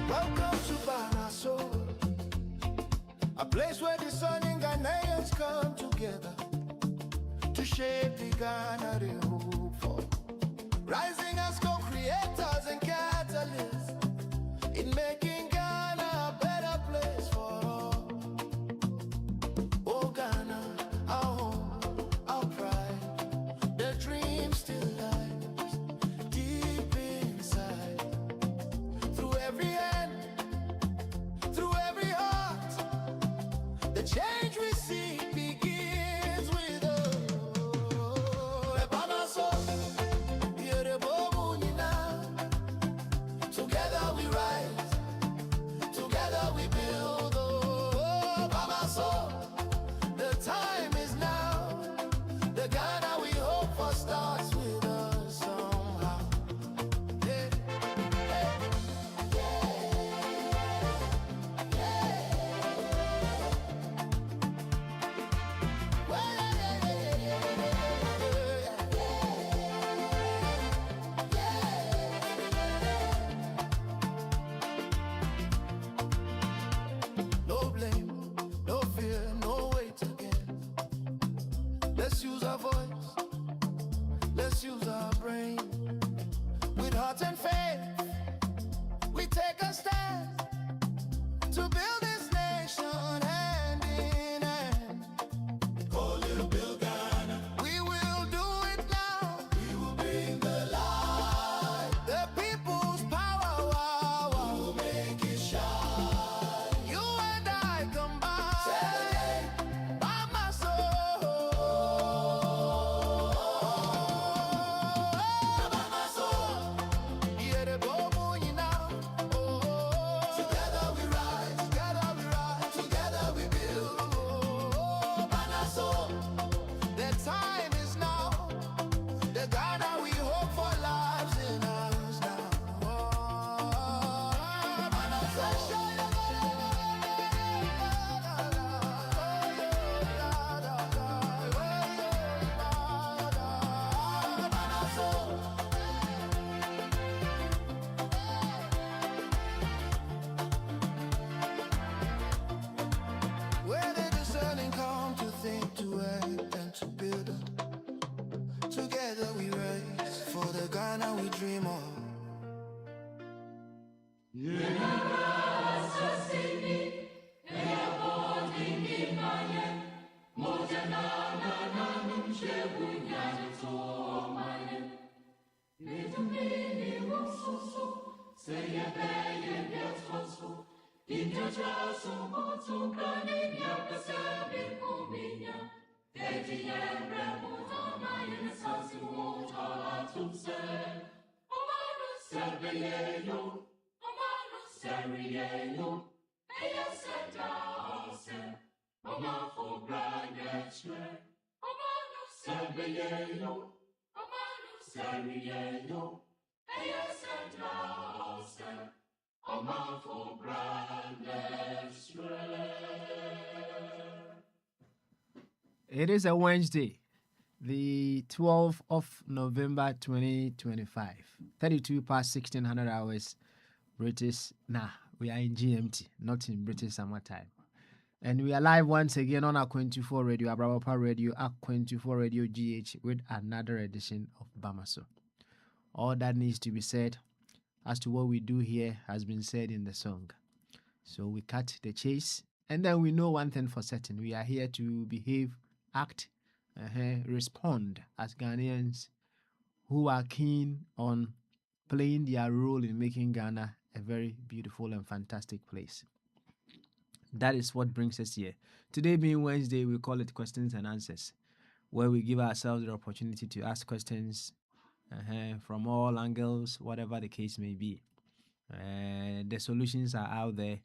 Welcome to Banaso, a place where the sun and Ghanaians come together to shape the Ghana they hope for. Rising as co-creators and catalysts in making Ghana a better place for all. Oh Ghana, our home, our pride, the dream still lies deep inside. Through every hand, through every heart, the change we see begins with us. Together we rise, together we build. Oh, Bamaso, the time is now. The Ghana we hope for starts with us somehow. Yeah, yeah, yeah, yeah. Well, yeah, yeah, yeah, no blame, no fear, no weight again. Let's use our voice, let's use our brain. With heart and faith, we take a stand to build this nation hand in hand. Oh, little Bill Ghana, we will do it now. We will bring the light, the people's power. Wow, wow. We will make it shine. You and I combine. Celebrate by my soul. By my soul. Yeah, the boom, you know. Together we rise, together we build. Oh, by my soul. The time is now. The Ghana we hope for lives in us now. Where the discerning come to think, to act, and to build. Together we rise for the Ghana we dream of. It is a Wednesday, the 12th of November 2025, 32 past 1600 hours British. We are in GMT, not in British summertime. And we are live once again on Akwantufuo Radio, Abrabapa Radio, Akwantufuo Radio GH with another edition of Bamaso. All that needs to be said as to what we do here has been said in the song. So we cut the chase, and then we know one thing for certain. We are here to behave, act, respond as Ghanaians who are keen on playing their role in making Ghana a very beautiful and fantastic place. That is what brings us here. Today being Wednesday, we call it questions and answers, where we give ourselves the opportunity to ask questions from all angles, whatever the case may be. The solutions are out there,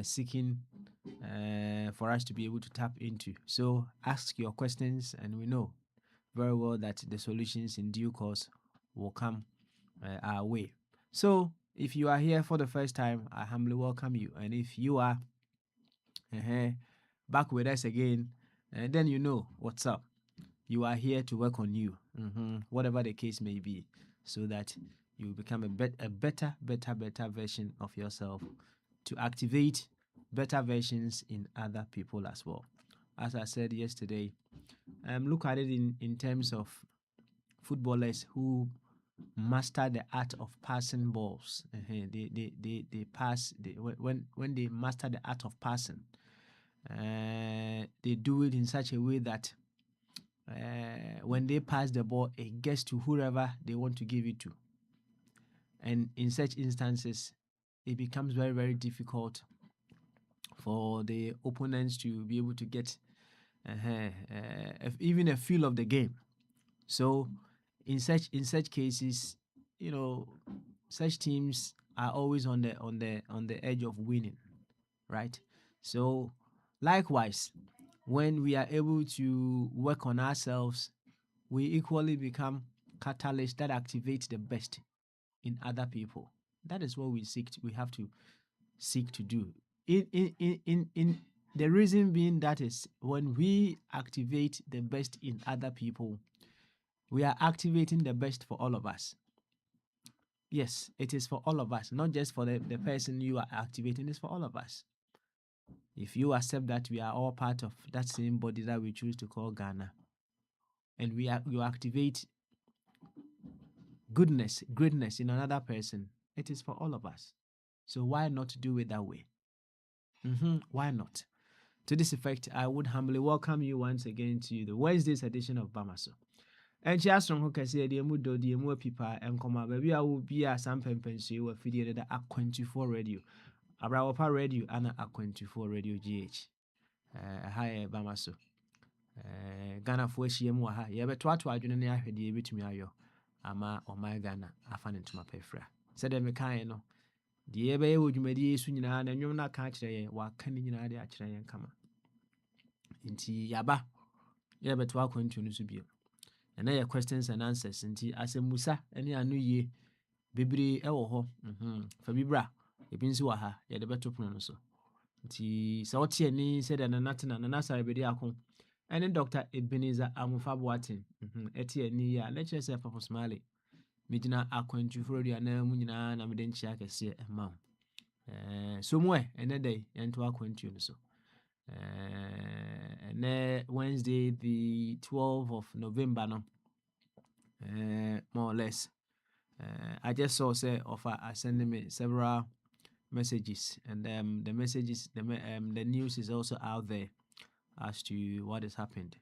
seeking for us to be able to tap into. So ask your questions, and we know very well that the solutions in due course will come our way. So if you are here for the first time, I humbly welcome you. And if you are back with us again, then you know what's up. You are here to work on you, whatever the case may be, so that you become a better version of yourself, to activate better versions in other people as well. As I said yesterday, look at it in terms of footballers who master the art of passing balls. They pass when they master the art of passing. They do it in such a way that when they pass the ball, it gets to whoever they want to give it to. And in such instances, it becomes very difficult for the opponents to be able to get even a feel of the game. So in such cases, such teams are always on the edge of winning, right? So likewise, when we are able to work on ourselves, we equally become catalysts that activate the best in other people. That is what we have to seek to do. In the reason being that is when we activate the best in other people, we are activating the best for all of us. Yes, it is for all of us, not just for the person you are activating, it's for all of us. If you accept that we are all part of that same body that we choose to call Ghana, and you activate goodness, greatness in another person, it is for all of us. So why not do it that way? Why not? To this effect, I would humbly welcome you once again to the Wednesday's edition of Bamaso. And she asked from Kesi, the Mudo, the Emu Pipa, and Koma, baby, I will be a Sam Pempensu, or Fidia, the Akwantufuo radio. Abrawapa radio, and Akwantufuo radio GH. Hi, Bamaso. Ghana for Shiemu, ha, Yabetwa to Adjunia, I heard you to me, ayo. Ama or my Ghana, I found into my pefra. Said them a kind, no. The Ebe would you made ye soon, and you're not catch a walk canning in idea, actually, and come. Inti Yaba, Yabetwa Quentin to be. And your questions and answers, inti as a Musa, any a new year, Bibri Ewo, Fabibra, a Pinsuaha, yet the better pronounce. Inti Sauti said an anatin and anasa bediacon. And then Dr. Ebenezer Amufabuatin, Etia Nia, let yourself for Smiley. Midina Akwantufuo and Munina and Amidenchia can see a mom. Somewhere, another day, and to Akwantufuo. So. And Wednesday, the 12th of November, no, more or less. I just saw say offer sending me several messages, and the messages, the news is also out there as to what has happened.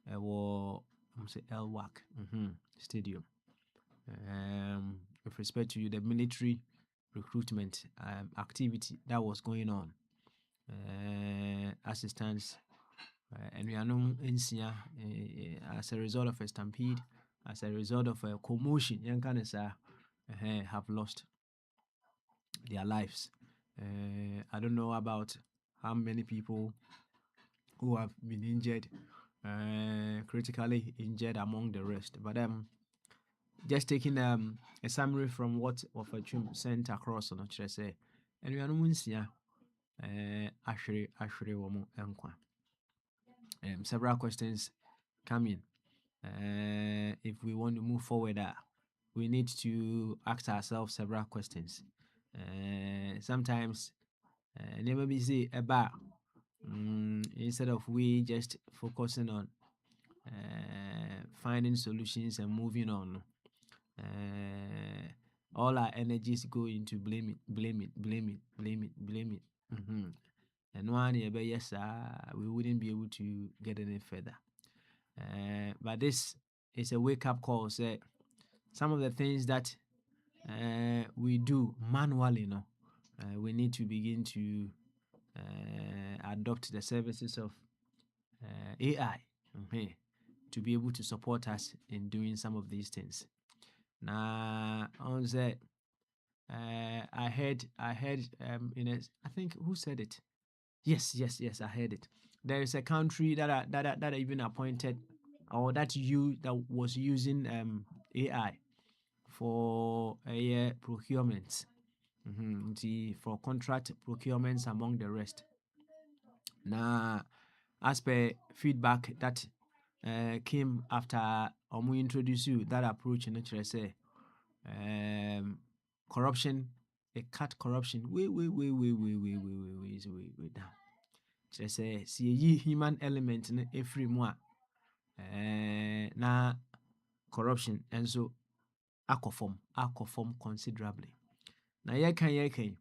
Well, I'm say LWAC stadium. With respect to the military recruitment activity that was going on. As it stands, and we are known in as a result of a stampede, as a result of a commotion, young candidates have lost their lives. I don't know about how many people who have been injured, critically injured among the rest, but just taking a summary from what Ofachum sent across on say, and we are known actually woman enkwa. Several questions come in. If we want to move forward, we need to ask ourselves several questions. Sometimes, never be say about instead of we just focusing on finding solutions and moving on. All our energies go into blame it. And one yes, we wouldn't be able to get any further. But this is a wake-up call. Say some of the things that we do manually, we need to begin to adopt the services of AI to be able to support us in doing some of these things. Now, on the I heard I think who said it? Yes, I heard it. There is a country that even appointed or that was using AI for procurement. For contract procurements among the rest. Now, as per feedback that came after we introduce you that approach, and say corruption, a cut corruption way down. Say see human element in every one. Na corruption and so akɔfam considerably. Na yɛka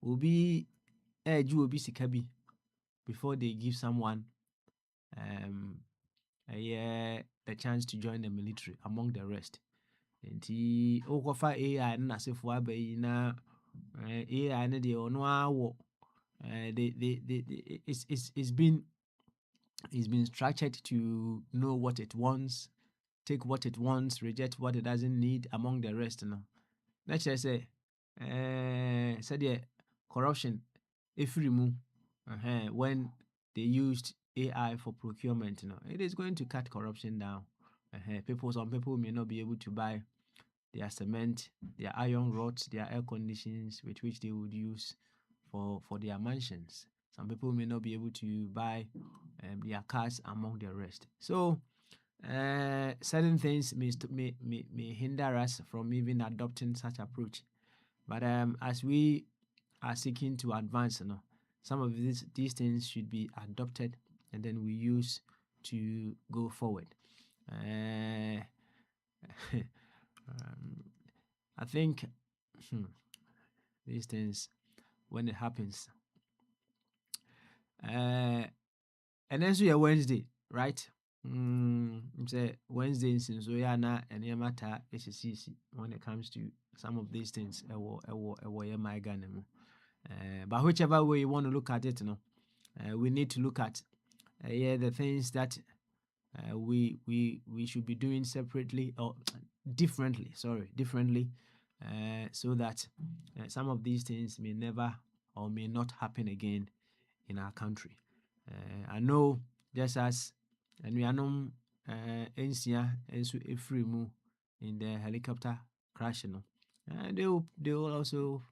obi obi sika bi before they give someone the chance to join the military among the rest. Nti wokɔfa AI no nasefo aba yi na AI no deɛ ɔno awɔ it's been structured to know what it wants, take what it wants, reject what it doesn't need among the rest. No, let's just say, the corruption if remove when they used AI for procurement, it is going to cut corruption down. Some people may not be able to buy their cement, their iron rods, their air conditions with which they would use for their mansions. Some people may not be able to buy their cars among the rest. So certain things may hinder us from even adopting such approach. But as we are seeking to advance, some of these things should be adopted and then we use to go forward. I think these things, when it happens, and then so Wednesday, right? Say Wednesday since we are not any matter when it comes to some of these things. But whichever way you want to look at it, we need to look at the things that we should be doing separately or differently, so that some of these things may never or may not happen again in our country. I know just as and we are no NCA and free move in the helicopter crash, they will also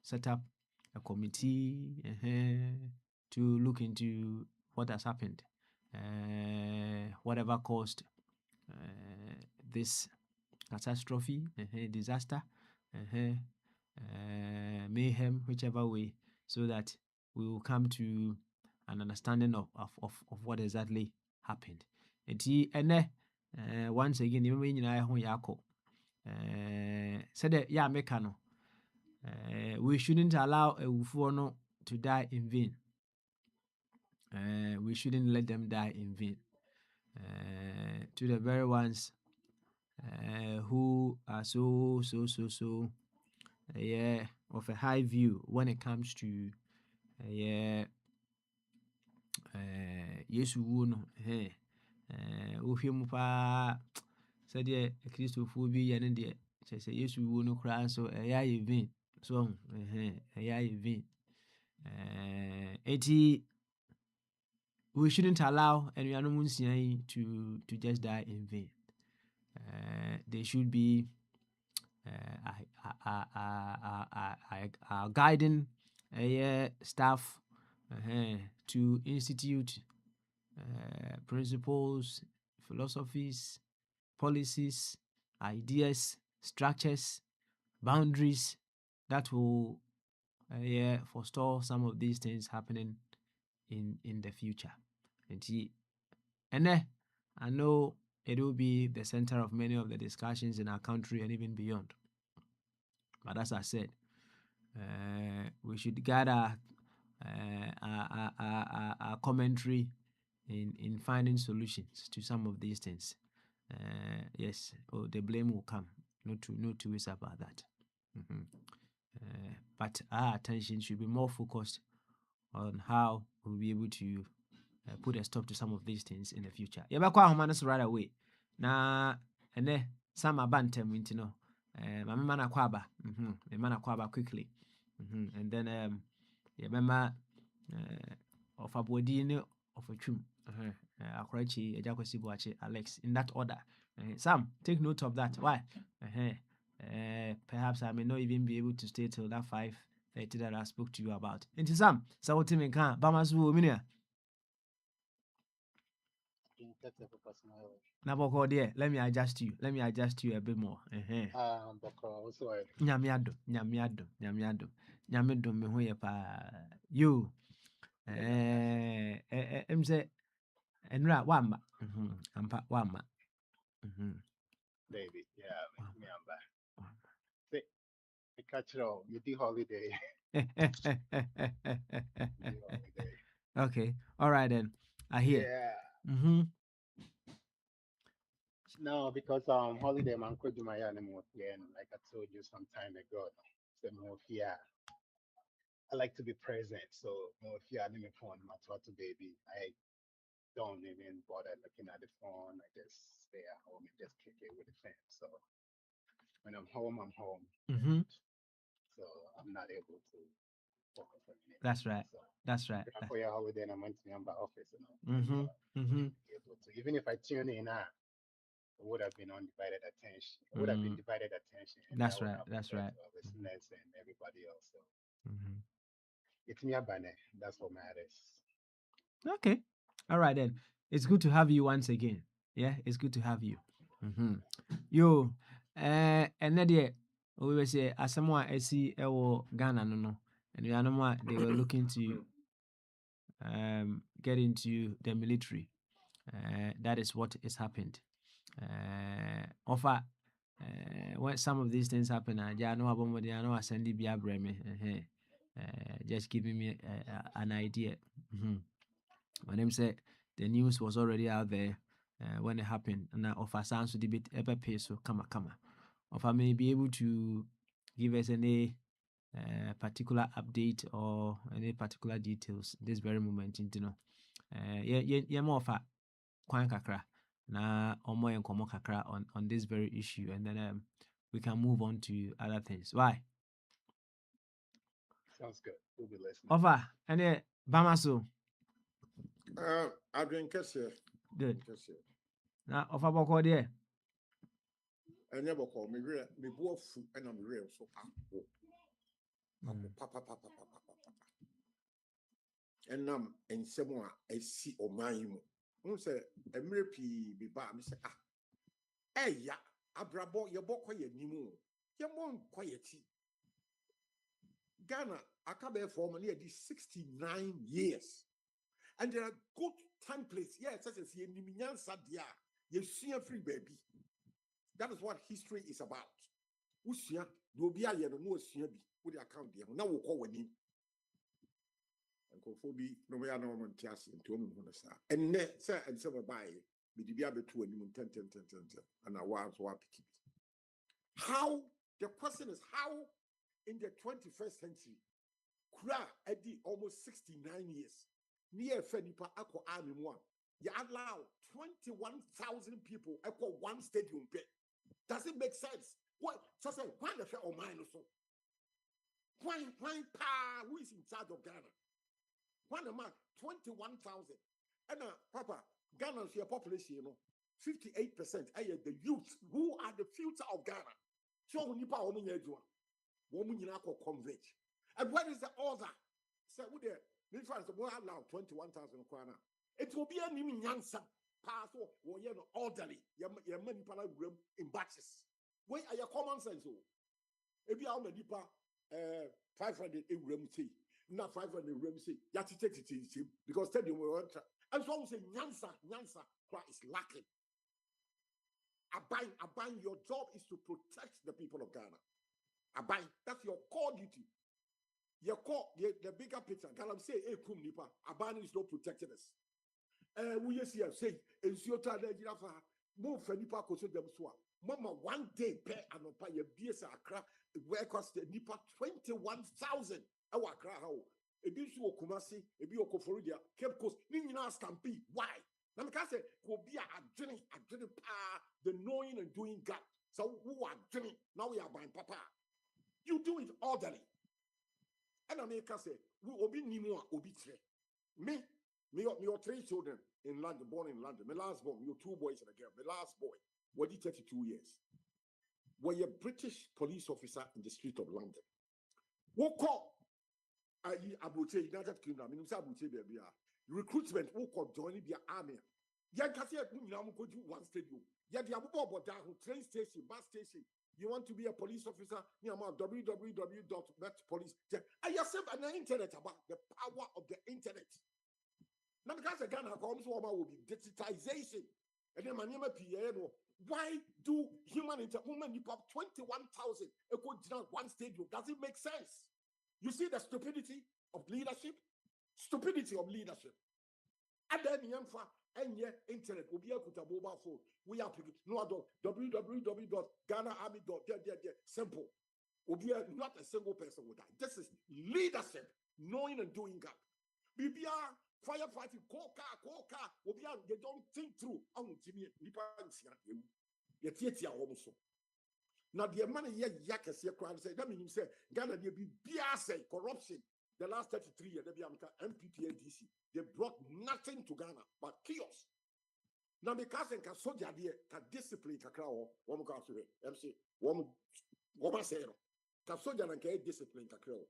set up a committee to look into what has happened, whatever caused this catastrophe, disaster, mayhem, whichever way, so that we will come to an understanding of what exactly happened. And once again, said yeah, mekano. We shouldn't allow a Wufuono to die in vain. We shouldn't let them die in vain. To the very ones who are so of a high view when it comes to Yesu wu no wohwɛ mu paa sɛdeɛ Akristofoɔ bi yɛ no deɛ kyerɛ sɛ Yesu wu no koraa nso ɛyɛ ayɛ vain so ɛyɛ ayɛ vain we shouldn't allow anuanom nsia yi to just die in vain. They should be guiding staff to institute principles, philosophies, policies, ideas, structures, boundaries that will forestall some of these things happening in the future. And I know it will be the center of many of the discussions in our country and even beyond. But as I said, we should gather our commentary in finding solutions to some of these things. Yes, the blame will come. No two ways about that. But our attention should be more focused on how we'll be able to put a stop to some of these things in the future. Right away. Na some abantem intino. My man kwaba. Man kwaba quickly. And then yabema of a body of a chum. Akwarachi Ejakwesi Boache Alex in that order. Sam, take note of that. Why? perhaps I may not even be able to stay till that 5:30 that I spoke to you about. Into Sam, so what me can Bamasu Minia. Naboko dear, let me adjust you. Let me adjust you a bit more. Nyamiado. Nyamiado me ho ye pa. You say enra wamba. Ampa wamba. Baby, yeah, me I'm back. See, I catch it all. You do holiday. You do holiday. Okay. All right then. I hear. Yeah. No, because holiday man could do my animal again, like I told you some time ago. So more yeah. I like to be present. So more yeah, me phone my to baby. I don't even bother looking at the phone. I just stay at home and just kick it with the fam. So when I'm home, I'm home. So I'm not able to focus on anything. That's right. So That's right. for your holiday and I went to my office, able to. Even if I tune in, it would have been undivided attention. It would have been divided attention. And That's right. That's right. To our listeners and everybody else. So it's me, Abane. That's what matters. Okay. All right then. It's good to have you once again. Yeah, it's good to have you. Yo, and then we were say as someone I see Ghana no, and they were looking to get into the military. That is what has happened. Offer when some of these things happen, I know about I know I send it via just giving me an idea. When them said the news was already out there when it happened, and offer sounds to debate ever pay so come. Offer may be able to give us any particular update or any particular details this very moment, you know. Yeah, more offer kwan kakra na omo enkomo kakra on this very issue, and then we can move on to other things. Why? Sounds good. We'll be listening. Offer and Bamaso. I've been Kessie. Good. Now offer boko there. I never call me real, me both and I'm real so papa. And and someone I see or my who say a mirapi be bar me say hey ya abrabo your boy quiet nimu your mom quiety Ghana akabe for money at 69 years and there are good templates such as ye niminyan sadia ye see free baby. That is what history is about. Usia do be a no usia bi with the account there now we call when Phobia, no way I know on Tias and Tom Honasa. And net, sir, and some buy me to be able to and 10, and I was picky. How the question is how in the 21st century, Kra Eddie almost 69 years, near Fenipa Aqua Army one, you allow 21,000 people equal one stadium bed. Does it make sense? What so say why the fair or mine or so? Why who is in charge of Ghana? One a month, 21,000. And Papa, Ghana's your population, 58% are the youth who are the future of Ghana. So when you power woman converge. And what is the order? So with the difference of allow 21,000 kwana. It will be a new answer. Pass or orderly. Your money room in batches. Wait, are your common sense? If you are the deeper 500 in room tea. Not 500 remedy. You have to take it because stadium will enter. And so I say, Nyansa, is lacking. Abine, your job is to protect the people of Ghana. Abine, that's your core duty. Your core, the bigger picture. Galam say, hey, kum nipa. Abine is not protecting us. We see say, and so to the Jaffa, move for nipa koso them swa. Mama, one day pay anopa your BS Accra, where cost the nipa 21,000. Our crowd, a bit so Kumasi, a bit Okoforidia, Cape Coast, Nina Stampede. Why? Now, because it will be a journey, the knowing and doing God. So, who are journey? Now we are buying Papa. You do it orderly. And I make us say, we will be Nimo, Obi Tre. Me, your 3 children in London, born in London. My last born, your 2 boys and a girl. My last boy, what did 32 years? were a British police officer in the street of London. What call Abuche United Kingdom? Recruitment who could join the army. Yeah, one stadium. Yeah, the Abu train station, bus station. You want to be a police officer? www.metpolice. I have an internet about the power of the internet. Now, because again, will be digitization. And then my name is why do women 21,000 one stadium? Does it make sense? You see the stupidity of leadership? Stupidity of leadership. And then internet will be able to mobile phone. We are no www.ghanaarmy.com. Simple. Will be not a single person with that. This is leadership, knowing and doing that. BBR firefighting, call car. They don't think through. Now the money that means say Ghana they be corruption. The last 33 years, they be MPPADC. They brought nothing to Ghana but chaos. Now because they can soldier there can discipline kakra one MC one say can soldier and can discipline kakra.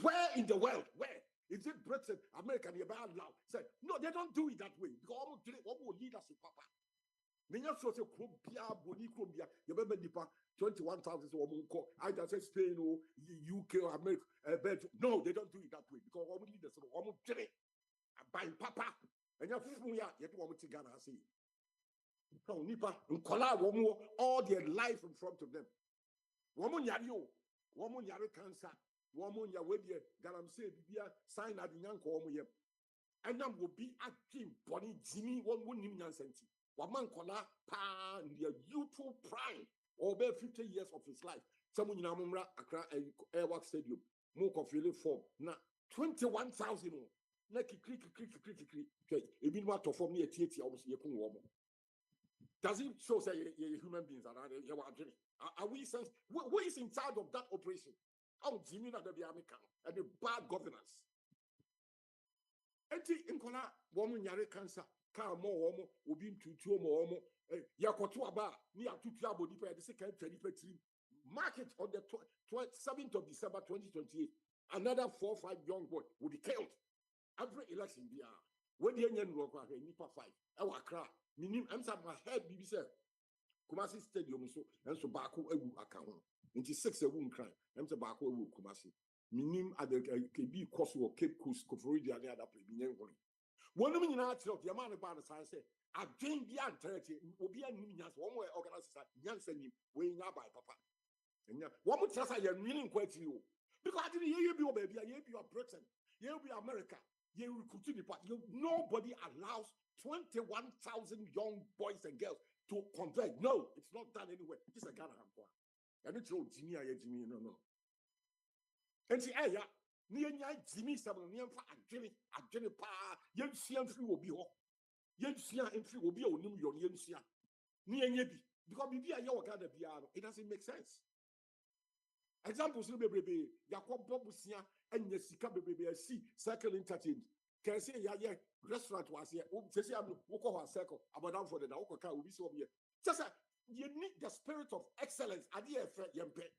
Where in the world? Where? Is it Britain, America, they are allowed? Say, no, they don't do it that way. Because what will leadership, Papa? Many of us say, Columbia, you remember the 21,000 either say Spain or UK or America. No, they don't do it that way. Because what will leaders, what will by Papa, and you're yet one to Ghana, see. No, Nipa, all their life in front of them. Woman Yario, woman Yari cancer. Woman ya wedi galam say bibia sign at the yanko omo yem enam will be acting body Jimmy one nim nyansenti waman kola pa in their youthful prime over 50 years of his life someone in Amumra Accra Airwork Stadium more confident form na 21,000 na kikri ebi no to form near theater almost yekun womo. Does it show say human beings are we sense who is in charge of that operation? Oh, Jimmy, not the American and the bad governance. Enti inkola woman yare cancer, car more woman, will be to two more woman, Yakotuaba, near two trouble deeper at the second 2023. Market on the 7th of December 2028. Another 4 or 5 young boys will be killed. Every election, they are. When the Indian work are Nipa 5, our cry. Meaning, I'm my head, BBC. Kumasi Stadium, so and so Baku Ewu account. 96 a wound crime. I'm the Baku Ewu Kumasi. Minim at the KB Coast or Cape Coast, Cofridi, and the other place. One of the answer of the amount about the science said, I drink the 30 will be a new one way organized Yansen weighing up by Papa. And one would say, I am meaning quite you. Because I didn't hear you, baby. I hear you are Britain. You'll be America. You recruit the party. Nobody allows 21,000 young boys and girls to convert. No, it's not done anywhere. This is a Ghana Hampo. And it's all Jimmy, no. And see, yeah, near Jimmy, some near Jenny Pa, young Sian free will be all. Young Sian and free will be on your young Sian. Near Yebi, because maybe I know Ghana piano. It doesn't make sense. Examples, baby, Yakob Bobusia and Yesika baby, see, circle entertained. Can say, yeah, restaurant was here. Say, I'm walk circle about down for the Naoka will be so here. Just you need the spirit of excellence. I did Yempe.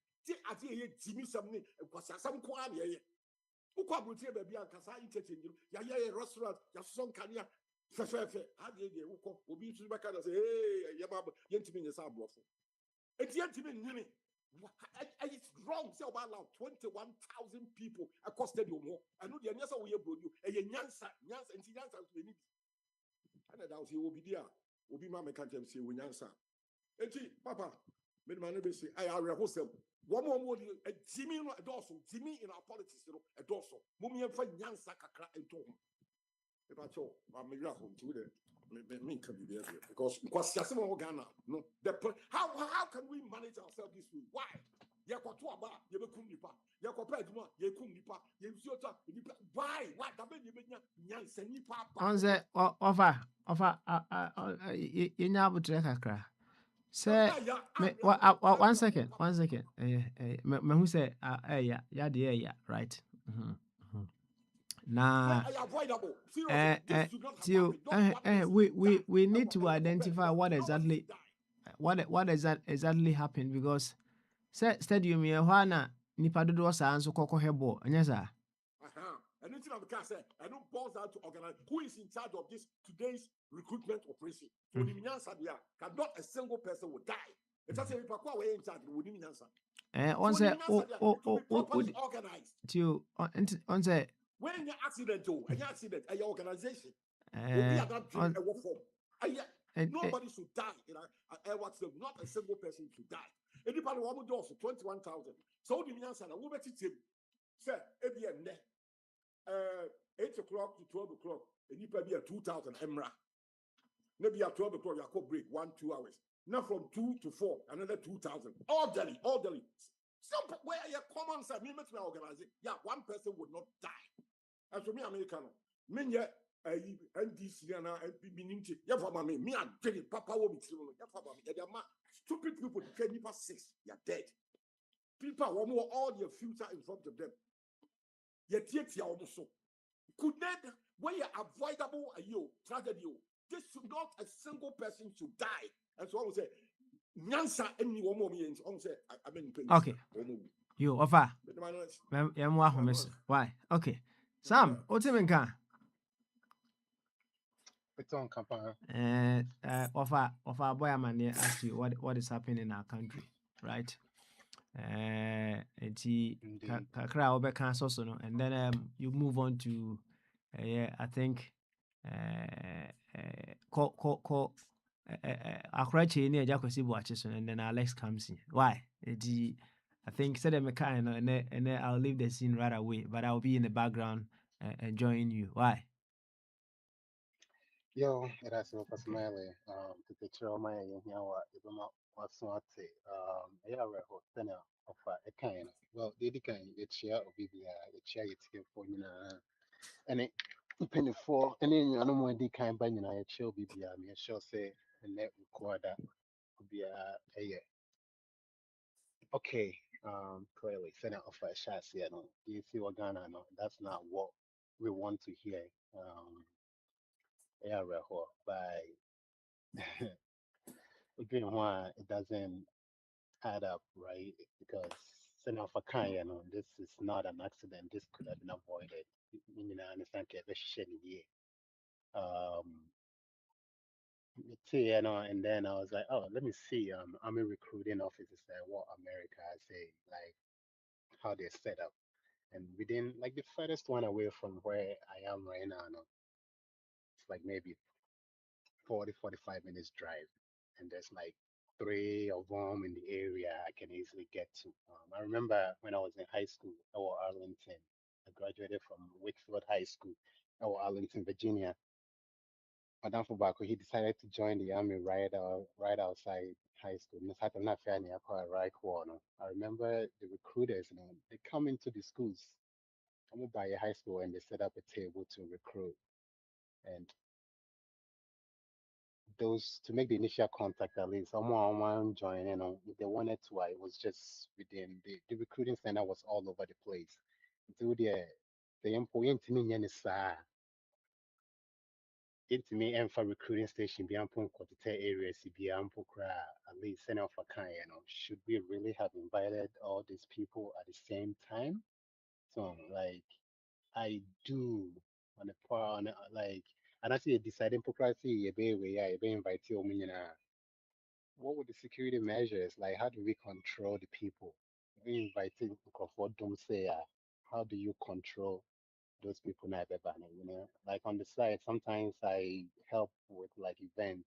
I did Jimmy something, some quality. Ukabuti baby, and Kasa entertain you. Yeah, restaurant, your son can ya. Fair. I did the Uko will be to back and say, hey, Yabab, Yentimin is our brother. It's Yentimin. It's wrong. Say about 21,000 people across the stadium. I know the answer we have you. And Yansa, and Yansa we need. And that was you will be there. Will be my mechanic say we Yansa. And Papa, many man say I are a hostel. One more a Jimmy a dorsal, Jimmy in our politics, a dorsal. Mummy and for Yansa Kakra and Tom. If I told I'm a home to the me can be there because Ghana. No, how can we manage ourselves this way? Why? Yakotuaba, Yabekunipa, Yakopedma, Yakunipa, Yusota, why? Why? Onze offer in Abutreka. Say, 1 second. Me who say, yeah, right. Now, we need to identify what exactly happened because stadium yɛ hɔ a na nipa dodoɔ saa nso kɔkɔhwɛ ball ɛnyɛ saa. And anything of the car said, I don't boils down to organize who is in charge of this today's recruitment operation. So the Nyansa there, cannot a single person will die. It's just if I way in charge, we need Nyansa. On say properly organized. To on say when you accident, an accident, a organization. Nobody should die in a what's not a single person should die. Anybody want to do 21,000. So the Nyansa, we better him. Say, 8 o'clock to 12 o'clock, and you pay 2,000 emra. Maybe at 12 o'clock, you could break 1-2 hours. Now from 2 to 4, another 2,000. All daily, all daily. Some where your common sense, me organizing. Yeah, one person would not die. As for me, American, me NDC and NPB, yeah, for me, I'm telling Papa will be stupid people, 6, you're dead. People want more all your future in front of them. Yet also could not where avoidable a you tragedy. This should not a single person should die. And so I would say, Nyansa any one more means on say I mean okay. You offer why? Okay. Sam, what's in car? It's on Kappa. Offer boy man ask you what is happening in our country, right? Kakra obeka so no, and then you move on to I think call Akrachi near Jacosi watches and then Alex comes in. Why? I think said I'm a kind and then I'll leave the scene right away, but I'll be in the background enjoying you. Why? Yo, it has no personality. To picture my what's not say. Yeah, we're hot of a kind. Well, the kind, the chair of BBI, the chair it's here for and it penny for and then you know more the kind by a chill BBI, me sure say and net recorder could be a year. Okay, clearly, Senate of a shot here. No, do you see what Ghana? No, that's not what we want to hear. Yeah, by again, why it doesn't add up, right? Because Senate of a kind, this is not an accident. This could have been avoided. You know, I understand. Um, and then I was like, oh, let me see. Army recruiting officers there, what America say, like how they're set up. And within like the furthest one away from where I am right now, no, it's like maybe 40-45 minutes drive. And there's like three of them in the area I can easily get to. I remember when I was in high school, or Arlington. I graduated from Wakefield High School, or Arlington, Virginia. Madam Fubako, he decided to join the army right outside high school. I remember the recruiters, they come into the schools. I'm by a high school and they set up a table to recruit. And those to make the initial contact at least, someone join, if they wanted to, it was just within the recruiting center was all over the place. Through the employee into me and for recruiting station be ample areas be ample at least send off a kind, should we really have invited all these people at the same time? So like I do on the part on like and I see a deciding property a bay where I be invite you what would the security measures like how do we control the people? We inviting for don't say how do you control those people now like on the side sometimes I help with like events,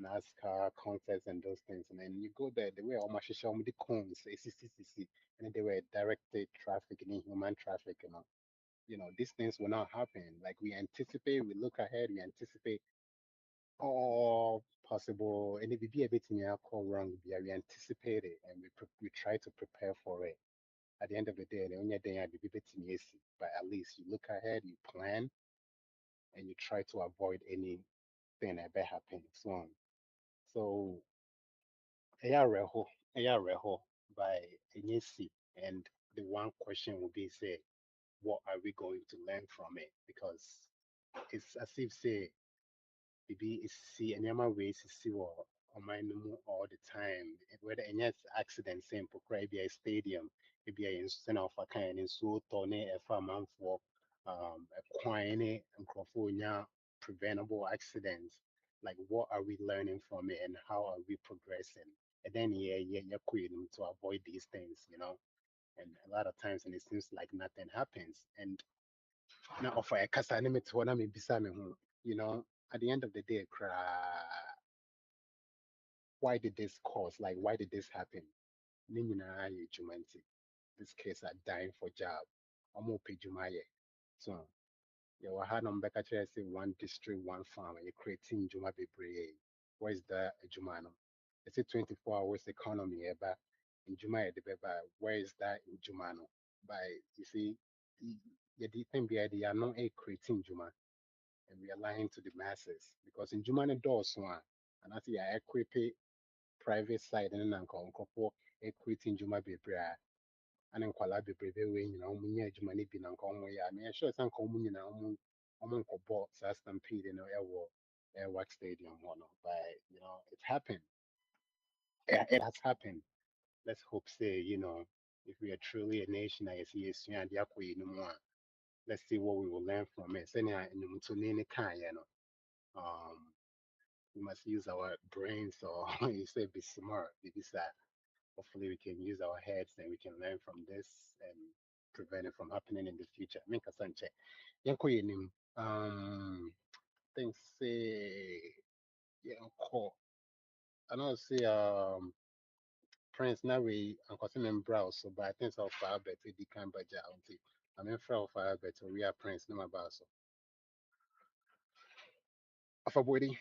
NASCAR concerts and those things, and then you go there the way all my show me the cones ACCCC, and then they were directed traffic and human traffic, these things will not happen. Like we anticipate, we look ahead, we anticipate all possible, and if it be everything you call wrong, we anticipate it and we try to prepare for it. At the end of the day, the only thing I be easy, but at least you look ahead, you plan, and you try to avoid anything that may happen. So ARHO, ARHO by Enyesi, and the one question would be say, what are we going to learn from it? Because it's as if say maybe it's see any ways to see what on my no all the time. Whether any accident, same for cry be a stadium, maybe a in of a kind in so tone a farm for a quine and crophonia preventable accidents. Like what are we learning from it and how are we progressing? And then you're quitting to avoid these things, you know. And a lot of times, and it seems like nothing happens. And now, offer a casa limit to what I mean, you know, at the end of the day, cry, why did this cause? Like, why did this happen? Nina, jumanti. This case are dying for job. I'm pay jumaye. So, you were had on Becca say one district, one farm, and you're creating Juma Bebre. Where is the Jumano? It's a 24 hours economy, but in Juma, where is that in Jumano? By, you see, the thing be they are not a creating Juma, and we are lying to the masses because in Jumano doors one, and I see I equip private side and then for equity Juma Bebre. And then kwala bebrebe we nyina ɔmo nyɛ adwuma no bi na nka ɔmo yɛ a meyɛ sure sɛ nka ɔmo nyinaa ɔmo nkɔbɔ saa stampede no ɛwɔ airwork stadium hɔ no but you know it happened. It has happened. Let's hope say you know if we are truly a nation a yɛsi yɛsua ade akɔ yɛn mu a let's see what we will learn from it sɛnea nnwomtoni no kaeɛ no we must use our brains or you say be smart maybe that hopefully we can use our heads and we can learn from this and prevent it from happening in the future. Minka Sanche. Yanko yenim. Things say yanko. I don't see Prince now we uncle browse so but I think so far better the can budget auntie. I mean for far better we are Prince no about so. Afabodi.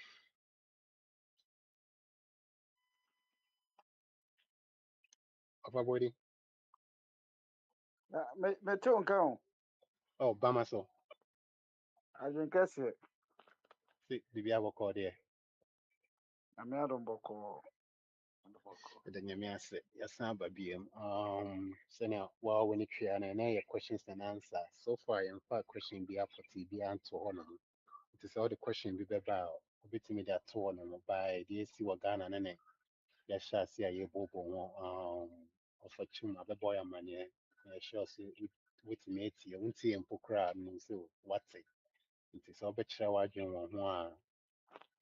Afabodi. Me too nka ho. Oh Bama so. Adwenkɛseɛ. See the Bia call there. Ame adom bɔkɔɔ. The Nyamiase, Yasan Babiem. So now, well, when you try and your questions and answer, so far, in fact, question be up for TB and to honor. It is all the question be about, bit me that to honor by the AC Wagana and then, Yasha, see a bobo, of a chum of a boy, a man, sure, see, with me, you won't see him pokra, and so what's it? It is all better,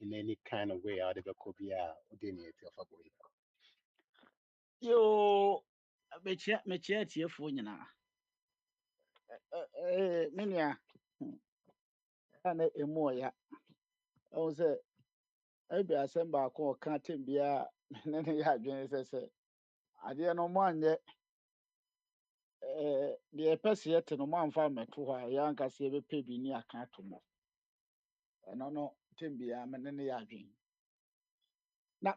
in any kind of way, out of a cobia, or didn't it of a boy. Yo, mekyia atiefoɔ nyinaa. Me nua, na emu ɔya. Ɔhu sɛ, ebi asɛm baako a ɔka tem biara ne ne yɛ adwene sɛ adeɛ no ɔmo anyɛ deɛ ɛpɛ sɛ yɛte no ɔmo amfa ammɛto hɔ a yɛn ankasa yɛbɛpɛ bi ne aka ato mu. Ɛno no tem biara me ne ne yɛ adwene. Na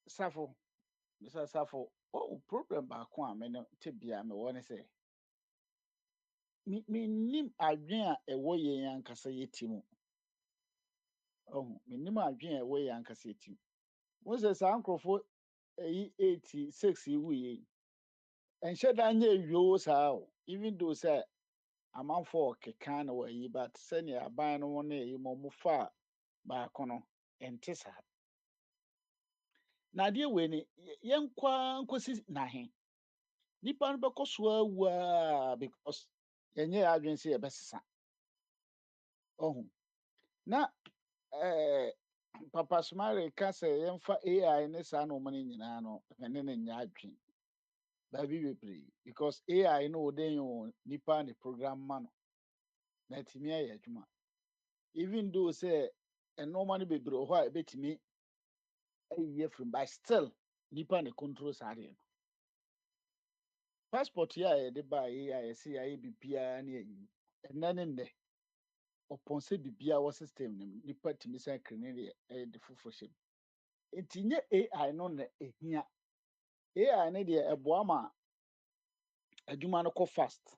Safo, Mr. Safo, problem baako a me no te biara mewɔ ne sɛ mennim adwene a ɛwɔ yɛn ankasa yɛ ti mu. Mennim adwene a ɛwɔ yɛn ankasa yɛ ti mu. Wo sɛ saa nkurɔfoɔ 86 yi wuyɛ yi, ɛnhyɛ da nyɛ ewio saa o. Even though sɛ amanfoɔ ɔkeka na wɔayi but sɛnea aban no ne ɛyi ma ɔmo faa baako no ɛnte saa. Na adeɛ wei ni yɛnkɔ ara nkɔsi n'ahe. Nipa no bɛkɔ so awu a because yɛnyɛ yɛn adwene sɛ yɛbɛsesa. Na Papa Sumare ka sɛ yɛmfa AI ne saa nneɛma no nyinaa no ɛne ne nyɛ adwene. Baabi bebree because AI no wɔ dɛn wɔ nipa ne program ma no na ɛtumi ayɛ adwuma. Even though sɛ nneɛma no bebree wɔ hɔ a ɛbɛtumi ayiyi afiri mu but still nipa ne control saa adeɛ no. Passport yi a yɛde baa AI yɛsɛ yɛayɛ biribiara ne ayi. Ɛnnɛ ne nnɛ upon sɛ biribiara wɔ system no mu nipa tumi san kiri ne deɛ ɛyɛ de foforɔ hyɛ mu. Nti nyɛ AI no na ehia. AI ne deɛ ɛboa ma adwuma no kɔ fast.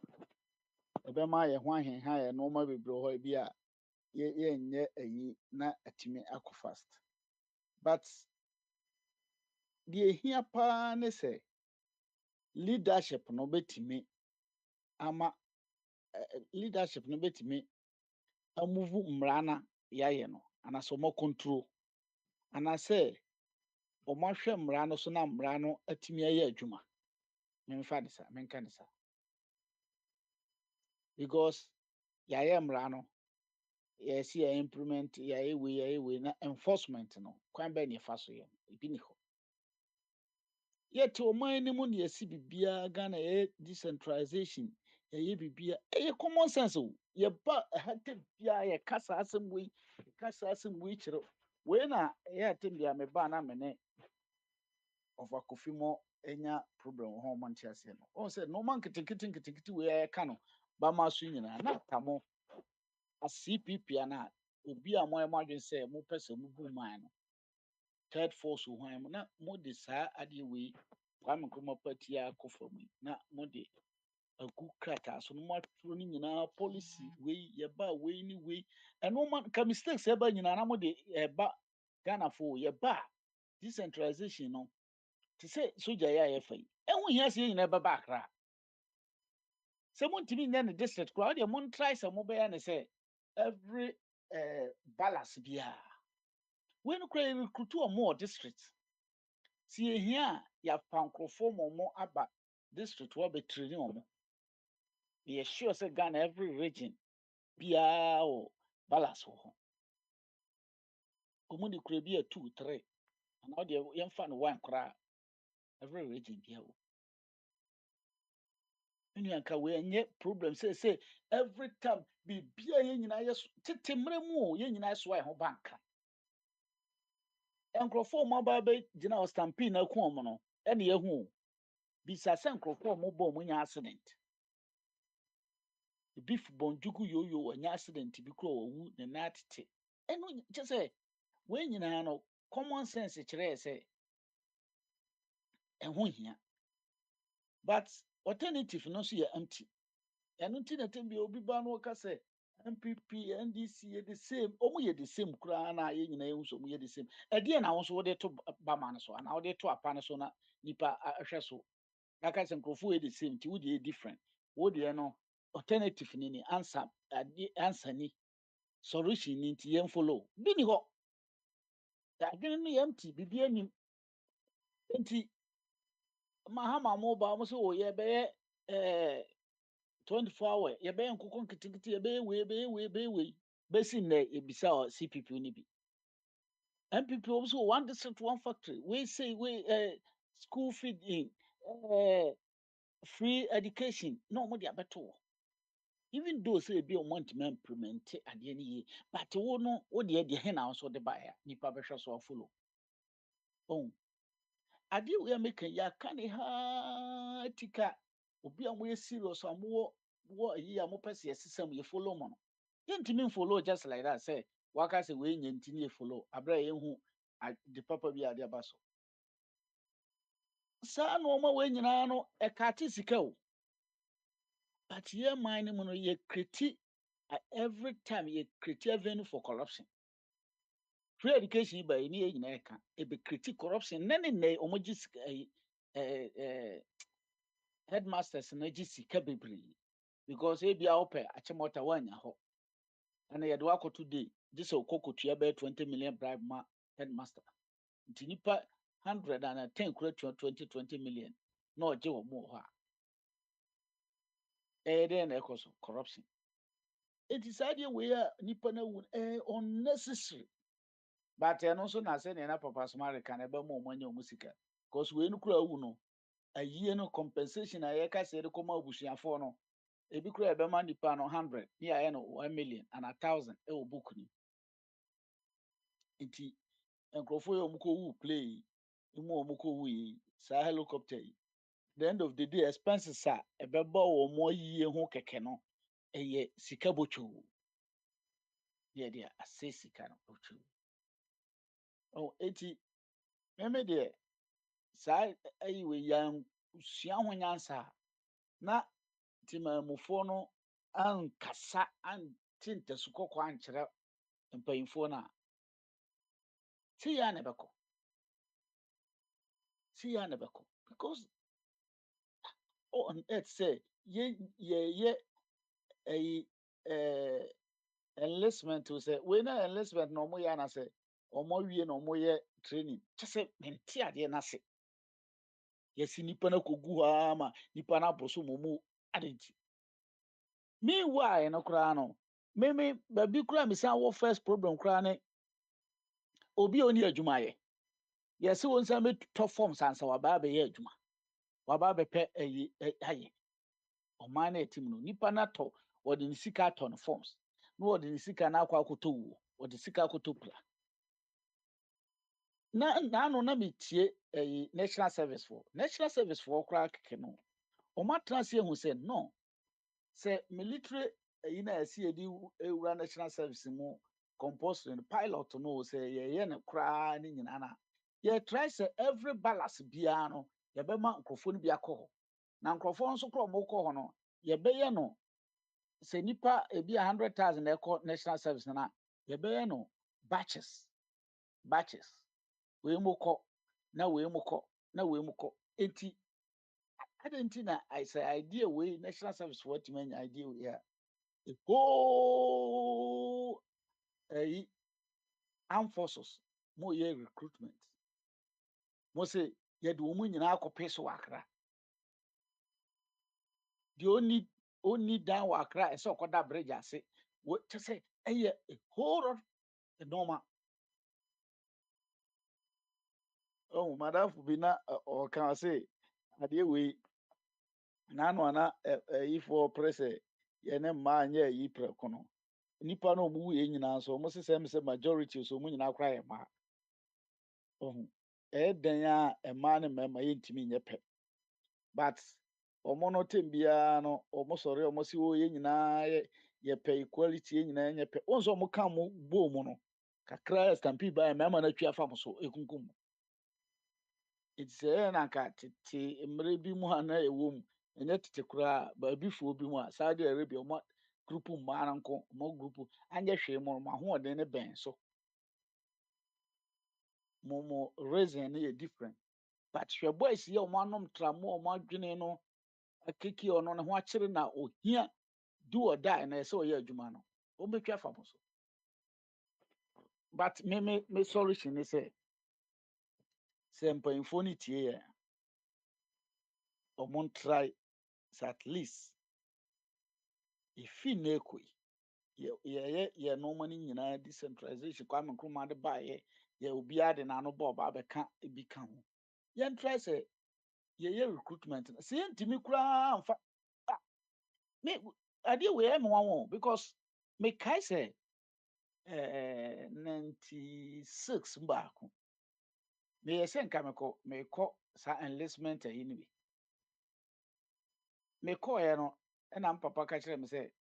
Ɛbɛma yɛn ho ahenha yɛ nneɛma bebree wɔ hɔ bi a yɛnyɛ ayi na atumi akɔ fast. But deɛ ehia paa ne sɛ leadership no bɛtumi ama leadership no bɛtumi amuvu mmara na yɛayɛ no anaasɛ ɔmo control. And I say, ɔmahwɛ mmara no so na mmara no atumi ayɛ adwuma. Memfa ne sa, menka ne sa. Because yɛayɛ mmara no, yɛsi yɛ implement, yɛayɛ wei na enforcement no, kwan bɛn na yɛfa so yɛ no, ebi ni hɔ. Yɛte ɔman no mu na yɛsi biribiara Ghana yɛyɛ decentralization, yɛyɛ biribiara, ɛyɛ common sense o. Yɛba ɛha tem biara yɛka saa asɛm wei, yɛka saa asɛm wei kyerɛ wo. Wei na ɛyɛ atem bia mebaa na me ne ɔfa Kofi mo anya problem wɔ hɔ ɔmo nte aseɛ no. Ɔhu sɛ nneɛma nketenkete wei a yɛka no bama so nyinaa na aka mo a CPP ana obi a mo ayɛ mo adwene sɛ mopɛ sɛ mobu man no third force wɔ hwan mu na mode saa adeɛ wei Kwame Nkrumah party a akɔ fam yi na mode agu krataa so no moatwerɛ no nyinaa policy wei yɛba wei ne wei ɛno ka mistakes ɛba nyinaa na mode ɛba Ghanafoɔ yɛba a decentralization no te sɛ sogya yɛ a yɛfa yi ɛho hia sɛ yɛn nyinaa ɛbɛba Accra sɛ montumi nyɛ ne district koraa wodeɛ montrae sɛ mobɛyɛ ne sɛ every balance biara wei no koraa yɛrecruit ɔmo wɔ district sɛ yɛhia a yɛafa nkurɔfoɔ ma ɔmo aba district hɔ abɛtraining ɔmo yɛsure sɛ Ghana every region biara wɔ balance wɔ hɔ ɔmo de kura bi a 2 3 anaa wodeɛ yɛmfa no 1 koraa every region biara wɔ nnuanka wei ɛnyɛ problem sɛ every time biribiara yɛn nyinaa yɛ tete mmerɛ mu o yɛn nyinaa so a ɛho banka nkurɔfoɔ mo aba bɛgyina hɔ stampede na aku ɔmo no ɛne yɛhu o bisa sɛ nkurɔfoɔ mo bɔ ɔmo nya accident ebi bɔnjugu yoyo wɔnya accident bi kora wɔwu ne nan atete ɛno kyɛ sɛ wei nyinaa no common sense kyerɛ sɛ ɛho hia but alternative no nso yɛ empty ɛno nti na tɛm bi obi ba no wɔka sɛ NPP NDC yɛ the same ɔmo yɛ the same koraa na yɛn nyinaa yɛhu sɛ ɔmo yɛ the same ɛdeɛ na wɔn nso wɔde to bama no so anaa wɔde to apa no so na nipa ahwɛ so aka sɛ nkurɔfoɔ yɛ the same nti wo deɛ yɛ different wo deɛ no alternative ni answer ni solution ni nti yɛn follow bi ni hɔ adwene no yɛ empty bibi anim nti mahama mo ba mo sɛ o yɛbɛyɛ 24 hour yɛbɛyɛ nkokɔ nketenkete yɛbɛyɛ wei bɛsi nnɛ ebisa wɔ CPP ni bi MPP wɔn so one district one factory we say school feeding free education na wɔn de abɛto hɔ even though say ebi ɔmo ntoma implement adeɛ no yie but wo no wo deɛ hɛn na nso de baeɛ nipa bɛhwɛ so afolo ɔn adeɛ wei a meka yi aka ne haa tika obi a mo yɛ serious a mo wɔ ayi a mo pɛ sɛ yɛsesa mu yɛ follow mo no yɛntumi follow just like that sɛ waka sɛ wei nyɛ nti ne yɛ follow abere a yɛhu de papa bi ade aba so saa nneɛma wei nyinaa no ɛkaate sika o but yɛn man no mu no yɛ kreti every time yɛ kreti avenue for corruption free education ba yi ne yɛ nyinaa ɛka ebe kreti corruption ne nnɛ wɔn gye sika headmasters na gye sika bebree because ebi a wɔpɛ akyemɔta wɔanya hɔ ɛna yɛde wakɔto day gye sɛ okɔkɔtua bɛyɛ 20 million bribe ma headmaster nti nipa 110 kura 20 million na ɔgye wɔn wɔ hɔ a ɛyɛ dɛn na ɛkɔ so corruption eti saa deɛ wei a nipa na wu unnecessary but ɛno nso na sɛ nea na papa somare ka na ɛbɛma wɔn anya wɔn sika because wei no kura awu no ayie no compensation a yɛka sɛ yɛde kɔma abusuafoɔ no ebi kura ɛbɛma nipa no 100 ne ayɛ no 1 million and 1,000 ɛwɔ book ni nti nkurɔfoɔ yi a wɔn kɔ wu play yi mu a wɔn kɔ wu yi saa helicopter yi the end of the day expenses a ɛbɛba wɔn ayie ho kɛkɛ no ɛyɛ sika botwo yɛde asɛ sika no botwo eti mɛmɛ deɛ saa ayi wɔ yɛn sua ho nyansa na temamufoɔ no ankasa ante ntasu kɔkɔɔ ankyerɛ mpanyinfoɔ no a si yɛ na ɛbɛkɔ because on earth sɛ yɛyɛ ayi enlistment sɛ wei na enlistment na ɔmo yɛ ana sɛ ɔmo wie na ɔmo yɛ training kyɛ sɛ mente adeɛ n'ase yɛsi nipa no kogu hɔ ama nipa no aboro so ma ɔmo ade nti meanwhile no koraa no meme baabi koraa mesan wɔ first problem koraa ne obi a ɔni adwuma yɛ yɛsɛ wɔn nsa bɛtɔ fam sansa wabaa bɛyɛ adwuma wabaa bɛpɛ ayi ayɛ ɔman no ɛtim no nipa no atɔ wɔde ne sika atɔ no forms na wɔde ne sika no akɔ akɔtɔ wuo wɔde sika akɔtɔ pla na naano na metie ayi national service for koraa keke no ɔmo atena ase ehu sɛ no sɛ military ayi na yɛsi yɛde ewura national service mu compulsory no pilot no sɛ yɛyɛ no koraa ne nyinaa na yɛtry sɛ every balance biara no yɛbɛma nkurɔfoɔ no bi akɔ hɔ na nkurɔfoɔ nso korɔ ɔmo kɔ hɔ no yɛbɛyɛ no sɛ nipa ebi 100,000 na ɛkɔ national service no na yɛbɛyɛ no batches wei mu kɔ na wei mu kɔ na wei mu kɔ eti adi nti na sɛ idea wei national service wɔ tumi anya idea wei a the whole ayi armed forces mo yɛ recruitment mo sɛ yɛde wɔn mu nyinaa akɔpɛ so wɔ Accra deɛ onni dan wɔ Accra ɛsɛ ɔkɔda bridge ase wɔ kyɛ sɛ ɛyɛ a whole lot nneɛma ɔmo madamfo bi na ɔka sɛ adeɛ wei n'ano ana ɛyifoɔ pere sɛ yɛne mmaa nyɛ ayi prɛko no nipa no ɔmo wuyɛ nyinaa nso ɔmo sisɛ sɛ majority so ɔmo nyinaa koraa yɛ mmaa ɔho ɛyɛ dan a mmaa ne mmarima yɛntumi nyɛ pɛ but ɔmo no tem biara no ɔmo sɔre ɔmo si wɔ yɛn nyinaa yɛpɛ equality yɛn nyinaa nyɛ pɛ wɔn nso ɔmo ka mo bɔɔ mu no kakra stampede baa mmarima no atwi afa mo so ekunkum mo eti sɛ ɛyɛ na nka tete mmerɛ bi mu a na ɛwɔ mu ɛnyɛ tete koraa baabi fuo bi mu a Saudi Arabia ɔmo grupu mmaa no nko ɔmo grupu anyɛ hwee mu ɔmo ahoɔden ne bɛn so mo reason no yɛ different but hwɛ boys yɛ ɔmo anom tramo ɔmo adwene no akeke ɔno ne ho akyere na ohia do or die na ɛsɛ ɔyɛ adwuma no ɔmo betwa afa mo so but me solution ne sɛ mpanyinfoɔ no tie yɛ ɔmo ntry sɛ at least efi na ekɔ yi yɛyɛ yɛ nneɛma no nyinaa decentralization Kwame Nkrumah de baayɛ yɛ obiara de n'ano bɔ ɔba abɛka ebi ka ho yɛn try sɛ yɛyɛ recruitment no sɛ yɛntumi koraa nfa me adeɛ wei ɛmo wɔn because mekae sɛ 96 baako meyɛ sɛ nka mekɔ saa enlistment ayi no bi mekɔɔɛ no ɛna mpapa ka kyerɛ me sɛ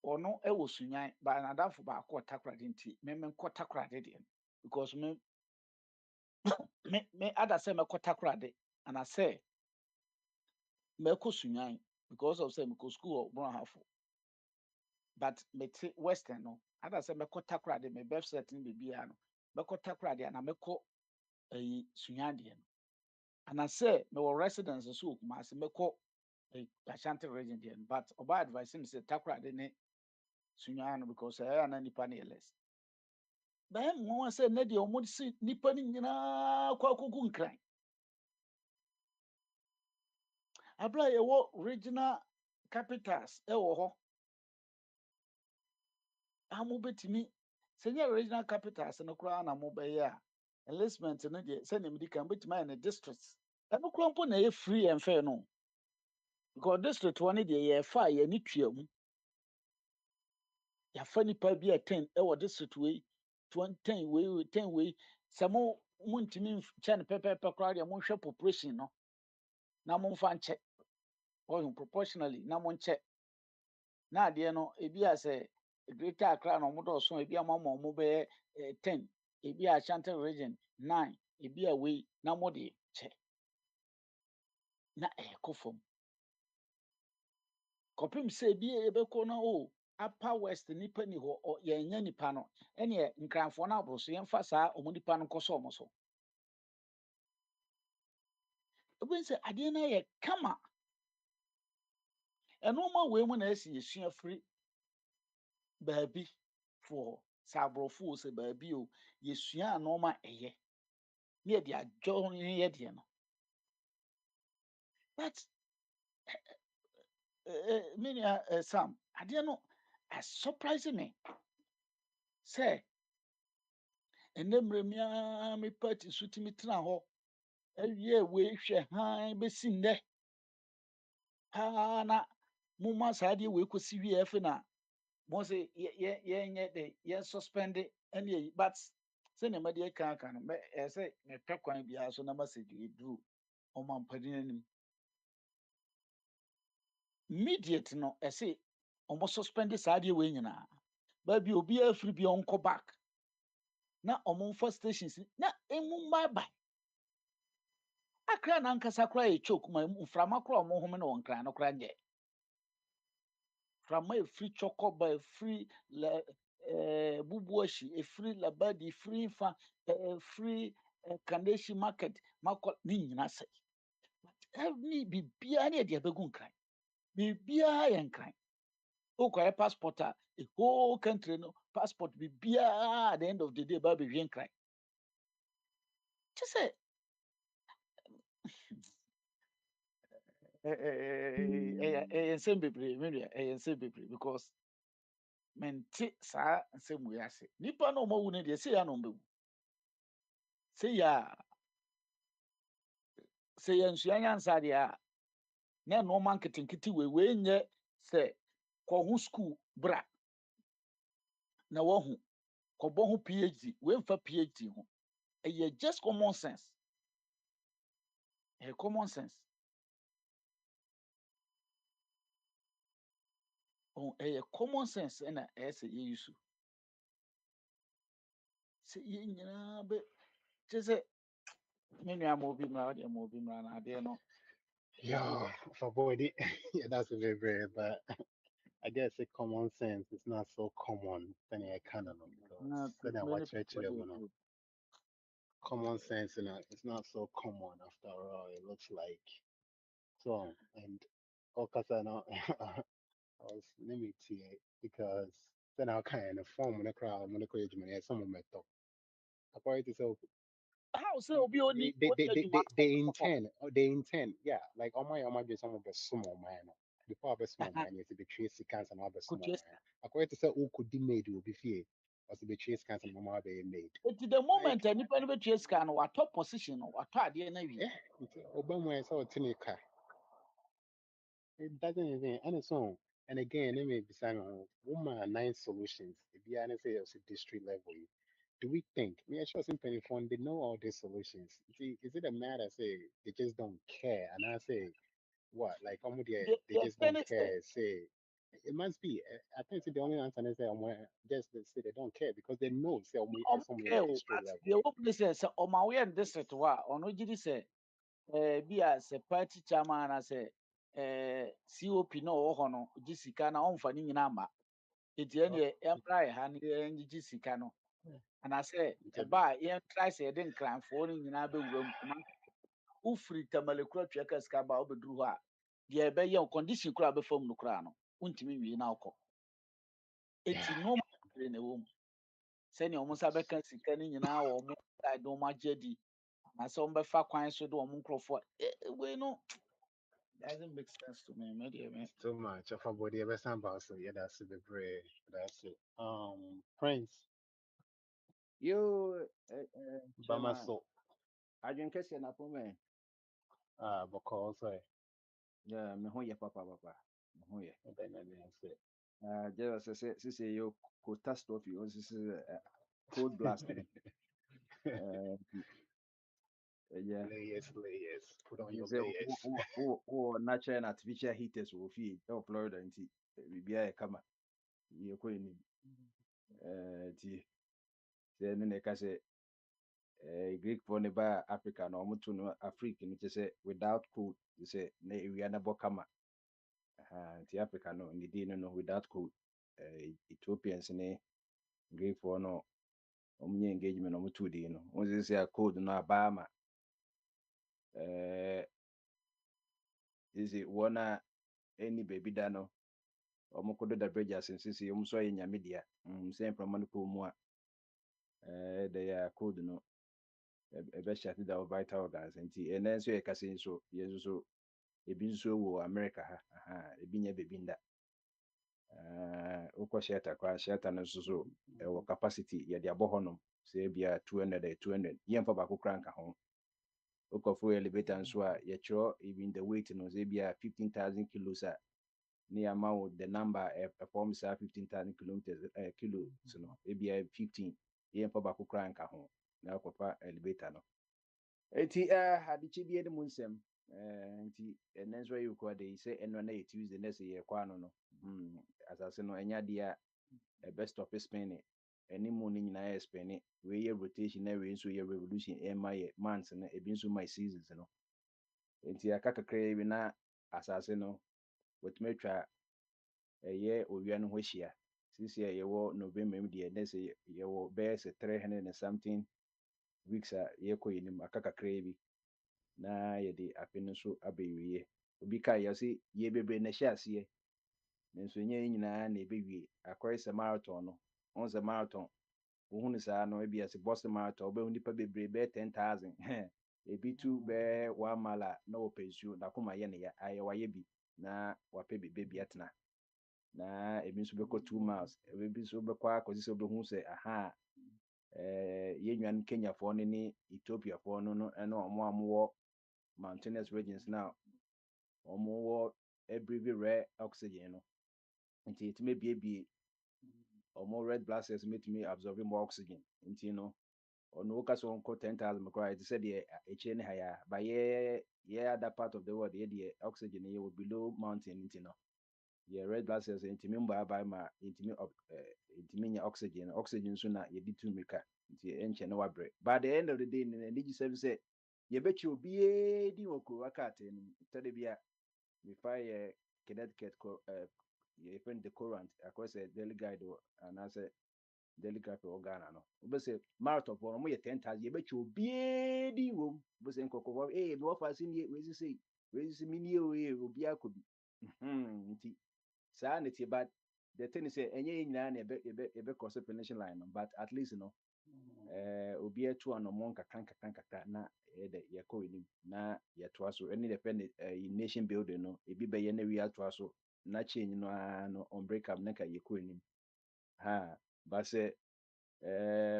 ɔno ɛwɔ sunyan ba n'adamfo baako ɔtakoradi nti me nkɔ takoradi deɛ no because me ada sɛ mɛkɔ takoradi anasɛ mɛkɔ sunyan because of sɛ mekɔ school wɔ Brɔnhafo but mete western no ada sɛ mɛkɔ takoradi me birth cert no beebiara no mɛkɔ takoradi ana mɛkɔ ayi sunyan deɛ no anasɛ mewɔ residence nso wɔ Kumasi mɛkɔ Ashanti region deɛ no but ɔba advice me sɛ takoradi ne sunyan no because ɛyɛ na nipa no yɛ less bɛyɛ mmoa sɛ nnɛ deɛ ɔmo si nipa no nyinaa kɔ akɔgu nkran abere a yɛwɔ regional capitals ɛwɔ hɔ a mo betumi sɛ nyɛ regional capitals no koraa na mo bɛyɛ a enlistment no deɛ sɛnea medi kan betumi ayɛ ne districts ɛno koraa mpo na ɛyɛ free and fair no because district hɔ no deɛ yɛfa a yɛne tua mu yɛafa nipa bi a 10 ɛwɔ district wei 10 wei 10 wei sɛ mo ntumi nkyɛ no pɛpɛɛpɛ koraa deɛ monhwɛ population no na momfa nkyɛ ɔyɛ proportionally na monkyɛ na adeɛ no ebi a sɛ Greater Accra na ɔmo dɔɔso ebi ama ɔmo bɛyɛ 10 ebi a Ashanti region 9 ebi a wei na mo de kyɛ na ɛkɔ fam kɔpem sɛ ebi a yɛbɛkɔ na o Upper West nipa ni hɔ yɛnyɛ nipa no ɛneɛ nkranfoɔ no aboro so yɛmfa saa ɔmo nipa no nkɔsɔ ɔmo so ebi sɛ adeɛ no yɛ kama ɛnɔɔma wei mu na ɛsi yɛsua firi baabi for sɛ aborɔfo sɛ baabi o yɛsua nneɛma ɛyɛ na yɛde adwo ne yɛ deɛ no but me nua Sam adeɛ no surprise me sɛ ɛnɛ mmerɛ mi ara me party so tumi tena hɔ awie wei hwɛ hann bɛsi nnɛ paa na momma saa adeɛ wei kɔsi wie afe na mo sɛ yɛnyɛ de yɛn suspend ɛne ayi but sɛnea mɛde ɛka aka no ɛyɛ sɛ mepɛ kwan biara so na masɛ de ɛduru ɔmampanin anim immediate no ɛsɛ ɔmo suspend saa adeɛ wei nyinaa baabi obiara firi bi ɔnkɔ back na ɔmo mfa stations na emu mmaaba akra nankasa koraa yɛ choke ma mframa koraa ɔmo home na wɔn kran no koraa nyɛ frama efiri chɔkɔba efiri bubuashi efiri labadi efiri nfa efiri kaneshi market makɔ ne nyinaa sɛ ɛni biribiara ne yɛde abɛgu nkran biribiara yɛ nkran okɔyɛ passport a the whole country no passport biribiara at the end of the day ba abɛhwie nkran kyɛ sɛ ɛyɛ nsɛm bebree me nua ɛyɛ nsɛm bebree because mente saa nsɛm wei ase nipa na ɔmawu no deɛ sɛ yɛ na ɔmbɛwu sɛ yɛ a sɛ yɛnsua nyansa deɛ a na nneɛma nketenkete wei nyɛ sɛ kɔho school bra na wahu kɔbɔ ho phd wei mfa phd ho ɛyɛ just common sense ɛyɛ common sense ɛyɛ common sense ɛna ɛyɛ sɛ yɛyi so sɛ yɛn nyinaa bɛ kyɛ sɛ me nua ma obi mmara deɛ ma obi mmara na adeɛ no Yo, for body, yeah, that's a very, very, but I guess a common sense is not so common than a canon because na then I many watch people actually, dey you know, do common sense, it's not so common after all. It looks like so, and because I know I was limited because then I kind of form when I crowd when I create my some met up. According to so how sɛ obi oni oni adwuma they intend, yeah, like on my be some of the small man. Before I be small man, it's a bit tracy cans and other small kotua man. According to say, who could be made will be fear, or to be trace cans and mama be made. eti the Like, moment a nipa no bɛtua sika no watɔ position no watɔ adeɛ no awie yeah, it's Obama is all tinica. It doesn't even, and it's on. And again, let me be saying, woman, nine solutions. If you say it's a district level, do we think? Me, I sure simple phone, they know all these solutions. See, is it a matter, say, they just don't care? And I say, what? Like, they deɛ just deɛ don't ne sɛ care. Say, it must be. I think the only answer is say, just they say they don't care because they know, say, ɔmo some kɛ o district but level. deɛ wɔm ne sɛ ɔma woyɛ no district hɔ a ɔno gye di sɛ bi a sɛ party chairman anaasɛ cop na ɔwɔ hɔ no gye sika na ɔmfa ne nyinaa ma eti ɛneɛ ɛmmra yɛ ha ne yɛngye sika no anaasɛ ɛba a yɛntrae sɛ yɛde nkranfoɔ no nyinaa bɛwura mu na wofiri tamalekura tua ka sika ba a wobɛduru hɔ a deɛ ɛbɛyɛ wo condition koraa bɛfa mu no koraa no wontumi nwie na wokɔ eti nneɛma bebree na ɛwɔ mu sɛnea ɔmo nsa bɛka sika no nyinaa wɔ ɔmo side na ɔmo agye di anaasɛ ɔmo bɛfa kwan so de ɔmo nkurɔfoɔ wei no doesn't make sense to me me deɛ me It's too much of a body ever somehow. So yeah, that's the very that's it. Prince, Yo, Bama chairman, so adwene kɛseɛ na pɔmɛ. because Yeah, me ho yɛ papa. Me ho yɛ. then I say Gyerɛ sɛ yɛ catastrophe o sisi cold blast no. Ɛyɛ layers. Put on your sɛ layers. wɔ natural and artificial heaters wɔ fie ɛwɔ Florida nti biribiara yɛ kama. Yɛkɔ anim. Nti sɛ ne na ɛka sɛ Greek foɔ ne ba Africa na ɔmo to no Afrique no kyerɛ sɛ without cold sɛ na ewia na bɔ kama. Nti Africa no ne din no without cold. Ethiopians ne Greek for no ɔmo engagement ɔmo too din no. Wɔn sɛ sɛ code no aba ama sɛ wɔn a ɛni baabi da no omokodo da bridge asensisi omso ye nyamedia same from manko mu a the code no ebe shati da vital organs nti enen so ye kase so ye so ebi nso wo America ha ebi nya bebi nda ukọ shelter no so wo capacity ye de abo honom say bia 200 ye mfa ba kokra nka ho ukọ fu elevator nso a ye chro even the weight no say bia 15,000 kilos a ni amount the number perform say 15,000 kilometers kilos no e bia 15 ye mfa ba kokra nka ho na akopa elevator no eti hadichi bi ede munsem nti enenso yi ko de say eno na Tuesday na say ye kwa no asase no enya dia best of spinning any money nyina ye spinning we ye rotation na we nso ye revolution e ma ye months na ebi nso my seasons no nti aka kakra bi na asase no wetmetwa ye owia no ho hia sisi ye wo November mi de na say ye wo best 300 and something weeks a ye ko yinim aka kakra bi na ye de apeno so abewie obi ka ye say ye bebre na hia ase nso nye nyina na ebewie akɔre sɛ marathon no on sɛ marathon wohunu saa no ebi ase Boston marathon obehu nipa bebree bɛɛ 10,000 ebi tu bɛɛ 1 mile na wɔpɛ nsuo na koma yɛ ne ya ayɛ wayɛ bi na wapɛ bebe bi atena na ebi nso bɛkɔ 2 miles ebi nso bɛkɔ akɔsi sɛ obehu sɛ aha yɛ nwan Kenyafoɔ no ne Ethiopiafoɔ no ɛna ɔmo amowɔ mountainous regions na ɔmo wɔ breathe rare oxygen no nti etime biebie omo red blood cells metumi absorb more oxygen nti no ono ka so nko 10,000 mcra it said the eche ne haya but yeah other part of the world the oxygen ye below mountain nti no yeah red blood cells ntimi mba ba ma ntimi nya oxygen so na ye ditu meka nti enche na wabre by the end of the day ne niji say ye bechi obi di woko wakate no tade bia we fire Connecticut ye friend the current across a daily guide and as a daily guide for Ghana no we say marathon for mo ye 10,000 ye bechi obi di wo we say nkokofo me wafa sin ye we say mini obi akobi nti sa na ti but the thing is say enye nyina na ebe cross finish line no but at least no obi etu anomon kakran na ye ko enim na ye to aso any the nation building no ebi be ye na wi ato aso na change no no on break up na ka ye ko enim but say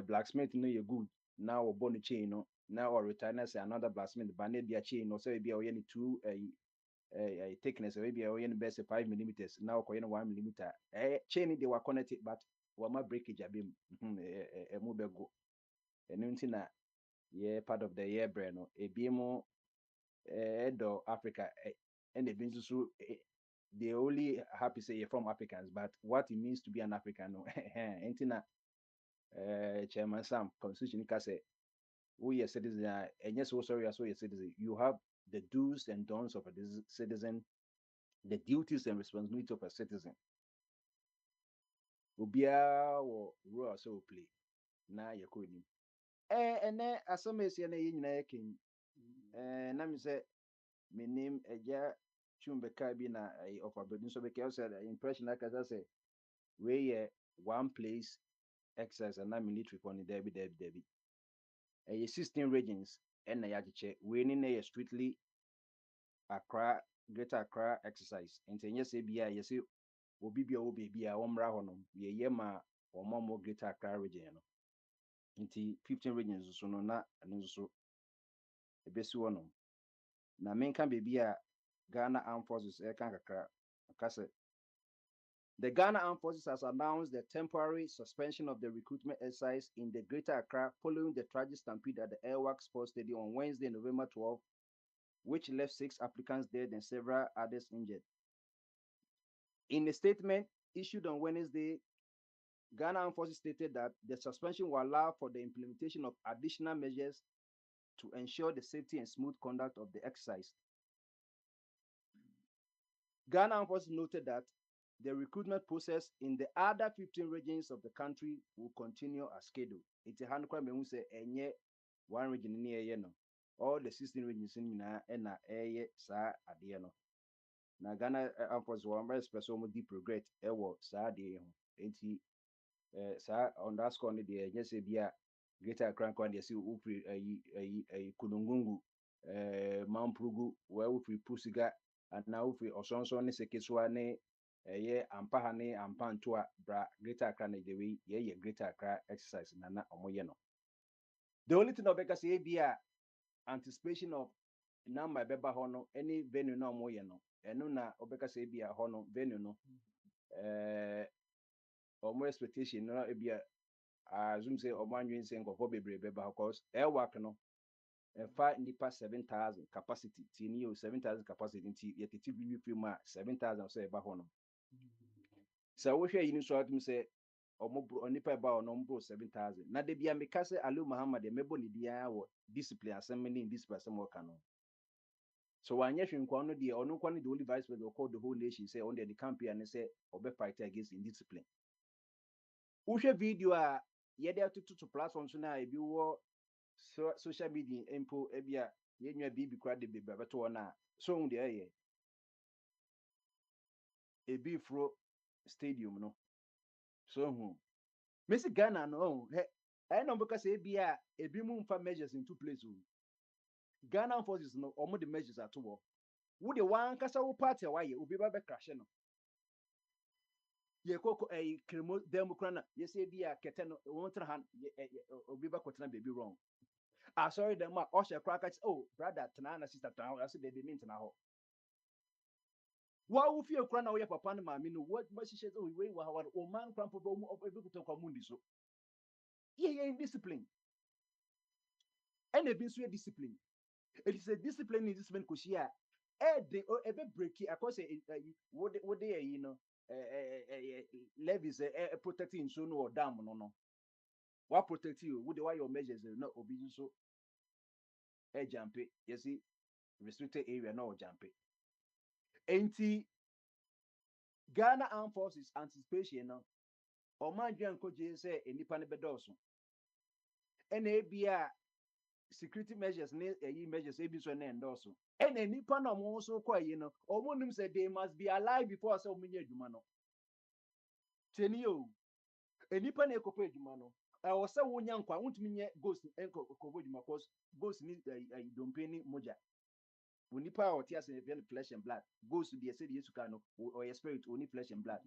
blacksmith no ye good na wo no chain no na or retire na say another blacksmith ba na dia chain no say bia o ye ni 2 thickness maybe o ye ni best 5 millimeters na o ye ni 1 millimeter chain dey wa connect but wa ma breakage abem mo be go enu nti na ye part of the year brand no ebi mo do Africa and ebi nso so they only happy say you're from Africans but what it means to be an African no enti na chairman Sam constitution ka say we are citizen and yes so sorry as we are citizen you have the do's and don'ts of a citizen, the duties and responsibilities of a citizen obia wo role so play na ye ko ni and asomesi na ye nyina yakin na me say me name eja chumbeka bi na of abedin so because said impression like I say we one place exercise and military for the Debbie. 16 regions and na yachiche we ni na strictly Accra Greater Accra exercise nti enye se bia ye se obi bia obi bia omra honom ye ma omomo Greater Accra region no nti 15 regions so no na no so ebesi wonom na menka be bia Ghana Armed Forces kan kakra kase the Ghana Armed Forces has announced the temporary suspension of the recruitment exercise in the Greater Accra following the tragic stampede at the Airworks Sports Stadium on Wednesday, November 12, which left 6 applicants dead and several others injured. In a statement issued on Wednesday, Ghana Armed Forces stated that the suspension will allow for the implementation of additional measures to ensure the safety and smooth conduct of the exercise. Ghana Armed Forces noted that the recruitment process in the other 15 regions of the country will continue as scheduled. It's a hand crime say enye one region near no. All the 16 regions in na sa ade no. na Ghana Airforce one express almost deep regret ewo saa de ho enti saa on that score no de nye se bia Greater Accra kwa de se ufri ayi Kunungungu Mamprugu where ufri Pusiga ana ufri Osonso ne Sekeswa ne Ampaha ne Ampantoa bra Greater Accra ne de we ye Greater Accra exercise na omoye no. The only thing obeka say bia anticipation of number beba ho no any venue na omoye no eno na obeka say bia ho no venue no omo expectation no bia assume say omo anwen say nkofo bebre beba because work no fa nipa 7,000 capacity tini yo 7,000 capacity nti yetiti bi free ma 7,000 so eba ho no so wo hwe yin so atum say omo nipa eba no mbro 7,000 na de bia meka say Alu Muhammad e mebo ni dia wo discipline asem ni discipline asem wo no so wanye hwenkwa no de ono kwa no the only vice president called the whole nation say on the campaign and say obe fight against indiscipline. Uhwe video a yede atutu platforms na ebi wo social media empo ebia yenwa bibi kwa de bebe beto na so hu de eye ebi fro stadium no so hu Messi Ghana no he no because ebia ebi mu mfa measures into place o Ghana forces no omo the measures at wo wo de wan kasa wo party wa ye obi ba be crash no ye koko kremo demokrana ye se bia kete no won tra han obi ba kotena baby wrong sorry them ma oshe kraka oh brother tena na sister tena I say baby mean tena ho wa wo fie kura na wo ye papa no ma me no what ma shishe oh we wa wa o man krampo bo mu obi kuto kwa mundi so ye discipline and e bi so discipline it is a discipline in discipline ko shia de e be break akose wo de you know levies protecting so no dam no what protect you with the why your measures no obi so jump it you see restricted area no jump it enti Ghana Armed Forces anticipation no o man dwan ko je say enipa ne bedoso ena ebia security measures ne measures ebi so na endoso ena enipa na mo so kwa yi no o mo nim say they must be alive before say o menye adwuma no teni yo enipa na ekopa adwuma no o se wonya nkwa wontumi nye ghost enko kobo adwuma cause ghost ni dompeni moja Unipa or tears in flesh and blood goes to the said yes can or your spirit only flesh and blood.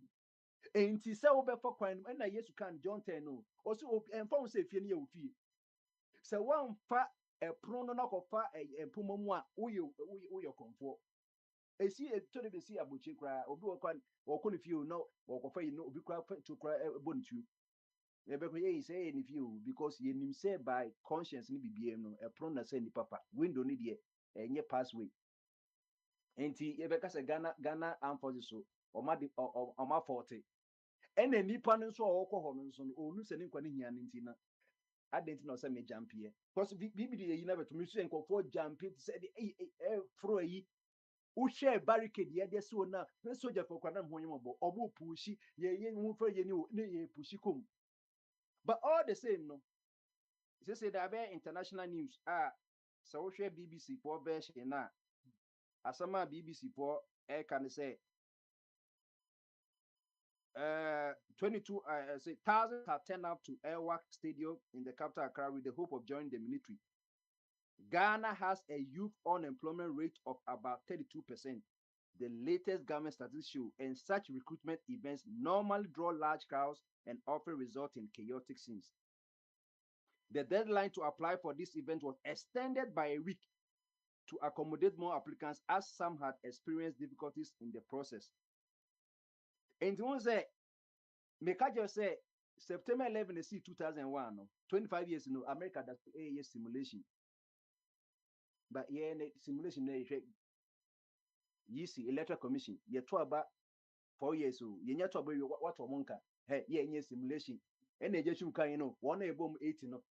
And tis so for crime and I yes you can John 10 no also and found say fear near fee. So one fat a prono knock of fat a pumamwa your comfort. A see a to the sea a butcher cry or do a quan or con if you know or for you know be cry to cry a bonnet you. Ebe say if you because ye nim say by conscience ni BBM no a prono send papa window need ye and ye pathway. Enti yebeka se Ghana Armed Forces so oma 40 ena nipa no so okọ ho no so no onu se ne nkwa ne hia ne nti na adenti na o se me jump here because bibi de yi na beto me so enkofo jump it se de fro yi wo share barricade ye de so na soldier for kwa na ho nyemo bo obo pushi ye mu fa ye ni ye pushi kom but all the same no say there be international news so wo share BBC for version na asama BBC for can say 22 say thousands have turned up to Airwork Stadium in the capital Accra with the hope of joining the military. Ghana has a youth unemployment rate of about 32%. The latest government statistics show, and such recruitment events normally draw large crowds and often result in chaotic scenes. The deadline to apply for this event was extended by a week to accommodate more applicants, as some had experienced difficulties in the process. And once Make just say September 11, 2001, no, 25 years no, America does a year simulation. But yeah, simulation you see electoral commission, you talk about 4 years so you talk about what monka. Hey, yeah, simulation. And they just you know, one a bomb 18 no.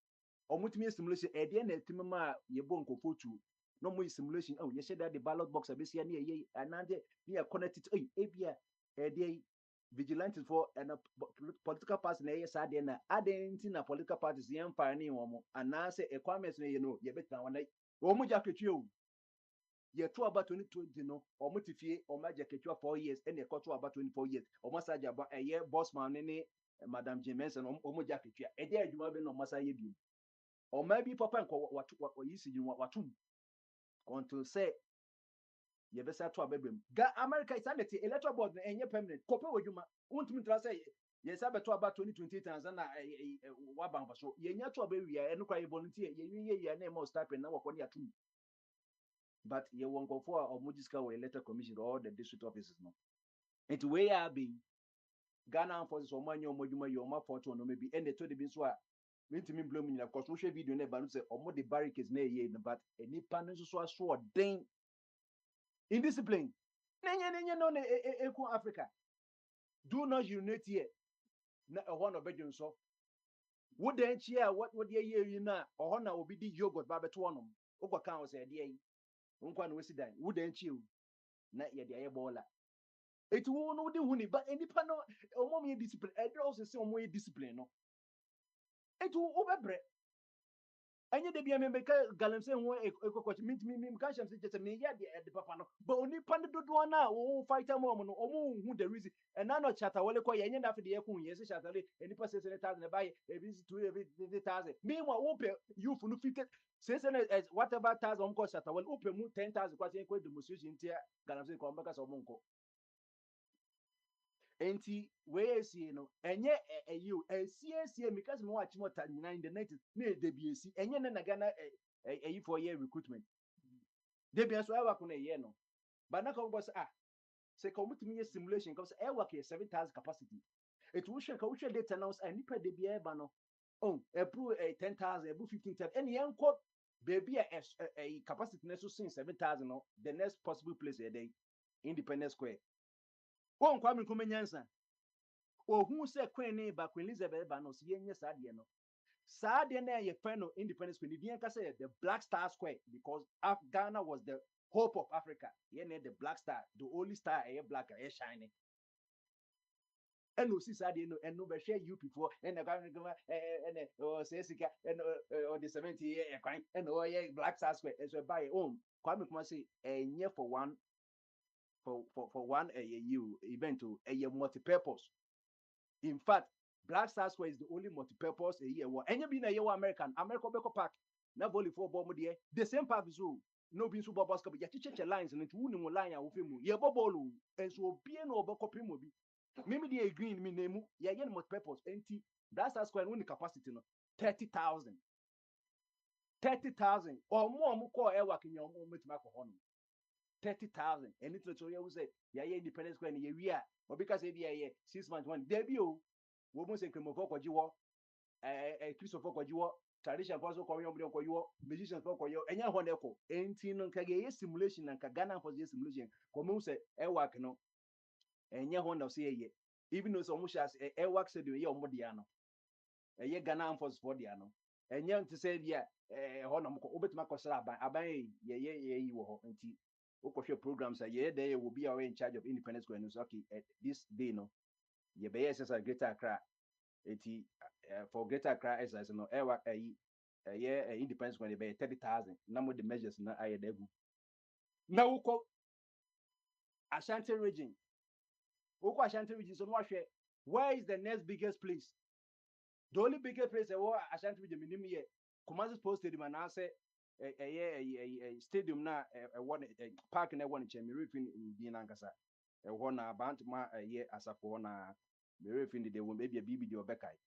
Or multi simulation at the end of Timama, you bomb go photo. No more simulation. Oh, you said that the ballot box of this year near and near connected to a day vigilantes for and political parties na yes ade na ade na political parties yem fa ni wo mo ana se equipment na you know ye bet na wona wo mo jaketwe o Ye to about 2020 no omotifie omaja ketwa 4 years and ye to about 24 years omasaja ba eye boss man ne madam James no omoja ketwa e dey adwuma be no omasaye bi o ma bi papa nko watu yisi ji watum until say ye be say to abebem ga America is under the electoral board na enye permanent kope wadwuma untumi tra say ye say be to about 2020 Tanzania wa ban so ye nya to abewi ya eno kwa ye volunteer ye ye na e stipend na wakọ ya atum but ye won go for omojiska we electoral commission or the district offices no it way be Ghana forces o manyo omodwuma ye o ma photo no maybe and to the bi so a mentimi blom nyina cause wo hwe video na ba no say omo the barricades na ye no but enipa no so aso den indiscipline nenye no na eku Africa do not unite here na ehọ no bedwen so wo dan chi a what ye yi na ehọ na obi di yogurt ba beto onom ukọ kan wo say de yi nkwa na wesi dan wo dan chi o na ye de aye bola eti wo no de hu ni ba enipa no omo me discipline e dey also say omo ye discipline no eti wo bebre enye de bia me be ka galamse ho ekokochi mi ka sham se chese me ya de papa no but onipa no dodo na wo fighter mo no omo hu the reason and na no chata wole ko yenye na afide ye ku ye se chata le enipa se 1000 buy every 2,000 meanwhile wo pe youth no 50 say whatever 1000 om ko chata wole wo pe mu 10,000 kwa se ko demonstration tia galamse ko mbaka so mo nko enti we see no enye you see because me watch more than in the 90s na de bi esi enye na Ghana for year recruitment de bi so work na ye no but na ko boss say community simulation because e work 7,000 capacity it wo hwe data now any per de bi e ba no oh approve 10,000 approve 15,000 and yen ko baby a capacity na so 7,000 no the next possible place a day Independence Square won kwa me nkomenyansa ohun se Queen ne ba Queen Elizabeth ba no so yenye saade no saade na ye fan no Independence Square ni ka say the Black Star Square because Ghana was the hope of Africa ye na the Black Star the only star black shining and no see saade no and no be share you before and and say sika and on the 70 year kwan and ye Black Star Square so buy home Kwame Kuma say enye for one for one event to multi-purpose. In fact, Black Star Square is the only multi-purpose a year. Any be na year American Beko Park na volleyball ball there. The same park is no being super basket, but you lines and into one line of him. Ye ball and so be no beko primo be. Maybe the green me name ya yen multi-purpose. Enti Black Star Square only capacity no 30,000. 30,000 or more call air work in your home with Marco Honor. 30,000 and it's so you say yeah Independence Square in we are or because if yeah 6 months one debut we must say Kremo for Kwajiwo Christopher Kwajiwo tradition for so ko yon bro ko yo musician for ko yo enya ho neko enti no nka ye simulation na nka Ghana for simulation ko mu say e work no enya ho na so ye even though so mu sha e work say de ye omo dia no ye Ghana for dia no enya nti say bia ho na mo ko obetima ko sra aban ye wo ho enti okwohwe programs ye there will be in charge of Independence Square news okay this day no ye be yes Greater Accra eti for Greater Accra exercise no ewa Independence Square be 30,000 na mo the measures na aye da gu na wukọ Ashanti region so no hwe where is the next biggest place the only biggest place Ashanti region minim here Kumasi Sports Stadium na say stadium na park na one che me refin bi na nkasa ho na bantma asafo na me refin de won be bibi de obekai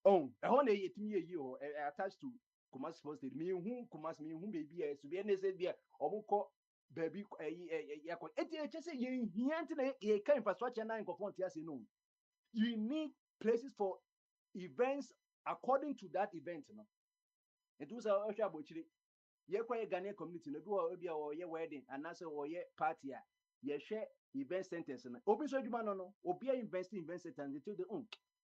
oh ho na yetimi yi ho attached to Kumasi Sports Stadium me hu Kumasi me hu baby so be na say bia omukọ baby yakọ eti say ye hiant na ye ka infrastructure na nkofo ntia no you need places for events according to that event no it was a abochire ye kwa Ghanaian community no bi o ye wedding and also o ye party a ye hwe event centers no obi so adwuma no obi invest in event centers they tell the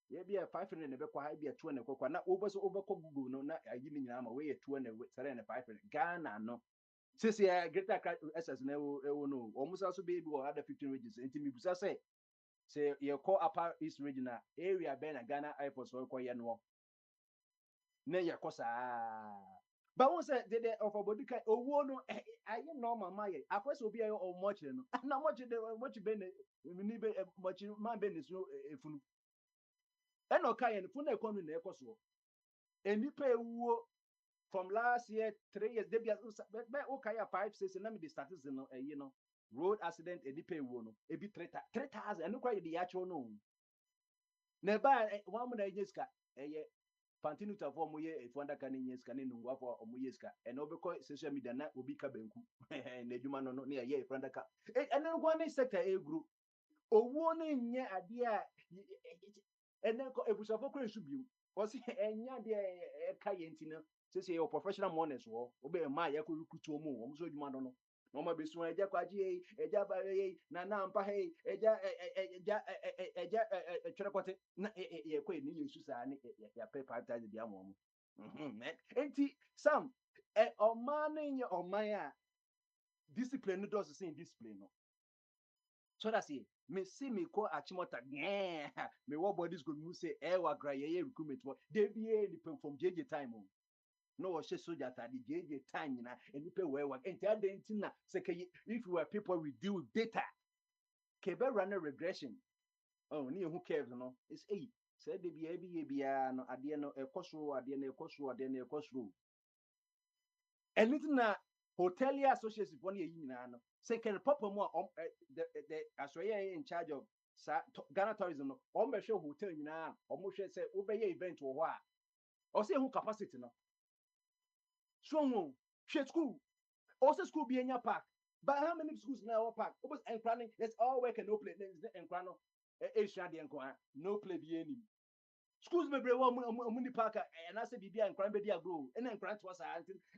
ye bi 500 na be kwa ha bi 2 na kwa na obo so obeko Google no na ayi ni nyina ma we ye 2 na 500 Ghana no sisi Greater SS na ewo no omusa so be bi o other 15 regions enti mi busa say ye call upper east regional area be na Ghana airport so kwa ye no na ye kosa But once the of a body kind, oh, no, I normal my. I first will be a much, no, not much, what you been, much, my business, no, if you, and okay, and phone economy, ne koso, and you pay from last year, 3 years, they be okay, 5, 6, and let me the status, road accident, and you pay one, it be 3,000, and look why the actual no. Never 1 month, Pantinu to form ye if one can in yes can in for Omuyeska and over social media na will be kabenku and the human no near ye front and then one sector a group or warning ye idea and then if we suffer should be was and ya dear kayentina says your professional money war obey my yaku to mu almost you man no no ma be so eja kwaji eja ba na na mpa eja eja twerɛkɔte na yɛkɔ ni yesu saa ne yɛpɛ 5,000 bi ama ɔmo enti sam ɔman no nyɛ ɔman a discipline no dɔɔso sen discipline no so that's it me see me kɔ akyemɔta me wɔ body school mu sɛ ɛwɔ agra yɛyɛ recruitment wɔ de bie nipa from jeje time o no wɔhyɛ soldier atade jeje time nyinaa nipa wɔ enti adan nti na sɛ kɛyi if we were people we deal with data kɛbɛ run a regression oh ni who cares no it's say de bia bi ye bia no ade no ɛkɔ soro ade no ɛkɔ soro ade no ɛkɔ soro anything na hotelier association for ne nyinaa no say can papa mu the asɔyɛ in charge of Ghana tourism no be show hotel nyinaa ɔmo hwɛ sɛ wobɛyɛ event wɔ hɔ a ɔsɛ who capacity no so who hwɛ school also school be in your park but how many schools now park almost encraning there's all work and no play encrano Asian no play be any schools may be one muni park and I say be and crime be a grow and then grant was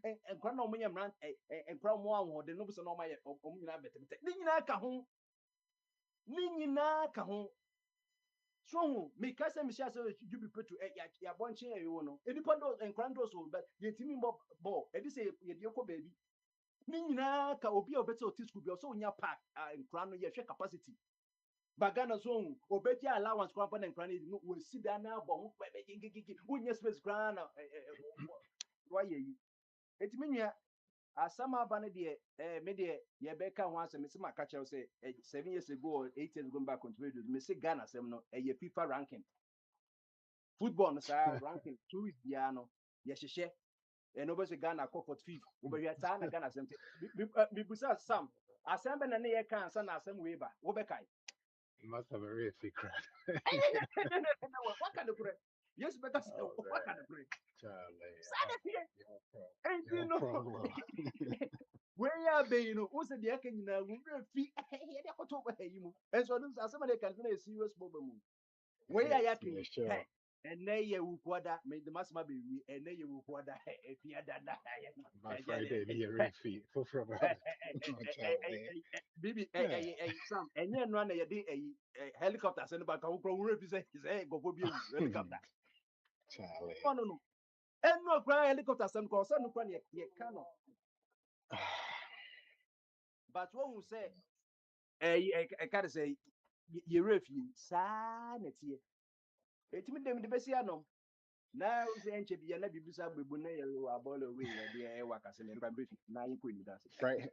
and crown no money run and crown more the nobles and all my better nina ka ho so me ka say me sha say you be put to ya bonche e wo no enipa do and crown do so but yetimi ball e be say ye de ko baby ni nyina ka obi a obete oti school bi so nya park nkran no ye hwe capacity bagana so obeji allowance kwan pa na nkran no we si da na abo ho pe gigigi unya space kran na wa ye yi etimi nua asama aba ne de me de ye be ka ho asem se maka chew say 7 years ago or 8 years ago back contribute me say Ghana asem no ye FIFA ranking football no sa ranking 2 weeks bia no ye hyehyɛ and nobody Ghana call for fifth. Over here, Sana Ghana something. Bibusa Sam. Assemble na ye can son asem weba. Wobekai. You must have a real secret. What kind of pray? Yes, better say Oh, what kind of pray? Charlie, Sana here. And you your know. problem. Where you be, you know, who's the deck in the fee? Here they got over him. And so somebody can say a serious problem. Where Yes, you yeah, can. sure. And nay ye will quarter, made the mass maybe, and nay you will quarter if you had that. My Friday, near real feet. For from Charlie. Bibi Yeah. Sam enye no na ye de helicopter send back wo kro wo say go for bi helicopter Charlie. no en no kra helicopter send ko so no kra ye ka no but what we say ka say ye refi sa na tie etimi dem de besi anom na we say enche bi na bibisa gbebu na ye wa abolo we ye de e wa kase le mpa befi na yin ko ni dance Friday.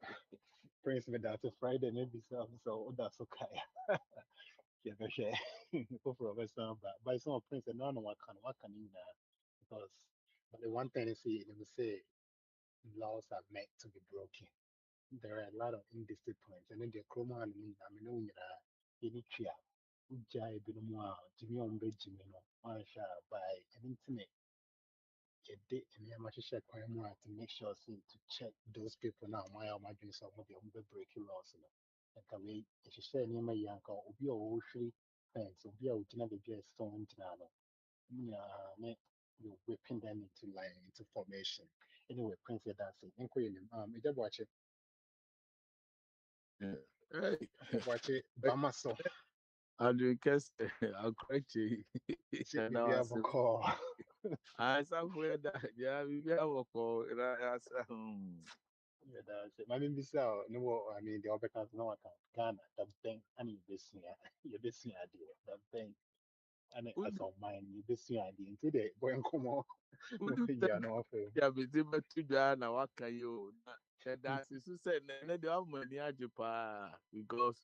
Prince me that Friday, maybe so that's okay. Yeah, but yeah. For some, but by some Prince, no, no, what can you know? Because, but the one thing is, they will say laws are meant to be broken. There are a lot of indisciplines, and then the chroma and I mean, any chia, Ujai Binuma, Jimmy on Benjamin, Marsha by an internet. A day and Yamasha Kwamwa to make sure to check those people now. My dreams of the breaking laws. And can we, if you say near my yanka, or be a free fence, or be a Ujina the stone Jinano, you whipping them into line, into formation. Anyway, Prince, that's it. Inquiry, you watch it. Hey, You watch it. Bamaso. Andrew Kester, I'll correct you. See, And if now you I have a say, call. I somewhere that, yeah, we have a call. Yeah, that's it. My name is no, I mean, the other country, no account. Ghana, the bank, I mean, this year, you're this year, idea. The bank. And as Would of mine, you be seeing the into the boy and come on. No, you yeah, think no, okay. ya be able to do na waka yo na that's so say na the money aje pa because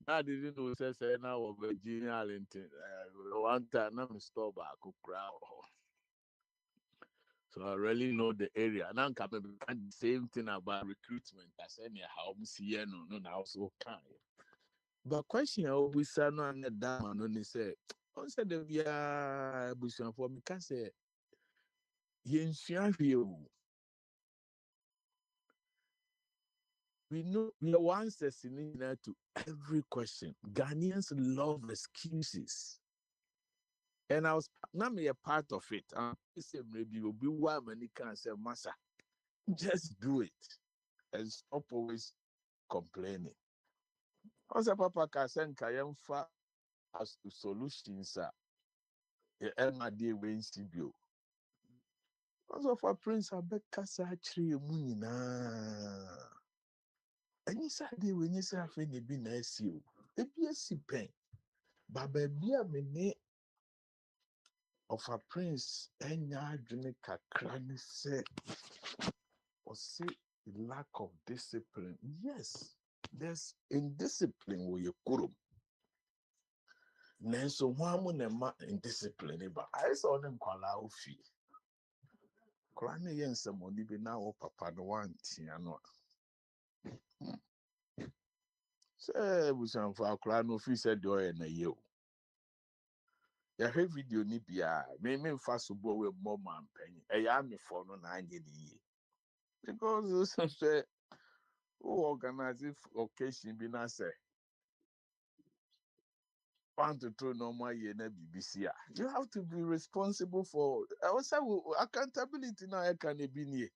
I didn't know say now of Virginia Arlington one time na me store back crowd. So I really know the area. And I'm coming the same thing about recruitment as any how we see no now so kind. But question I always say no and that man only say on said the via bushon for me can say yen we know we are answers in to every question. Ghanaians love excuses. And I was not me a part of it. Say maybe you'll be one when you can say massa. Just do it and stop always complaining. Also, Papa can send Kayamfa as to solutions. Emma de Winsibio. Also, for Prince Abekasa Tree Munina. And you said when you say I think it be nice you. It be a sipen. But baby, I mean, of a prince, and ya drink a cranny say, or say lack of discipline. Yes, there's indiscipline where you could. Nanso one ma indiscipline but I saw them kwala ofi kwala ne yen samoni bi na wo papa no wantia no say busan fa kwala no fi said do na ye o ya he video ni bia me fa so bo we mo man pan e ya me for no na anye ni because say who organize occasion bi na say want to throw normal year na BBC. You have to be responsible for also accountability now can be near.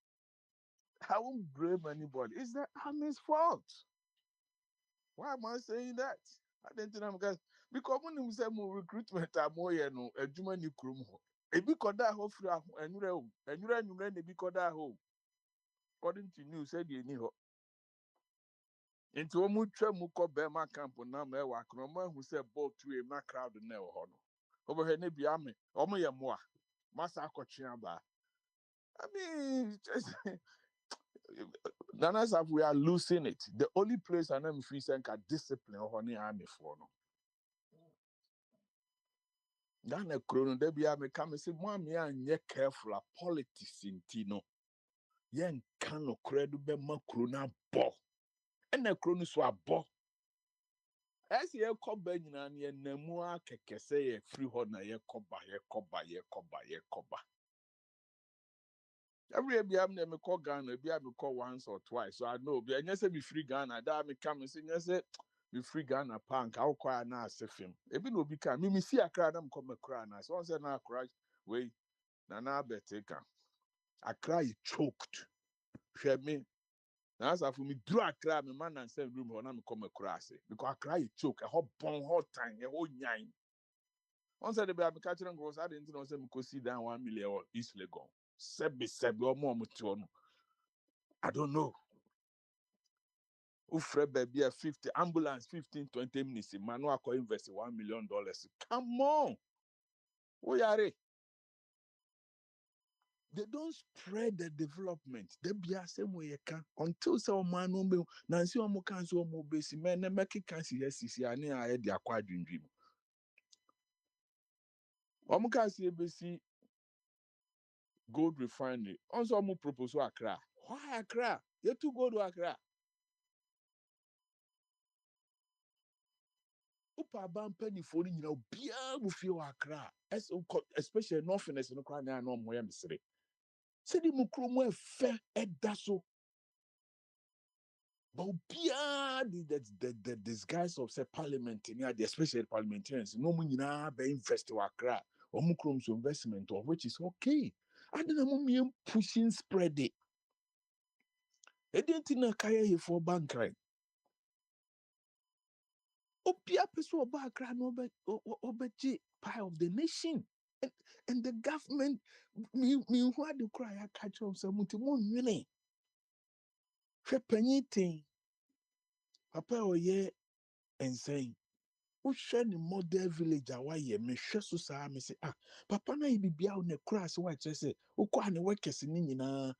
I won't blame anybody. It's that I'm his fault. Why am I saying that? I didn't think because when you say more recruitment are more no a Germany krum. A big order ho free and you ran a big order ho. According to news said you knew into a mutual muko bema camp on number Wakroma who said both to a na crowd never honor. Over here, maybe I'm a more. Massa Cochiamba. I mean, just Nana Saf, we are losing it. The only place I know free can discipline or honey army for no. Ghana Chrono, they be able come and say, Mammy, and ye careful of politics in Tino. Yen cano credible macrona bo. And the chronos were bo. As ye call Benyon and ye nemua keke say a free honor ye coba, ye coba, ye coba, ye coba. Every year, I'm never call Ghana, be able to call once or twice. So I know, be I say be free Ghana, that me come and say, yes, be free Ghana punk, I'll cry now, say him. If you know, become me see a crowd, I'm come a cry now. So I said, now cry, wait, Nana Beteka. I cry, choked. Share me. Now, as for me, do I cry, my man and send room when I'm come a cry, because I cry, choke, a whole bone, hot time, a whole nine. Once I be catching and goes, I didn't know, say, me see down 1 million or East Legon. Sebi, or more mutual. I don't know. Ufre baby 50 ambulance 15-20 minutes. Manual co invest $1 million. Come on. We are it. They don't spread the development. They be a same way you can until some man no be Nancy omo can so omo base men na make can see yes ani aye dia kwa dwindwim. Omo can see base gold refinery. Also omo propose Accra. Why Accra? You too go to Accra. Upa ban penny for you know bia wo feel Accra. Especially northerners no kwa na no mo ya misre. Say the mukromo efe edaso. But bia the disguise of say parliament in the especially parliamentarians no mun na be invest wa Accra. Or mukrom's investment of which is okay. I don't know pushing spread it. I didn't think I kaya for bank right. Opia peso oba Accra no be obeji pie of the nation. And the government me who the cry I catch up some mutimon anything. Papa oye and saying wohwɛ ne model village a wayɛ mehwɛ so saa me say papa na yɛ bibia wo ne kura se wa kyerɛ sɛ wokɔ a ne workers ne nyinaa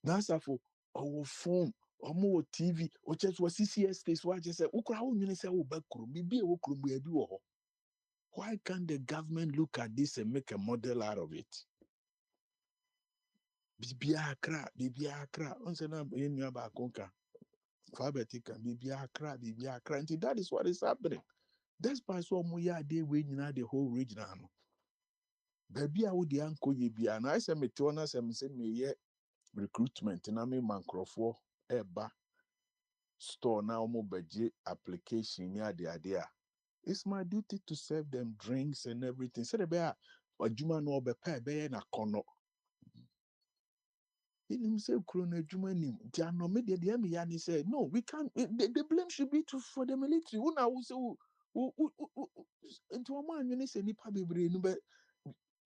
na asafo ɔwɔ phone ɔmo wɔ TV ɔkyɛ so CCS states wa kyerɛ sɛ wokora wo nwene sɛ wo ba kurom bibi e wo kurom bi ebi wɔ hɔ. Why can't the government look at this and make a model out of it? Bibia kra onse na enua ba konka fabetika bibia kra and that is what is happening. Despite so mo ya dey we nyina the whole region no baby a wo de anko ye bia na ise mete ona se me ye recruitment na me mankrofo eba store na omo beje application ni ade a it's my duty to serve them drinks and everything. Say the be adwuma no obepa be na kono him say Krono Jumanim, Diano media the Emiani said, no, we can't the blame should be for the military. Una will say into a man you say nipa bebre but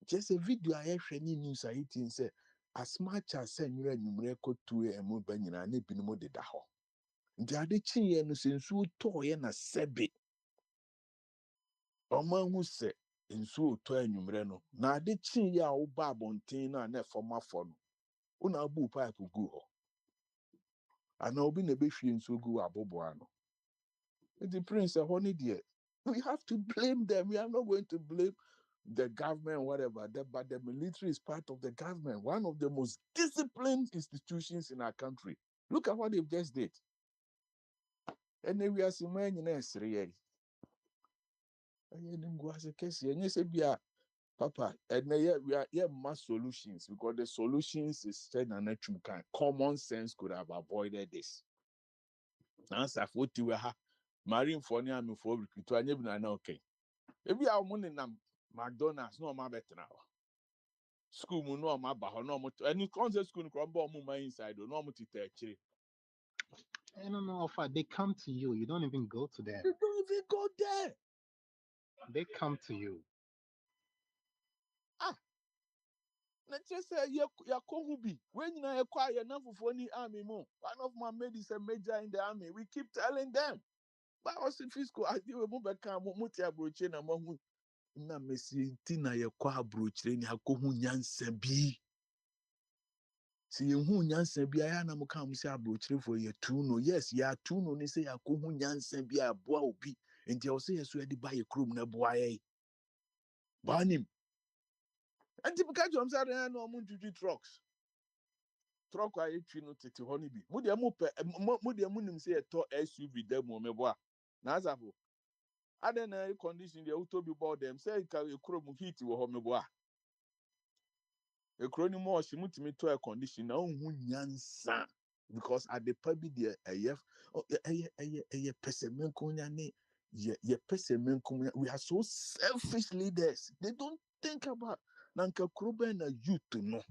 just a video I actually news I eating say as much as send you and you to a mo benina ne binimo de daho. The other chin no since you toy and a sebi. O man who say in so to a numreno. Na de chin ya o babontina and a former phone. Una bu pipe go. And I'll be in so good aboboano. The prince a honey dear. We have to blame them. We are not going to blame the government, whatever. But the military is part of the government, one of the most disciplined institutions in our country. Look at what they've just did. And then we are seeing many Papa, and we are mass solutions because the solutions is said and common sense could have avoided this. Answer for ha marine for near me for recruit anya bi na okay ebi a mo ne nam McDonald's no ma better now school mu no ma ba ho no mo any concert school no kro mo ma inside no mo tita akire. I don't know if they come to you. You don't even go to them. They don't even go there. They come to you. Na just say ya ko hu bi when you na kwa ya na fofo ni army mo one of my mates is a major in the army. We keep telling them but also fiscal I do mo be kan mo ti abroche na mo hu na mesi tina ye kwa abrochire ni akohu nyansa bi. See you nyansa bi aya na mo kan mo se abrochire for ye tu no yes ya tu no ni say akohu nyansa bi aboa obi enti o say yeso edi ba ye krom na boa ye banim enti bika jom sa na no mo juju truck aye twi no tete ho ni bi mo de mo pe mo de mo nim say e to SUV dem mo me boa na azafo aden na condition de utobi board dem say ka ye krom heat wo ho me boa a chronic more she mutimi to a condition na unhu nyansa because at the public there a pesemenko nyane ye pesemenko we are so selfish leaders they don't think about nanka kroben na youth no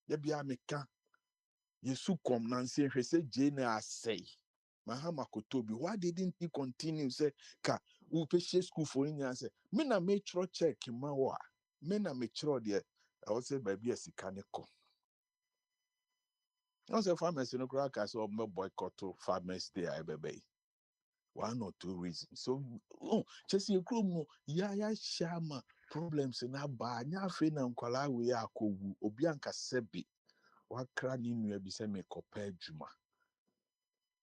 ye bia meka ye su kom nanse hwese je na asay mahama kotobi why didn't he continue say ka u pe school for nyanse me na me chro check ma wa me na me chro there I would say baby a sikaneko. I say farmers no crack as or boycott to farmers day I baby. One or two reasons. So just you no ya shama problems in a bar nya fe na nkwala we akowu obi anka sebi wakra ni nua bi se me kopa adwuma.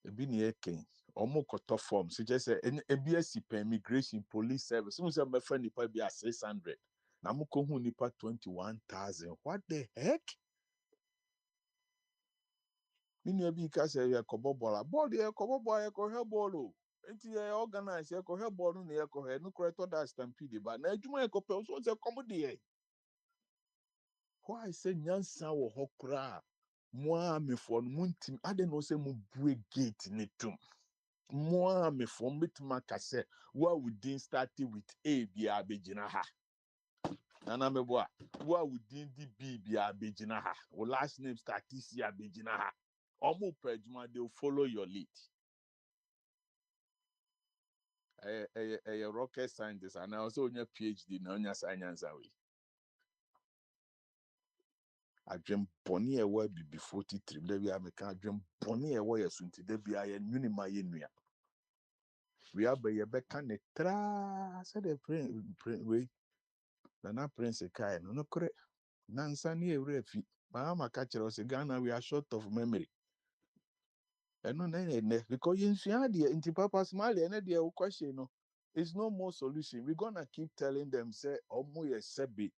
Ebi ne eken omo koto form so just say ebi asipa immigration police service so say me friend nipa bi 600 na mo ko hu nipa 21,000. What the heck? Minu bi ka say ye kobo ball ye kobo boy ye ko he ball enti ye organize ye ko he ball no ye ko he no correct that stampede ba na adwuma ye ko pe so say komo de why say nyansa wo hokra mo amefo no muntim ade no say mo break gate ni tum mo amefo mitima ka say wa within starting with A bi abegina ha nana mebo wa within the B bi abegina ha wo last name start this abegina ha omo pejuma they will follow your lead. A rocket scientist and also on your PhD na onya science away. I dream pony a word be 43. There we are making a dream pony a way as soon to there be I knew my nua. we are by Yebeka Netra, said the prince, we, Nana Prince Kai, no correct. Nansani, refi. Mama catcher was a Ghana, we are short of memory. And no, because you see, the Papa Smiley, and the question, no, it's no more solution. We're gonna keep telling them, say, Omo, sebi.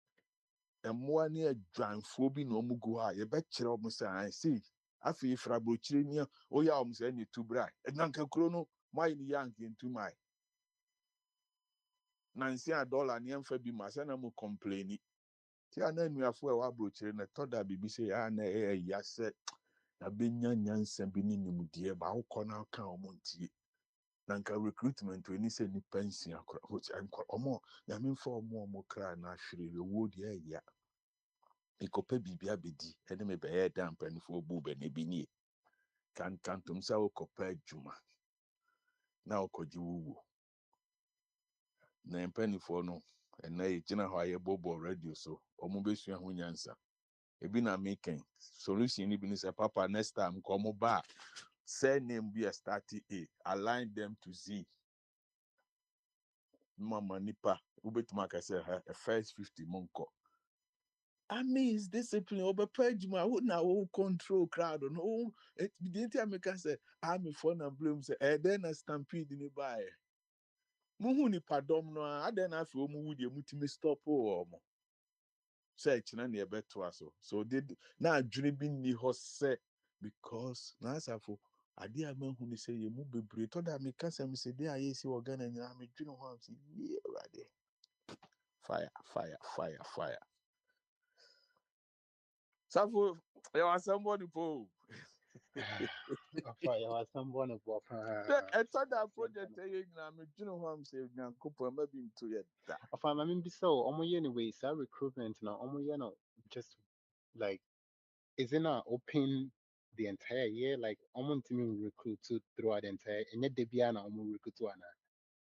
And more near John Phobi no Muguha, you bet you almost I see. I feel Frabruchinia, oh, yeah, almost any too bright. And Nanka Chrono, my young into my Nancy $1 and Fabi Masana complaining. Tia then we have 4 brochure and I thought that BBC yes, na benya nyansa bi ni nimdie ba wo kona ka omontie nanka recruitment we ni se ni pension akora which anko omo ya memfa omo kra na hwere wo de ya ikopa bibia bedi ene me be ya dan panifo bu be ne bi ni kan tum sa wo kopa adwuma na okoji wuwo na panifo no ena e gina ho aye bobo radio so omo besua ho nyansa ebi na making solution ni bi ni se papa next time ko omo ba surname be a starting A, align them to Z. Mama nipa, ubetumaka say a first 50 monko. I mean, it's discipline. Over page, I would now control crowd. No, it didn't make us say, I'm a phone and bloom. Say, then a stampede in the buy. Muhuni padom no, I then have to move your mutimi stop or more. Say, Chinani a better so did now dreaming the horse say because Nasa for. Ade a man who say you move be to that me can say me say there I see organ and I'm a dream one say yeah fire. So there was somebody po. Afa, you are someone of I thought that project I'm a dream one say nyan couple maybe into it. Afa, I mean, so anyway, so recruitment now, just like, isn't open the entire year? Like, team recruit throughout the entire, and yet they be an recruit to ana.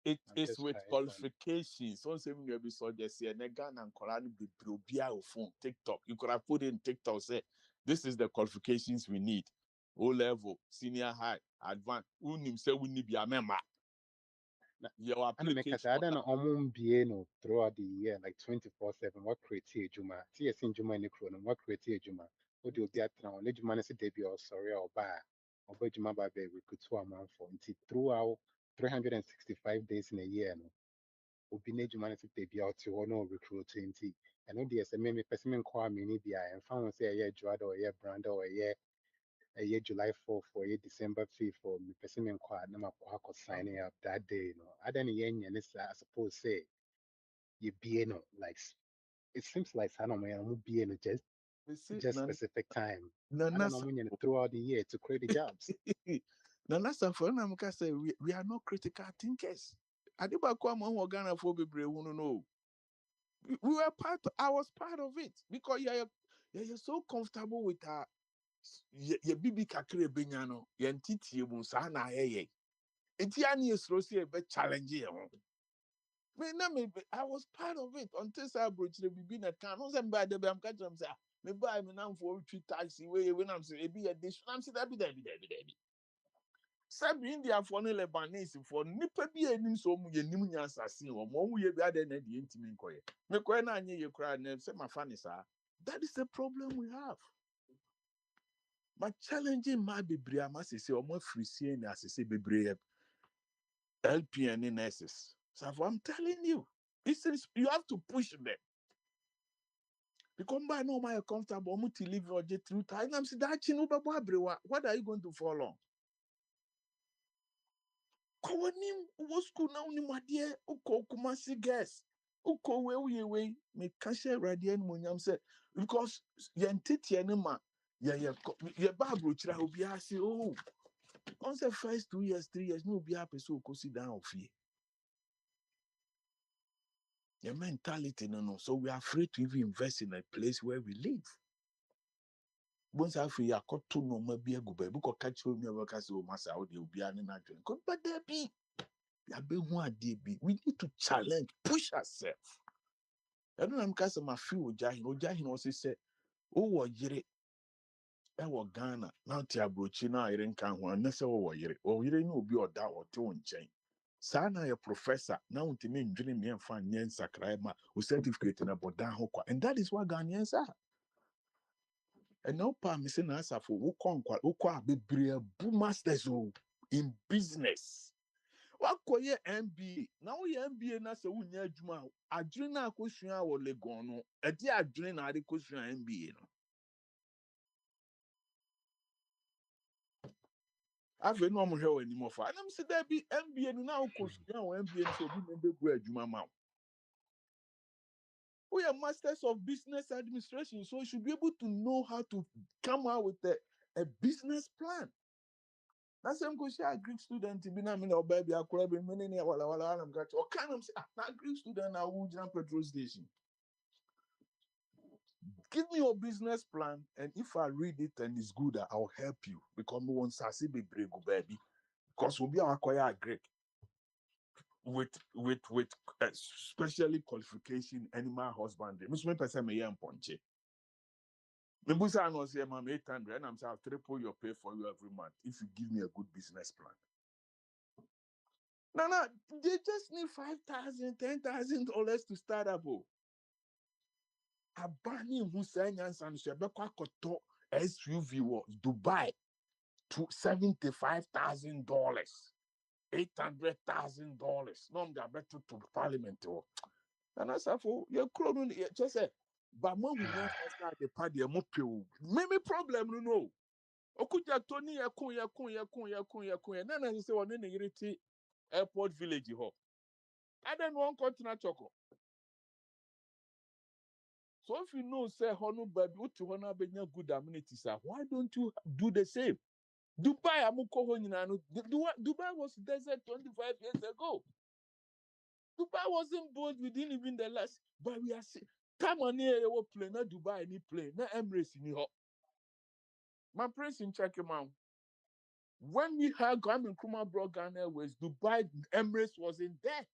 It I'm is just with trying to qualifications. So say me be so just say Negan and Koran be probia or phone TikTok. You could have put in TikTok say this is the qualifications we need. O level, senior high, advanced. Unim say we need be a member. Your and make us application. I don't know no throughout the year, like 24/7. What create Juma? TS in Juma in the chrono, what create Juma? What do you get now? Let Juma say debut or sorry or buy or buy Juma by recruit 2 month for until throughout 365 days in a year. No, obi ne Juma say debut out to no recruit 20. And no DS me person call me ni bia and found say a year Joado or a year brand or a year July 4th or a year December 5th for me person inquire na makwa signing up that day. No, I don't yen I suppose say you be no like it seems like I don't know be no We see just specific time. I don't know Nana when throughout the year to create the jobs. Nana for Namka say we are not critical thinkers. Adiba kwa mwa Ghana for be brave, no. We were I was part of it because you're so comfortable with her. Your bibi kakre benyano, your entity musana ye. Etiani is rosi a bit challenging. I was part of it until I broached the bibi na can. No some bad I'm catching them say. Me buy me now for 3 taxi way when I'm saying be a dish. I'm saying that be. Sabi India for no Lebanese for nipa bi enim so mu yenim nya asase o mo wu ye bi ade na de ntimi nkoye me koye na anye ye kra na se ma fa ne sa. That is the problem we have. But challenging my bebre amasese o mo frisie na asese bebre LPN nurses. So I'm telling you, this is you have to push them. Because by no my comfortable mo to live or get through time. I'm saying that chinu babo abrewa. What are you going to follow? Kawanim wo school na unim adeɛ ukɔ Kumasi guest ukɔ we me kashe radio no nyam sɛ because yɛn tete ne ma yɛ ba abrochira obi ase oh on the first 2 years 3 years no obi apɛ sɛ okosi down ofie your mentality no so we are afraid to even invest in a place where we live once after yakoto no ma bi agu ba bi kɔ ka kyerɛ omi a wɔka sɛ o masa wo de obi ane na dwen ko ba da bi we need to challenge, push ourselves. I don't know because my feel Ojahin also said, oh, yere, Ghana, now Tiabrochi, now I didn't count one, necessarily, or you didn't know be or that or two in chain. Sana a professor now to me dream me and find yen sakraima who certificate in a bodan hokwa. And that is what Ghanaians are. And now pa me say na asa for ukwa bebre bu masters in business. What koye MBA? Now ye MBA na se wunya adwuma adwene na akosua wo Legon no. E di adwene na ade kosua MBA no. Afei no mo hwe wani mo fa. Anam se da bi MBA no na akosua wo MBA no so bi me begu adwuma ma. We are masters of business administration, so you should be able to know how to come out with a business plan. That's why I'm going to say a Greek student to be na me or baby I could be many wala I'm got or kind of say a Greek student now who jump petrol station. Give me your business plan, and if I read it and it's good, I'll help you because we want to be brave, baby. Because we'll be acquire Greek with especially qualification animal husbandry. Miss me person me yam ponche. Me busa no say mam 800 and I'm saying I'll triple your pay for you every month if you give me a good business plan. No, they just need $5,000, $10,000 to start up. Abani who say nyansan so be kwa koto SUV wo Dubai to $75,000, $800,000. No, I'm better to parliament. And I said, for your crown, just say, but when we start the party, I'm up to maybe problem, no. Okuja Tony, yakun. Then I say, on any airport village, ho. I don't want continent choco. So if you know, say, Honu, baby, what to honor good amenities, why don't you do the same? Dubai, Dubai was desert 25 years ago. Dubai wasn't built within even the last, but we are saying, come on here, you plane, not Dubai, any plane, not Emirates in here. My prince in check him out. When we had Kwame Nkrumah brought Ghana Airways, Dubai Emirates wasn't there.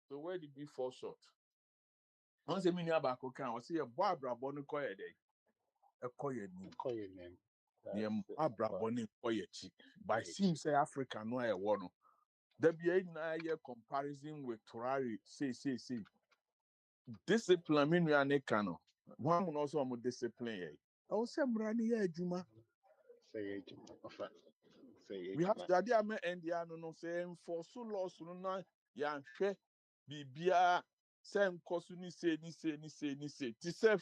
So where did we fall short? Once a minute about Kokan, I see a Barbara Bonnie Koya day. A Koya name. Near Barbara Bonnie Koya chi. But it seems say Africa no a one. There be a 9-year comparison with Turari. Say. Discipline, mean we are Nekano. One will also am discipline. I was saying, Brani, Juma. Say We have to idea me and the no saying for so lost no yan hwe bibia sem kosu ni say. Ti say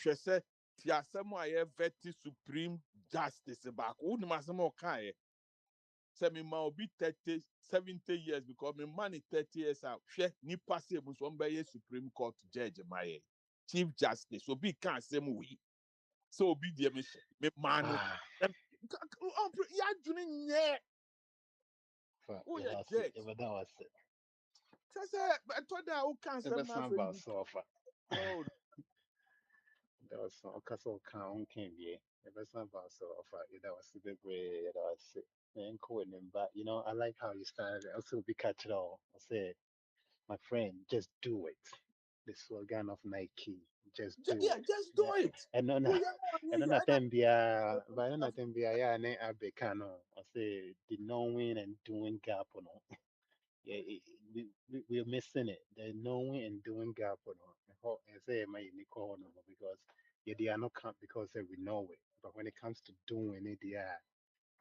ti asem aye veti supreme justice back. Who ni masem o kan e. Say me ma obi 30 70 years because me money 30 years out. Hwe ni pass e so be supreme court judge my chief justice obi kan asem we. So obi dey me man ya dwene nye. Oh yeah, judge. that was it. I told that who can't say About sofa. Oh, That was so castle count came here. Ever about sofa. That was the big way. That was it. Man, cool. But I like how you started. I also be catch it all. I said, my friend, just do it. The slogan of Nike, just do yeah, it. just do it. And then, Oh, yeah, and then I think be but then I think be yeah, and then I becano. I say the knowing and doing gap on. Yeah, we're missing it. The knowing and doing gap on. And say my Nicole because yeah, they are not count because we know it. But when it comes to doing it, they are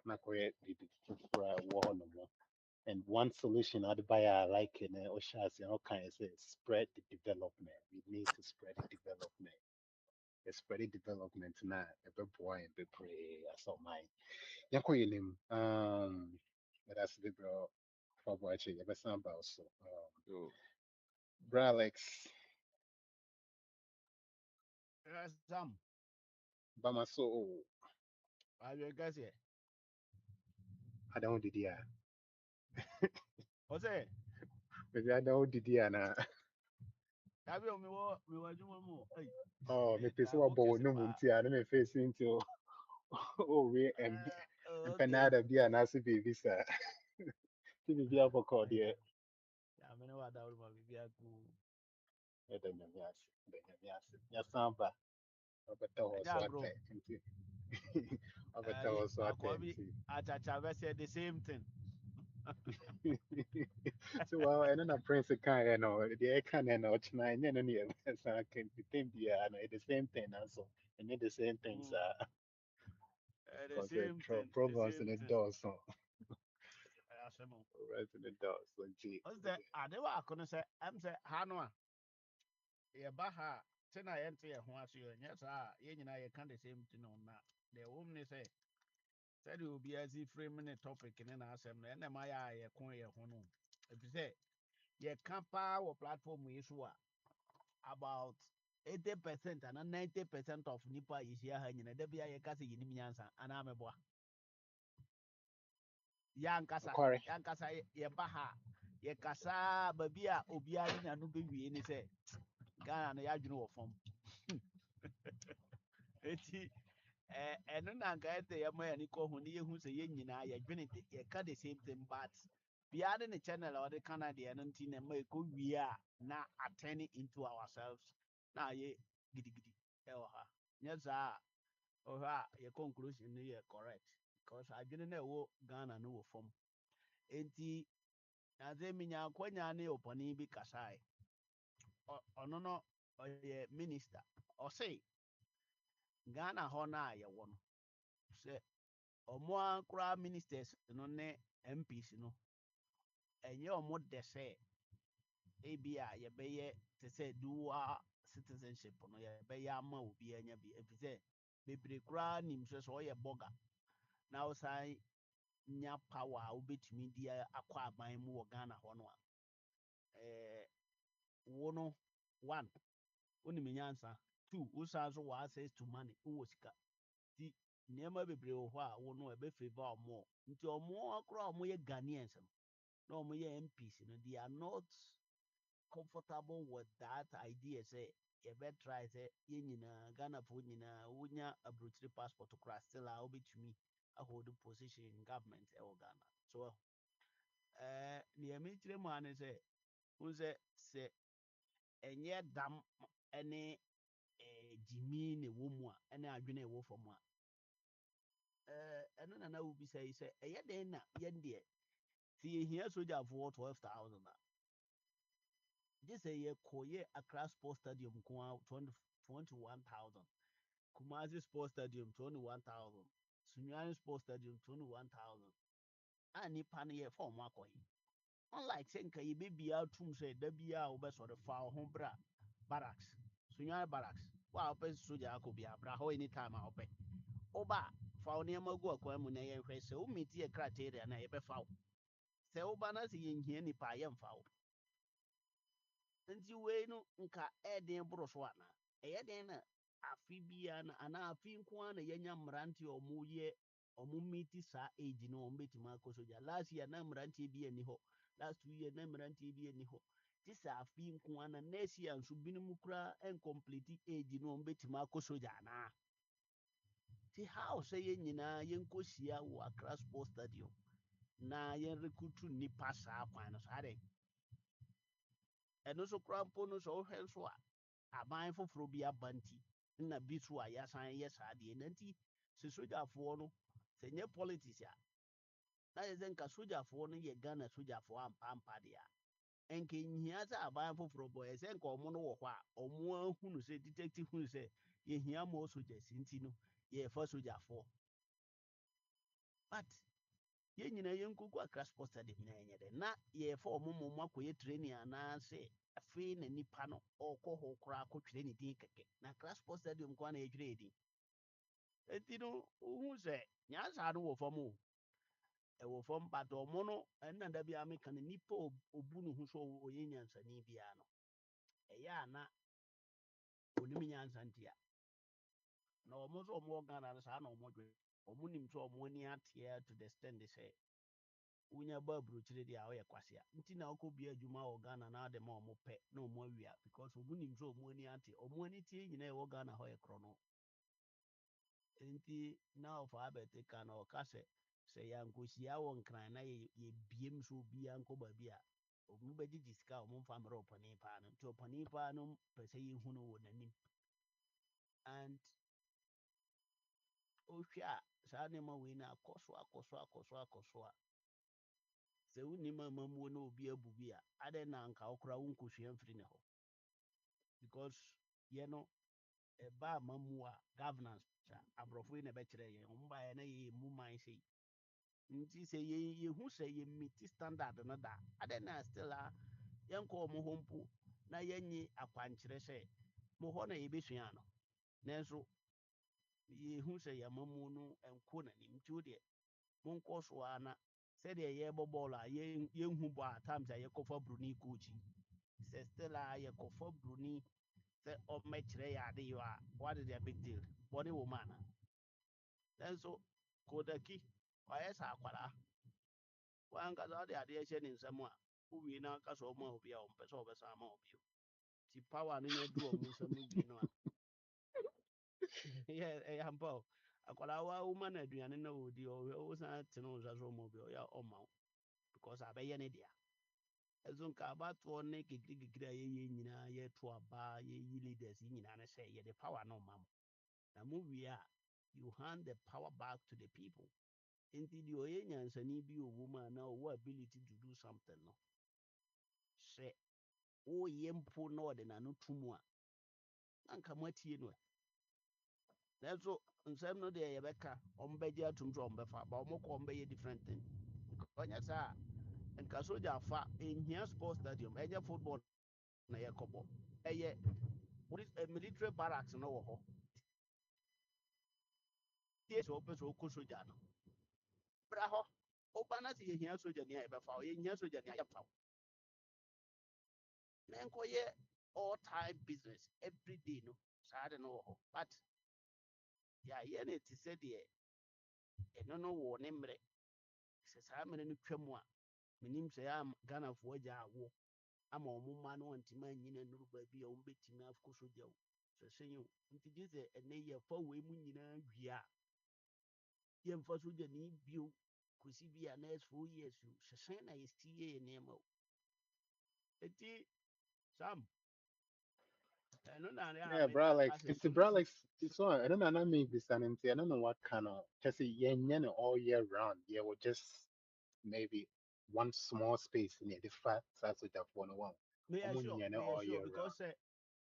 not quite the and one solution I'd buy I like in Oshas and all kinds of spread the development. We need to spread the development. Spread the development now. A bit boy and bit pray. I saw mine. Yanko him. But that's the bro. Probably actually. But some about so. Oh, Bralex. Sam, Bama so. I will guess here. I don't did ya. What's it? Maybe I don't did ya na. I will me wa juma mo. Hey. Oh, me pese wa bo no munti ya. Me face into. Oh, we Okay. empanada bi anase baby sir. Ti bi aboko de. Ya me no wa da ma bibia ku. Ɛda nyame ase, ɛda nyame ase. Yɛsan ba, ɔbɛta hɔ so Yeah, atɛ bro. nti, ɔbɛta hɔ so atɛ Akobi nti. achacha be say the same thing. So well, and then a prince kind of know the kind of know tonight, and then so I can think the same thing also, and then the same things Mm. The because same thing, the Proverbs in same the thing. doors, so Asemo. Proverbs in the doors, so gee, What's the adewa akono say am say ha no a ye ba ha te na ye nte ye ho ase ye nya sa ye nyina ye kan the same thing on na the woman say said you be as if frame ne topic ne na asem na na ma ya ye kon ye ho no ebi say ye kan pa wo platform yi so a about 80% and 90% of nipa is here ha nyina da bia ye ka say yinim nyansa ana meboa Aquari. yankasa ye ba ha ye kasa ba bia obia ni na no be wie ni say Ghana no ya dwene wo fam eti ɛno na nka ɛsɛ yɛma yɛne kɔ ho ne yɛhu sɛ yɛn nyinaa yɛdwene yɛka the same thing but biara de ne channel a ɔde ka no deɛ no nti na ɛma yɛkɔ wie a na attend into ourselves na ayɛ gidigidi ɛwɔ ha nyɛ saa a ɔhɔ a yɛ conclusion no yɛ correct because adwene no a ɛwɔ Ghana no wɔ fam enti na sɛ menya akwanya ne ɔpɔne bi kasae ɔno no ɔyɛ minister ɔse Ghana hɔ no a yɛwɔ no sɛ ɔmo koraa ministers no ne MPs no ɛnyɛ ɔmo dɛ sɛ ebi a yɛbɛyɛ te sɛ dual citizenship no yɛbɛyɛ ama obi anya bi efi sɛ bebree koraa nim sɛ sɛ ɔyɛ bɔga na ɔsan nya power a wobɛtumi de akɔ aban mu wɔ Ghana hɔ no a wo no one wonim nyansa two wosan so wɔ access to money wowɔ sika nti nneɛma bebree wɔ hɔ a wo no ɛbɛfavor ɔmo nti ɔmo koraa a ɔmo yɛ Ghanaians no na ɔmo yɛ MPs no they are not comfortable with that idea sɛ yɛbɛtry sɛ yɛn nyinaa Ghanafoɔ nyinaa wonya aburokyire passport koraa still a wobɛtumi ahold position in government ɛwɔ Ghana so nea mekyerɛ mu a ne sɛ wohu sɛ ɛnyɛ dam ne gyimi na ɛwɔ mu a ɛne adwene a ɛwɔ fam a ɛno na wobisa yi sɛ ɛyɛ dɛn na yɛn deɛ sɛ yɛhia sogyafoɔ 12,000 a gye sɛ yɛkɔyɛ Accra Sports Stadium nko a 21,000 Kumasi Sports Stadium 21,000 Sunyani Sports Stadium 21,000 a nipa no yɛfa ɔmo akɔhe unlike sɛ nka yɛbɛbia atom sɛ da biaa wobɛsɔre fa wo ho bra barracks Sunyani barracks wo a wopɛ sogya akɔ bia bra hɔ anytime a wopɛ woba fa wo nneɛma gu akwan mu na yɛhwɛ sɛ wometi yɛ krateria na yɛbɛfa wo sɛ woba na sɛ yɛnhia nipa a yɛmfa wo nti wei no nka ɛden boro so ana ɛyɛ den na afe bia na anaa afe nko a na yɛnya mmerante a ɔmo meti saa age no ɔmo bɛtumi akɔ sogya last year na mmeranteɛ bi ani hɔ last 2 years na mmeranteɛ bi ani hɔ te sɛ afe nko a na next year nso binom koraa ɛncomplete age no ɔmo bɛtumi akɔ sogya anaa nti how sɛ yɛn nyinaa yɛnkɔhyia wɔ Accra Sports Stadium na yɛnrekrutu nnipa saa kwan no so ade ɛno so koraa mpo no sɛ wohwɛ nso a aban foforɔ bi aba nti na bi so a yɛasan yɛ saa deɛ na nti sɛ sogyafoɔ no sɛ nyɛ politics a na yɛ sɛ nka sogyafoɔ no yɛ Ghana sogyafoɔ ampampa deɛ a ɛnka nhia sɛ aban foforɔ bɔ ɛ sɛ nka ɔmo no wɔ hɔ a ɔmo ahunu sɛ detective hunu sɛ yɛhia ma sogyas nti no yɛfa sogyafoɔ but yɛn nyinaa yɛnkɔgu Accra Sports Stadium na ɛnyɛ dɛ na yɛfa ɔmo ma ɔmo akɔyɛ training anaasɛ afei na nipa no ɔkɔ hɔ koraa akɔtwerɛ ne din kɛkɛ na Accra Sports Stadium koraa na yɛtwerɛ yɛ din enti no wohu sɛ nyansa no wɔ fam o ɛwɔ fam but ɔmo no ɛnna da biara meka no nipa obu ne ho so ɔyɛ nyansani biara no ɛyɛ a na onim nyansa ntia na ɔmo nso ɔmo wɔ Ghana no saa na ɔmo dwene ɔmo nim sɛ ɔmo ani ateɛ to the extent sɛ wonya ba aburokyire deɛ a ɔyɛ kwasea nti na wokɔ bia adwuma wɔ Ghana na ade ma ɔmo pɛ na ɔmo awia because ɔmo nim sɛ ɔmo ani ate ɔmo ani tie nyinaa ɛwɔ Ghana hɔ yɛ korɔ no nti na ɔfa abɛte ka na ɔka sɛ yɛankɔhyia wɔ nkran na yɛbiem so obiaa nkɔ baabi a ɔmo bɛgyegye sika a ɔmo mfa mmerɛ ɔpanin paa no nti ɔpanin paa no pɛ sɛ yɛhu no wɔ n'anim and wohwɛ a saa nneɛma wei no akɔ so a sɛ wonim amamuo na obi abu bi a adɛn na anka wokora wonkɔsua mfiri ne hɔ because yɛ no ɛba amamuo a governance a aborɔfo yi na ɛbɛkyerɛ yɛn ɔmo baeɛ na yɛyɛ mu man sei nti sɛ yɛhu sɛ yɛmmiti standard no da adɛn na still a yɛnkɔ ɔmo hɔ mpo na yɛnye akwankyerɛ sɛ mo hɔ na yɛbɛsua no nanso yɛhu sɛ yɛamamuo no ɛnkɔ n'anim nti wo deɛ monkɔ so a na sɛdeɛ yɛbɔ bɔɔl a yɛnhu bɔ a times a yɛkɔfa broni coach sɛ still a yɛkɔfa broni sɛ ɔmmɛkyerɛ yɛ ade yɛ a what is their big deal bɔne wɔ mu ana nanso kodaki wayɛ sɛ akwaraa wankasa wode adeɛ hyɛ ne nsɛm a wowie na aka sɛ ɔma obi a ɔmpɛ sɛ ɔbɛsa ama wo bio nti power no nya duru ɔmo nsɛm wie no a ɛyɛ ampa o akwaraa wa woma no aduane na wɔdi wosan tene wo nsa so ɔma obi ɔyɛ ɔma wo because abɛyɛ ne dea ɛso nka abatoɔ ne kekire a yɛyɛ nyinaa yɛto aba yɛyi leaders yi nyinaa ne sɛ yɛde power no ma mo na mowie a you hand the power back to the people nti deɛ ɔyɛ nyansani bi ɔwɔ mu a na ɔwɔ ability to do something no sɛ woyɛ mpo na ɔde n'ano to mu a na nka moatie no nanso nsɛm no deɛ yɛbɛka ɔmbɛgye atom sɛ ɔmbɛfa ba ɔmokɔ ɔmbɛyɛ different thing ɔnyɛ saa a nka sogya afa ɛnhia sports stadium ɛnyɛ football na yɛkɔbɔ ɛyɛ military barracks no wɔ hɔ tie sɛ wopɛ sɛ wokɔ sogya no bra hɔ woba na sɛ yɛhia sogyani a yɛbɛfa wo yɛhia sogyani a yɛmfa wo na nkɔyɛ all time business every day no saa de no wɔ hɔ but yɛayɛ no te sɛ deɛ ɛno no wɔ ne mmerɛ sɛ saa mmerɛ no twa mu a menim sɛ yɛ ghanafoɔ agya awo ama ɔmo ma no ɔntimi anyina nnuru baabi a ɔmbɛtumi akɔ sogya wo sɛsɛn o nti gye sɛ ɛnɛ yɛfa wei mu nyinaa wie a yɛmfa sogyani bio kɔsi bi a next 4 years o sɛsɛn na yɛsi yɛ nneɛma o ɛti sam ɛno na ne a Yeah, bro, meka like asɛ it's the bro, like it's all. I don't know. I mean, this and I don't know what kind of. Just yeah, yeah, all year round. Yeah, well, just maybe one small space in it. The fat size of that one. meyɛ All sure year round because sɛ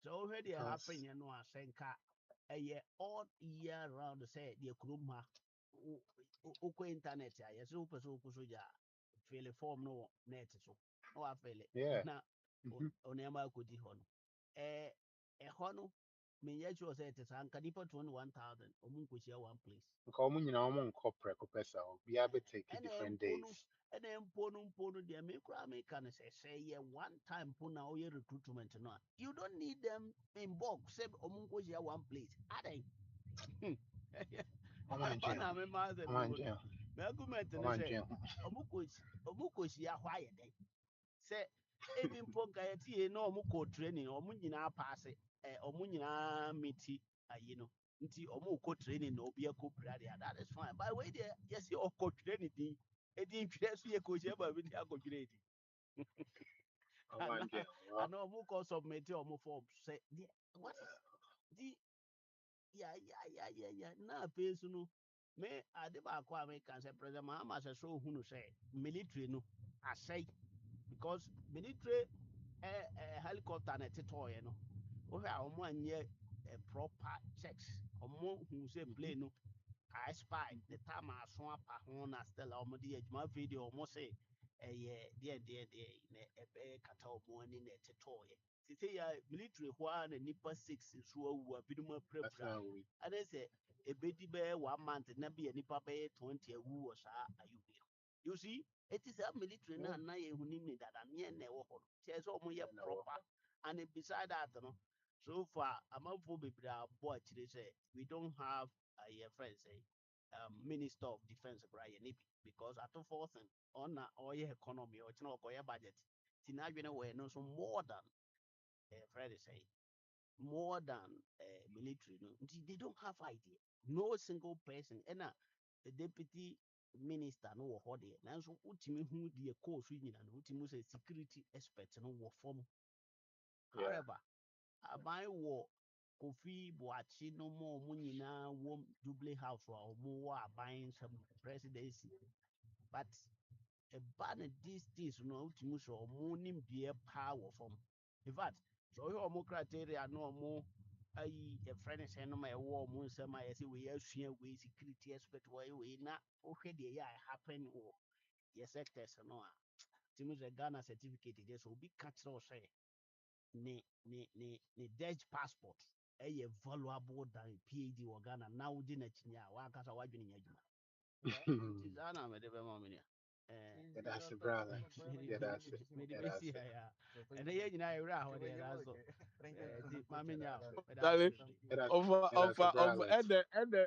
wohwɛ deɛ happen because yɛ no a sɛ nka ɛyɛ all year round sɛ deɛ kurom ha wokɔ internet a yɛsɛ wopɛ sɛ wokɔ sogya a fele form no wɔ net so na wafele yeah. na Mm-hmm. ɔnneɛma akɔdi hɔ no ɛhɔ no menyɛ sure sɛ ɛte saa nka nipa 21,000 ɔmo nkɔhyia one place Because when you know I'm on corporate, so we have to take it ɛna different mpo no days. ɛna mpo no deɛ me koraa meka no sɛ yɛ one time mpo na woyɛ recruitment no a you don't need them in bulk sɛ ɔmo nkɔhyia one place adɛn I'm on ɛhɔ jail. na mema asɛm I'm no on wɔ no jail. me argument I'm no on sɛ jail. ɔmo kɔhyia hɔ ayɛ dɛn sɛ ebi mpo nka yɛtie na ɔmo kɔ training ɔmo nyinaa paase ɔmo nyinaa meti ayi no nti ɔmo kɔ training na obi akɔ pira deɛ that is fine by way deɛ yɛsi ɔkɔ training din edi ntwerɛ so yɛ kɔhyia baabi de akɔdwerɛ edi I'm on jail. ana Well, ana ɔmo kɔ submit ɔmo form sɛ deɛ what is di ya na afei so no me ade baako a meka sɛ president mahama sɛ so ohunu sɛ military no asɛe because military helicopter na ɛtetɔɔeɛ no wohwɛ a ɔmo anyɛ proper checks ɔmo hu sɛ mm-hmm. plane no I spy the time aso apa ho na still ɔmo de adwuma afei deɛ ɔmo se ɛyɛ deɛ na ɛbɛyɛ kata ɔmo ani na ɛtetɔɔeɛ sisi yɛ military hɔ a na nipa 6 nso awu a binom That's apirapira how we. ɛne sɛ ebedi bɛyɛ 1 month na bi yɛ nipa bɛyɛ 20 awu wɔ saa ayubi you see it is a military Yeah, na na yɛ hu ne dada neɛ na ɛwɔ hɔ no kyerɛ sɛ ɔmo yɛ you know. proper and beside that no so far amanfoɔ bebree abɔ akyire sɛ we don't have a friend say minister of defense Brian Nibi because at the fourth and on all your economy or your budget. Tinagina were no so more than Friday say more than military. No, they don't have idea. No single person and the deputy minister no what there. Now so ultimately who the course we and ultimately say security expert no what form. Yeah, However, aban wɔ kofi boakye no ma ɔmo nyinaa wɔ jubilee house a ɔmo wɔ aban nsɛm presidency but a ban these days no to much or morning be a power from. In fact, so your criteria no more. A friend is saying my war moon some I say we are we security expert why we not okay the yeah happen or yes sectors no Timus a Ghana certificate there so be catch or say ne Dutch passport valuable than PhD or Ghana now dinner chinya waka sa wadwini nyadwuma nti saa na mede bɛma me nua Yeah, that's it, brother. Yeah, that's it. mede Yeah, bɛsi that's ha it. ya ɛnɛ yɛ nyinaa yɛwerɛ ahoɔdeɛ nanso nti ma menya mede That is ase Yeah, that's of brother.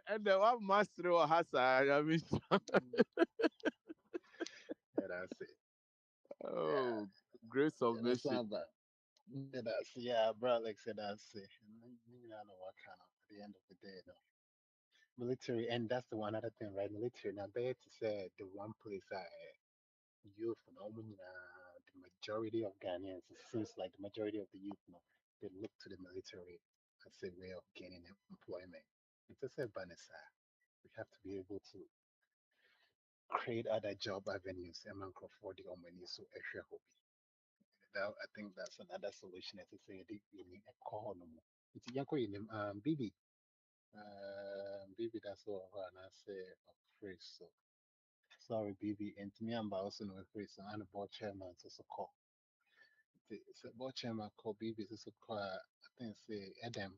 and the one master or Hasa. I mean, Yeah, that's it. Yeah, oh, great yeah, that's submission. not bad. Yeah, that's yeah, bro. Like I said, that's it. And you know what kind of at the end of the day, though. Military, and that's the one other thing, right? Military. Now, there to say the one place I youth, the majority of Ghanaians, it seems like the majority of the youth, they look to the military as a way of gaining employment. It's a say, Vanessa, we have to be able to create other job avenues. For the money, so extra hobby. That I think that's another solution. As I say, you need a call no more. It's yanko in Bibi. Bibi, that's all. And I say, phrase. So sorry, Bibi. And to me, I'm also no phrase. So I'm a board chairman, so call. It's a board chairman called Bibi. So call. I think say Adam.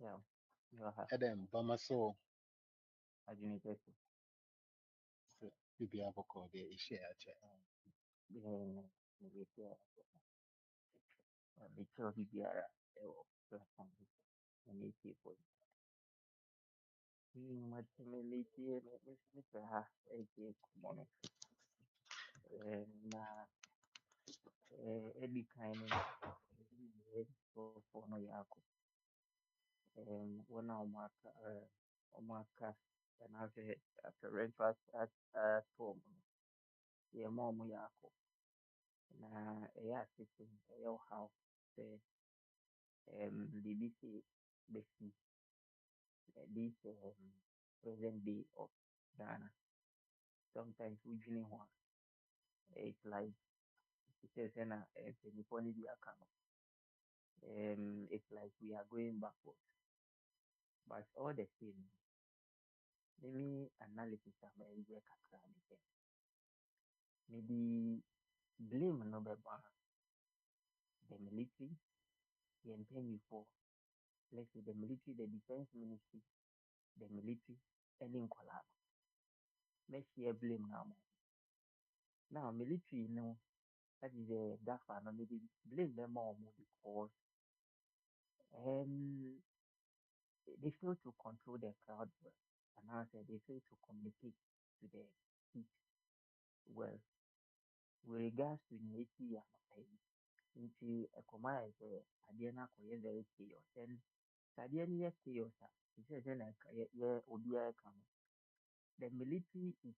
Yeah, you have Adam Bamaso. agility. So Bibi, I call the issue. Behind maybe because he be a platform and it's people. Ultimately, Mr. Ha, a common na Eddie kind for no yako. One Omaka, and I say after breakfast at home. Yeah, mom yako. Na yeah, sitting your house. BBC basically this present day of Ghana. Sometimes we drink one. It's like it says in a penny account. It's like we are going backwards. But all the same, maybe analysis of maybe blame no be the military, the intend for let's say the military, the defense ministry, the military, and in collab. Let's share blame now. Now military, that is a that far. Now maybe blame them more because um they fail to control their crowd well, and I said they fail to communicate to the kids well. With regards to Nati and into a command Adiana Koye very chaos and Sadiana chaos. He says then yeah Obia come. The military is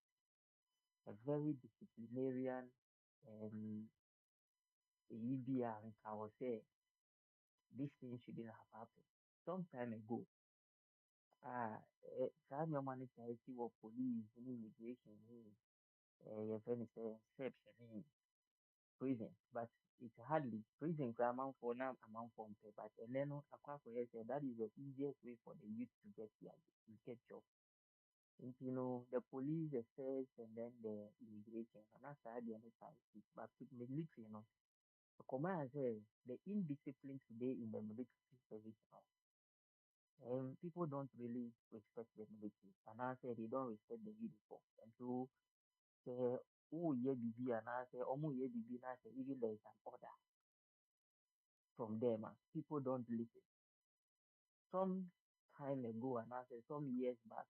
a very disciplinarian EBR and I will say this thing shouldn't have happened. Some time ago, saa nneɛma no taa si wɔ police ne immigration ne yɛfrɛ no sɛ SEPS ne prison but it's hardly prison koraa amanfoɔ na amanfoɔ mpɛ but ɛnɛ no akɔ akɔyɛ sɛ that is the easiest way for the youth to get their to get job nti no the police the SEPS and then the immigration no na saa deɛ no saa si but with military no ɛkɔmaa sɛ the indiscipline today in the military service no people don't really respect the military. And I say they don't respect the uniform. And so, oh, yeah, BB, and I say, oh, yeah, BB, and I say, even there is an order from them. People don't listen. Some time ago, and I say, some years back,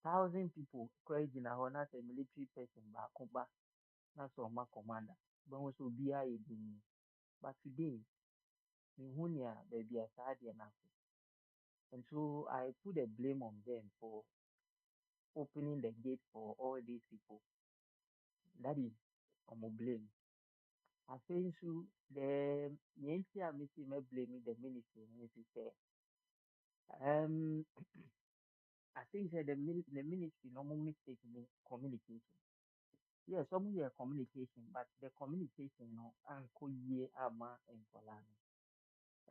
1,000 people crazy in a honor, say, military person, back, that's all my commander. But also be I, but today, in Hunya, baby, I started enough. And so I put the blame on them for opening the gate for all these people. That is on blame. I think so the Yancy are missing my blaming the ministry say um as think that the ministry normal mistake in communication. Yes, some yeah communication, but the communication no anko ye ama enkola no.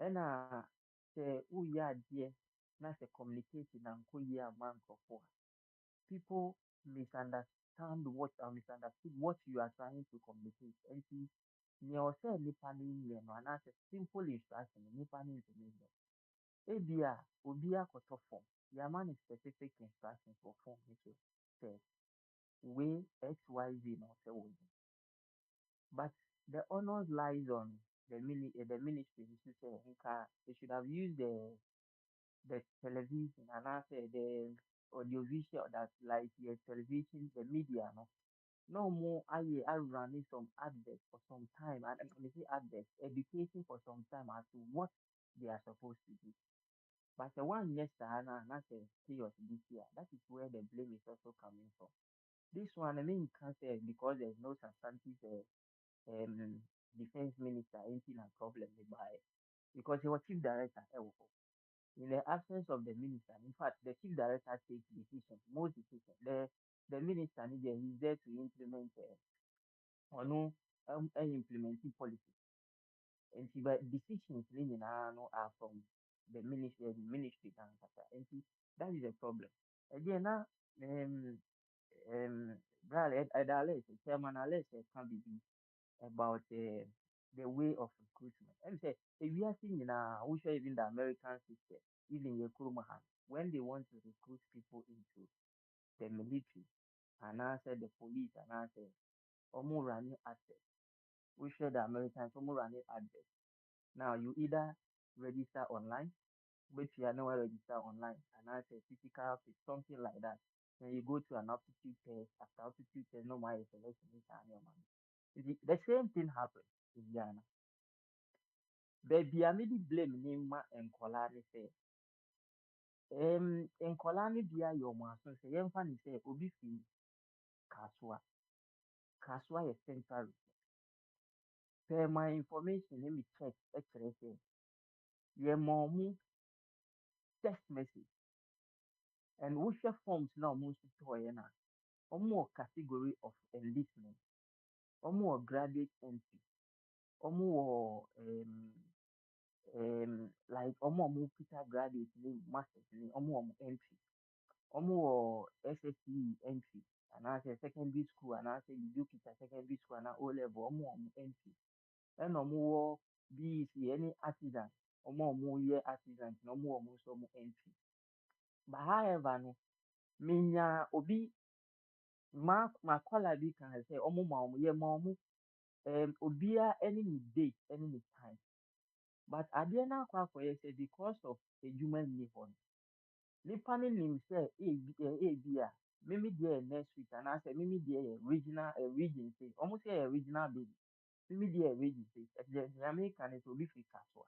Ɛna sɛ woyɛ adeɛ na sɛ communication anko ye ama nkorɔfo a, people misunderstood what you are trying to communicate. Nti nea ɔsɛ nipa no nyɛ no anaasɛ simple instruction no nipa no ntumi nyɛ. Ebia obi akɔtɔ form, yɛama no specific instructions for form no so sɛ wei XYZ na ɔsɛ wɔnyɛ. But the onus lies on the ministry to say nka they should have used the television and I say the audiovisual that like the television, the media no. No more I running some adverts for some time and when I say adverts, educating for some time as to what they are supposed to do. But the one yes and I say chaos this year, that is where the blame is also coming from. This one I mean can't say because there's no substantive um, defense minister anything a problem by because he was chief director. In the absence of the minister, in fact, the chief director takes decisions, most decisions. The minister he's there to implement or no implementing policy. And see, but decisions are from the ministry and see, that is a problem. Again, now um Brother Ed Chairman Alex can be about the way of recruitment. And say if we are seeing in we show even the American system, even your Kurumahan, when they want to recruit people into the military and I said the police and I said almost running access. We show the Americans almost running access. Now you either register online, which you are nowhere register online, and I say physical fit, something like that. Then you go to an aptitude test. After aptitude test, no my selection is on your money. The same thing happens in Ghana. Baby, I made blame Nima and Kolani say, and Kolani dia your master say, young funny say, Obi fi Kaswa. Kaswa is central. Per my information, let me check actually say, your mom text message and which forms now most to na or more category of enlistment, or more graduate entry, or more like or more Peter graduate masters, or more entry. Omo SSE entry and I say secondary school and I say you kita secondary school and O level omo entry. And omo BEC any artisan omo year artisan no omo so omo entry. But however no minya obi ma kwala bi kan say omo ma omo ye ma omo obia any ni date any ni time. But ade na akwa akoye say because of a human need nipa ne nim sɛ ebi a mimi deɛ yɛ next week anaasɛ mimi deɛ yɛ regional region state ɔmo sɛ yɛ regional baby mimi deɛ yɛ region state ɛdeɛ nea meka ne sɛ obi firi kasoa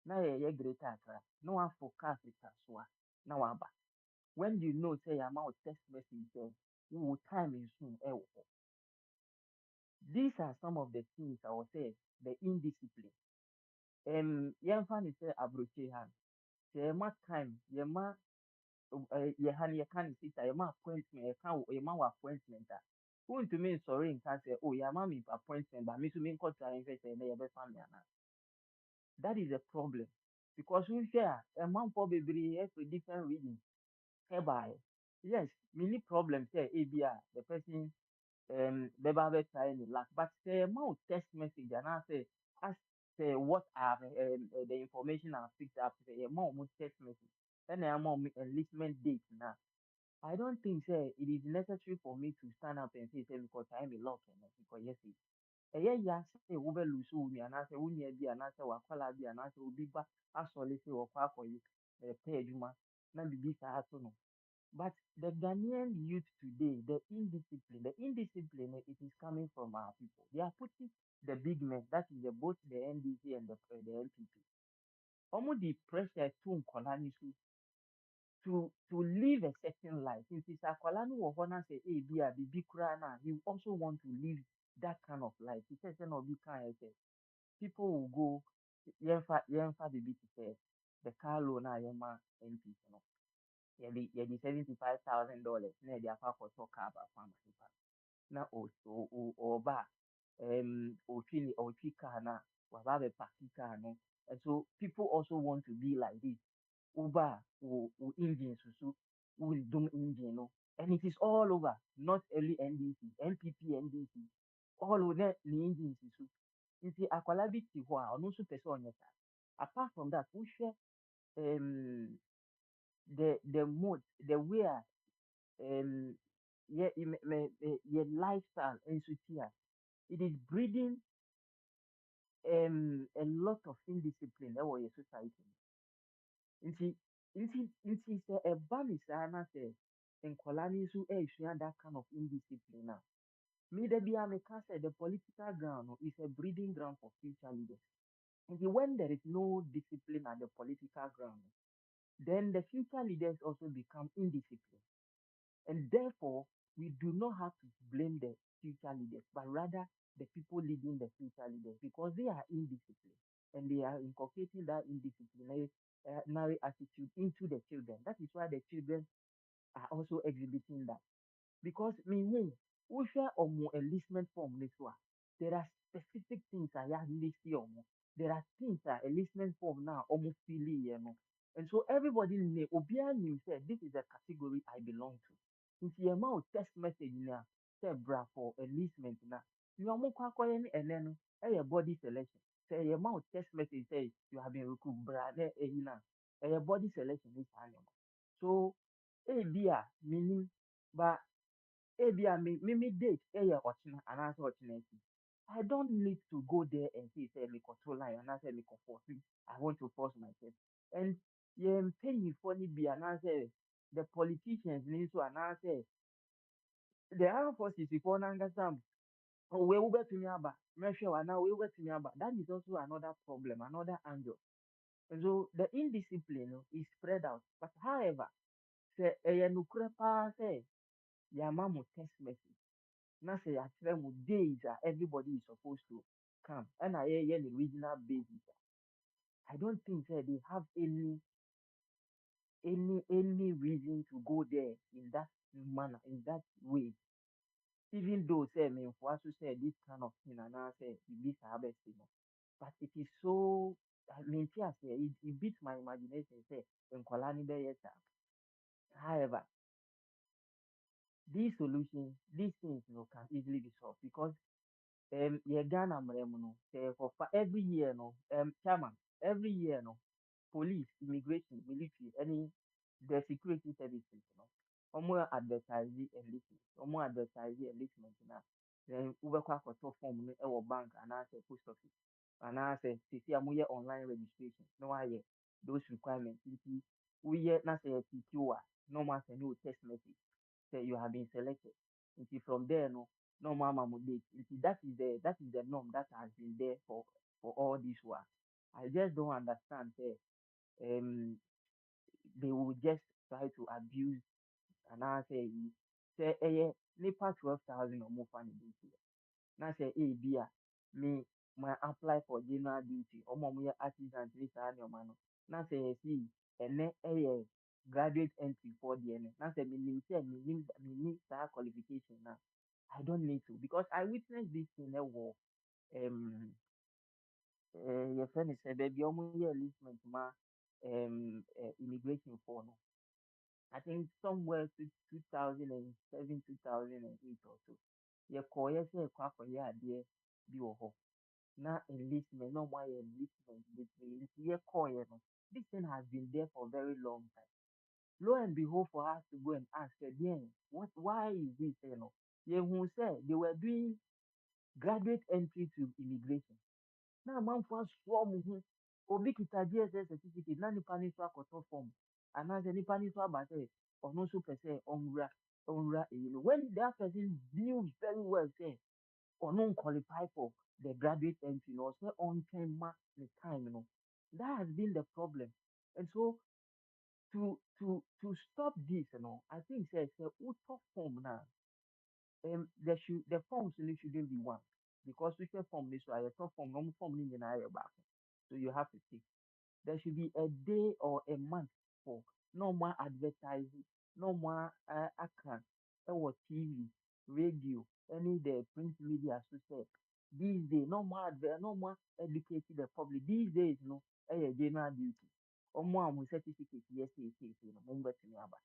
na yɛyɛ greater accra na wafo car firi kasoa na waba when you know sɛ yɛama wo text message sɛ wo time nso ɛwɔ hɔ these are some of the things I was say the indiscipline yɛmfa ne sɛ aburokyi ha sɛ yɛma time yɛma yɛha no yɛka no sita yɛma appointment yɛma wɔ appointment a wontumi nsɔre nka sɛ oh yɛama me appointment ba me so menkɔ try nhwɛ sɛ ɛnɛ yɛbɛfa me anaa that is a problem because wohwɛ a ɛmanfoɔ bebree ɛfiri different regions ɛbaeɛ yes mini problem sɛ ebi a the person bɛba abɛtry ne luck but sɛ ɛma wo text message anaasɛ as sɛ what are the information I've picked up sɛ ɛma wo text message ɛna ɛma wo enlistment date na I don't think say it is necessary for me to stand up and say because I am a law because yes ɛyɛ ya sɛ wobɛlu so wo nua anaasɛ wo nua bi anaasɛ wakwala bi anaasɛ obi ba asɔre sɛ wɔkɔ akɔyɛ pɛ adwuma na biribi saa ato no but the Ghanaian youth today the indiscipline it is coming from our people they are putting the big men that is both the NDC and the NPP ɔmo de pressure to nkɔla ne so to live a certain life. Since it's akwala no wɔ hɔ na sɛ ebi a bibi koraa na he also want to live that kind of life. He says no be kind sɛ people will go yɛmfa bibi te sɛ the car loan a yɛma NPs no. yɛde $75,000 na yɛde akɔ akɔtɔ car baako ama nipa na ɔba ɔtwi car na waba abɛpaki car no. And so people also want to be like this. Uber wo engine susu, wo dum engine no, and it is all over, not only NDC, NPP, NDC, all over the engine susu. Nti akwala bi te hɔ a ɔno nso pɛ sɛ ɔnyɛ saa. Apart from that, wohwɛ the mode, the way a your lifestyle nso ti a, it is breeding a lot of indiscipline ɛwɔ your society mu. Nti nti sɛ ɛba ne saa na sɛ nkwadaa no nso ɛresua that kind of indiscipline a, me da bi a meka sɛ the political ground no is a breeding ground for future leaders. Nti when there is no discipline at the political ground, then the future leaders also become indisciplined. And therefore, we do not have to blame the future leaders, but rather the people leading the future leaders because they are indisciplined and they are inculcating that indisciplinary attitude into the children. That is why the children are also exhibiting that. Because meaning, we share omo enlistment form this one. There are specific things I have listed omo. There are things that enlistment form now almost feel you know. And so everybody may obia knew said this is a category I belong to. If you amount text message now, say bra for enlistment now. You are more and then a body selection. Say your amount text message say you have been recruited bra a body selection is animal. So a meaning but ebia me date ɛyɛ ɔkyena anaasɛ ɔkyena akyi. I don't need to go there and say me control line anaasɛ me force I want to force myself. And yɛn mpanyinfoɔ no bi anaasɛ the politicians ni nso anaasɛ the armed forces foɔ nankasa wei wobɛtumi aba mɛhwɛ wo anaa wei wobɛtumi aba. That is also another problem, another angle. And so the indiscipline no is spread out. But however, sɛ ɛyɛ nokorɛ paa sɛ yɛama mo text message na sɛ yɛakyerɛ mo days a everybody is supposed to come ɛna yɛyɛ the regional basis I don't think say they have any reason to go there in that manner, in that way. Even though say me for us to say this kind of thing and I say this harvest, but it is so I mean say it beats my imagination say when Kolani be yes. However, these solutions, these things can easily be solved because yɛ Ghana mmara mu no sɛ yɛkɔfa every year no chairman every year no police immigration military any the security services no wɔn advertise enlistment wɔn advertise enlistment na then wobɛkɔ akɔtɔ form no ɛwɔ bank anaasɛ post office anaasɛ sisi a moyɛ online registration na wayɛ those requirements nti woyɛ na sɛ yɛ PTO a na wɔn asɛn no text message say you have been selected. Nti from there no normal mama date. Nti that is the norm that has been there for all this while. I just don't understand say they will just try to abuse and I say nipa 12,000 or more funny duty. Na say me my apply for general duty or more artisan this and your man. Na say see and graduate entry for the end. Na say me need that qualification now. I don't need to because I witnessed this in a war. Your friend said baby year enlistment ma immigration for no. I think somewhere to 2007, 2008 or so. Your call yes, a quack for your idea be ho. Na enlistment, no more enlistment between year call. This thing has been there for a very long time. Lo and behold, for us to go and ask again, why is this? You who said they were doing graduate entry to immigration. Now, man, for from obi kita GSS certificate, na nipa ni so akoto form, and as nipa ni so abate, or no so per se onra, when that person knew very well, say, or non qualify for the graduate entry, or say on time, the time, that has been the problem. And so, to stop this, I think say auto form now. The forms really shouldn't be one because we can form this way. Top form, normal form, in back. So you have to take. There should be a day or a month for no more advertising, no more aka TV, radio, any the print media so say these days no more no more educating the public. These days no general duty. Omo a mo certificate yes no mo betimi aba.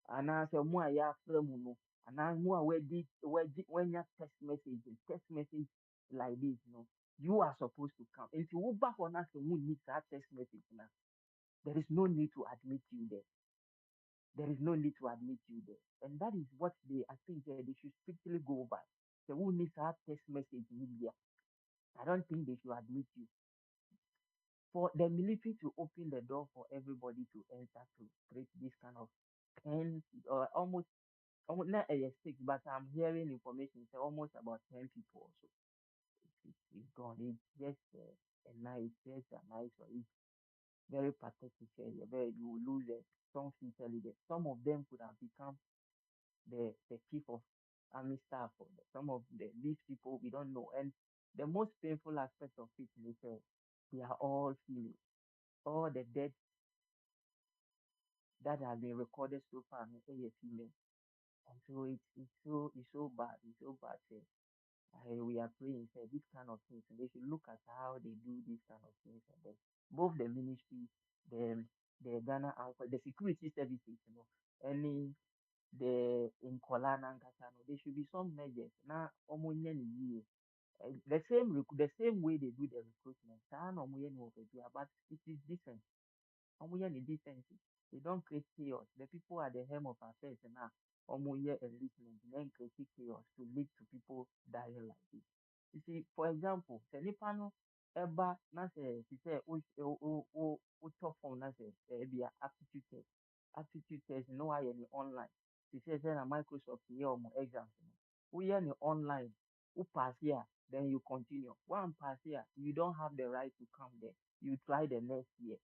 Anaasɛ mo a yɛafrɛ mu no anaa mo a wanya text message like this no you are supposed to come nti woba hɔ na sɛ wonni saa text message na there is no need to admit you there. There is no need to admit you there. And that is what I think they should strictly go by. The who needs our text message media. I don't think they should admit you. For the military to open the door for everybody to enter to create this kind of 10 or almost not a six, but I'm hearing information say almost about 10 people also. It's gone. It's just a nice, just a nice one. It's very pathetic. Very, you will lose some future leaders. Some of them could have become the chief of army staff or some of these people we don't know. And the most painful aspect of it is they are all female. All the dead that have been recorded so far are female. And so it's so bad. It's so bad. We are praying say this kind of things and they should look at how they do these kind of things and then both the ministry, the Ghana the security services, any in Kolana and Kasano, there should be some measures. Now, the same way they do the recruitment. But it is different. The decency. They don't create chaos. The people at the helm of affairs now, enlistment, then create chaos to lead to people dying like this. You see, for example, the Nipano Eba na she say o top phone na say be aptitude test. Aptitude test no why any online. She says na Microsoft here or exams. We any online, who pass here, then you continue. One pass here, you don't have the right to come there. You try the next year.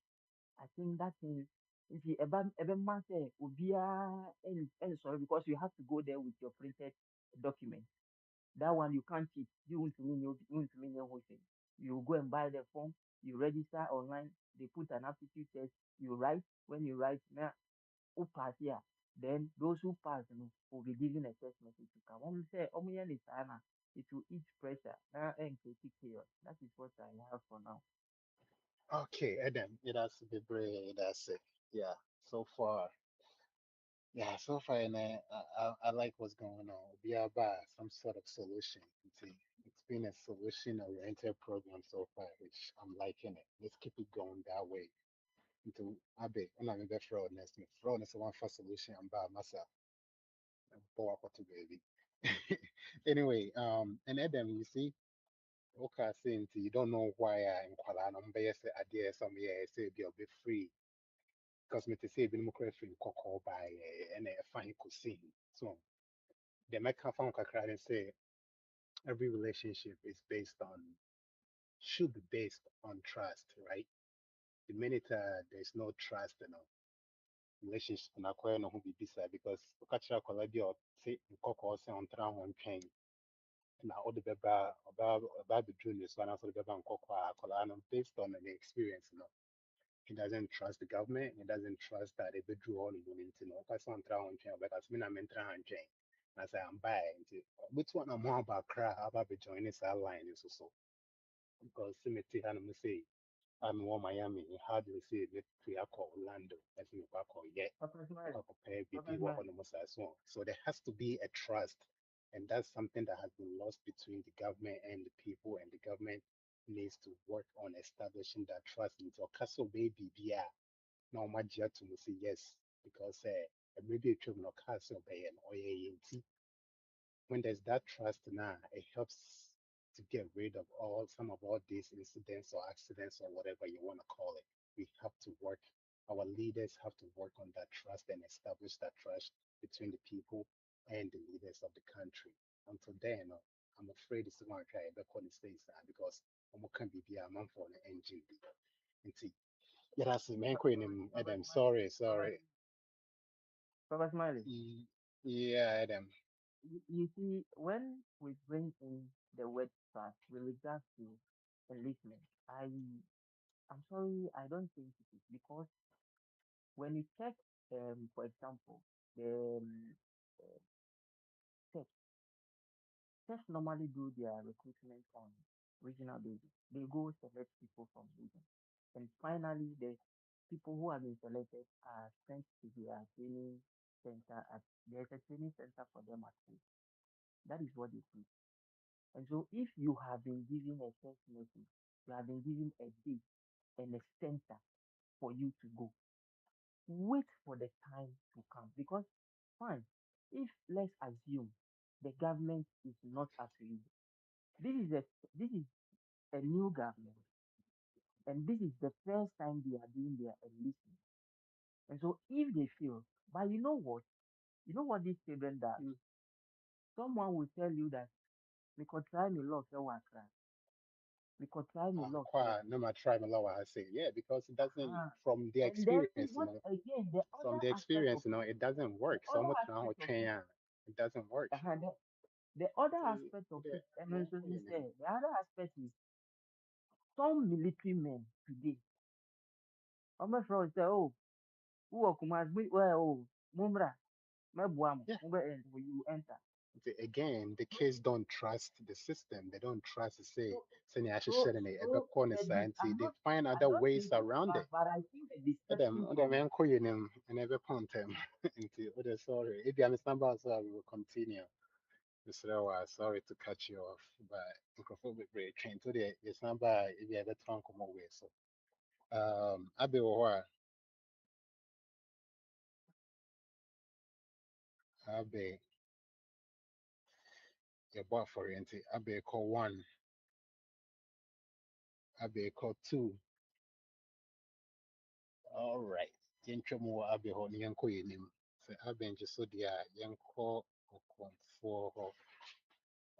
I think that thing nti ɛbɛ ma sɛ obiara sorry because you have to go there with your printed document. That one you can't cheat. You want to mean whole thing. You go and buy the form, you register online, they put an aptitude test, you write. When you write now who pass here, then those who pass will be given a test message to come. Say it will eat pressure. Now and chaos. That is what I have for now. Okay, Adam, it has to be brave. That's it. Yeah. So far, yeah. So far, and I like what's going on. We are by some sort of solution. It's been a solution-oriented program so far, which I'm liking it. Let's keep it going that way. Into Abe, I'm not even fraudness. Fraudness is one for solution. I'm by myself. Boy, what to baby. Anyway, and Adam, you see. Okay, saying you don't know why in Kuala Lumpur say idea some year say be a bit free because me to say be more free in Koko by and a fine cuisine. So they make a phone kakra and say every relationship is based on should be based on trust, right? The minute there's no trust, relationship na acquire no who be beside because catch a collab or say in Koko say on tram one train. Na all the beba about the juniors one also the beba and Koko based on the experience, He doesn't trust the government. He doesn't trust that they withdrew all the money. Because I'm trying to because me na mentor and chain. I say I'm buying. Which one I'm more about cry about the joining this line is also because Timothy and me say I'm in Miami. How do you say it? We are called Orlando. I think we are called yeah. Papa Smile. Pay Papa BP what Smile. on the as well. So there has to be a trust, and that's something that has been lost between the government and the people, and the government needs to work on establishing that trust into a castle baby. Yeah, na ɔmo agye ato mu sɛ yes because maybe a twam no ɔkaa sɛ ɔbɛyɛ no ɔyɛ yɛ nti when there's that trust now it helps to get rid of all these incidents or accidents or whatever you want to call it. We have to work, our leaders have to work on that trust and establish that trust between the people and the leaders of the country. Until then, I'm afraid it's going to try to call the states now because I'm going to be a man for the NGB. Yeah, that's the main queen. Adam, sorry, Papa, sorry. Papa Smiley. Yeah, Adam. You see, when we bring in the word trust with regards to enlistment, I'm sorry, I don't think it is because when you check for example, the tech Chefs normally do their recruitment on regional basis. They go select people from region. And finally, the people who have been selected are sent to their training center. There's a training center for them at home. That is what they do. And so if you have been given a first notice, you have been given a date and a center for you to go, wait for the time to come. Because fine, if let's assume the government is not up to you, this is a this is a new government, and this is the first time they are doing their enlistment. And so if they fail, but you know what this children does? Mm. Someone will tell you that we could try me love your work, we could try me love here. No matter try my law, I say, yeah, because it doesn't Uh-huh. from the And then experience, what again the from other the aspect experience, of it, it doesn't the work. So other much now aspect of it, it doesn't work. uh-huh, the other See, aspect of yeah, it, and yeah, also yeah, is the other aspect is some military men today. I'm afraid say, oh, who are well, oh, Mumra, Mabuam, yeah. you enter. Again, the So, kids don't trust the system. They don't trust to say, so, send your so, shit in it. so They find I other don't ways think so, around it. but I think the Them, deception them, from and every point them. Sorry. If you understand about so we will continue. Mr. Sorry to cut you off, but microphone be break train to the it's not by if you ever talk come away. So I be what I be your boy for you. I be call one, I be call two. All right. Yɛntwa mu wɔ abɛ hɔ na yɛnkɔ yɛn anim. Sɛ abɛ nkyɛ so deɛ a yɛnkɔ ɔkɔmfoɔ hɔ.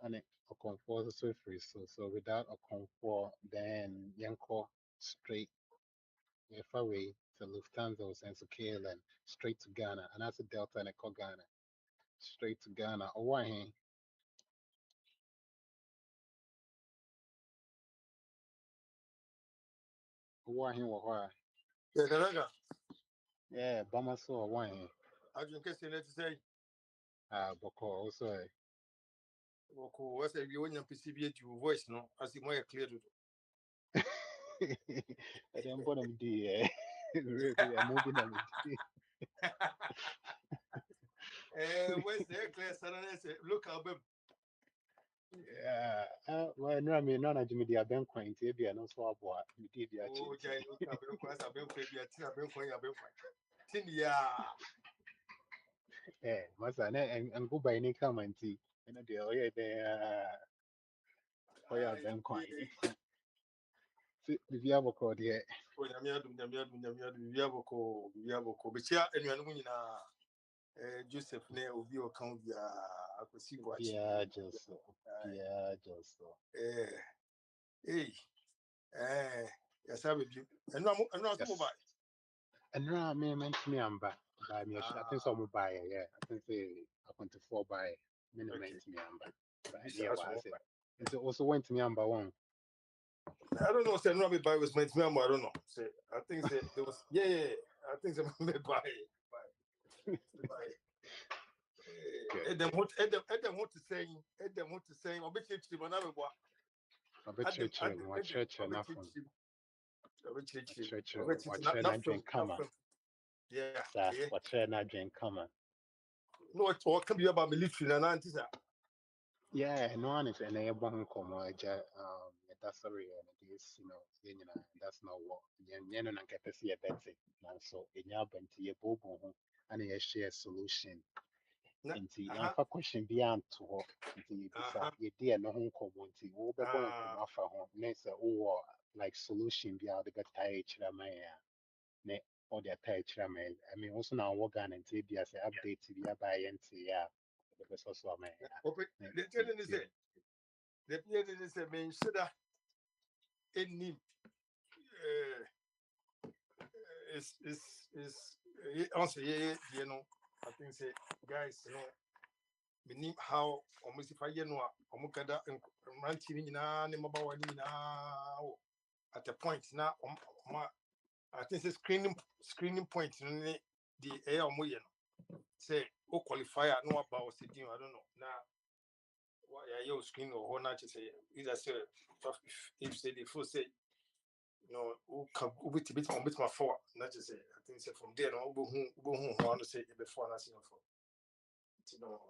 Ane ɔkɔmfoɔ nso so free so. So without ɔkɔmfoɔ, then yɛnkɔ straight yɛfa wei to Lufthansa or sense KLM straight to Ghana. And that's a Delta and ɛkɔ Ghana. Straight to Ghana. Ɔwɔ he? Ɔwɔ he wɔ hɔ a? Yeah, the raga. Yeah, Bama so ɔwɔ he? I just guess let's say, Ah, Bɔkɔ also. what's a you when you perceive your voice, no, as it more clear to Ɛdɛm bɔ na medi yɛ. Ɛmo bi na medi. where's the clear son? Look, I'll be Yeah, well, no, I mean, none of Jimmy the Ben Quaint, maybe I know so about the DBA oh, change. okay, look, I've been quite a bit maybe a tin, I've been quite a bit tin, yeah. Eh, Massa, and go by any comment, and the oh, yeah, Ben Quaint. See, if you have a call here, Oh, Yamiado, but yeah, and you're winning Joseph Ne will be a count, yeah, I could see what yeah, just so, yeah, just so. Hey, yes, I will be, and I'm not Yes. mobile. And now, I meant me, I'm back. Buy me, I think some will buy it, yeah. I think say, Akwantufuo buy it. Me, no, meant me, I'm back. But yeah, what I said. And so also went to me, I'm one. I don't know. Say Robbie By was meant to me. I don't know. Say I think say there was I think say me buy. Good. Them what to say. Them what to say. Obi chichi man abe boy. I bet church, my church, enough one. Obi chichi. Church, Obi watch chichi. her Not not film. drink, come on. Yeah. Sir, watch her not drink, come on. No, what can be about military and anti sir. Yeah, no one is an airborne come that's sorry, and it is, that's not what yen and capacity that's it. And so in your bent ye bobo and a share solution. Inti yamfa question beyond to her. Inti bisa ye dear no home community, wo be bon come afa home. Next, oh, like solution beyond the betai chramaya. Ne or the attire chramaya. I mean, also now work on and be as update to be a buy and see, yeah. Because also, man. The telling is it. The telling is a man should have any is also you know I think say guys we need how almost if I know omukada ranching na ne mabawa ni na at a point now I think the screening point the air moyen say o qualifier no about sitting I don't know now why your screen or honor to say either say if say the first say no who can bit my for not to say I think say from there no who want to say before I see for you know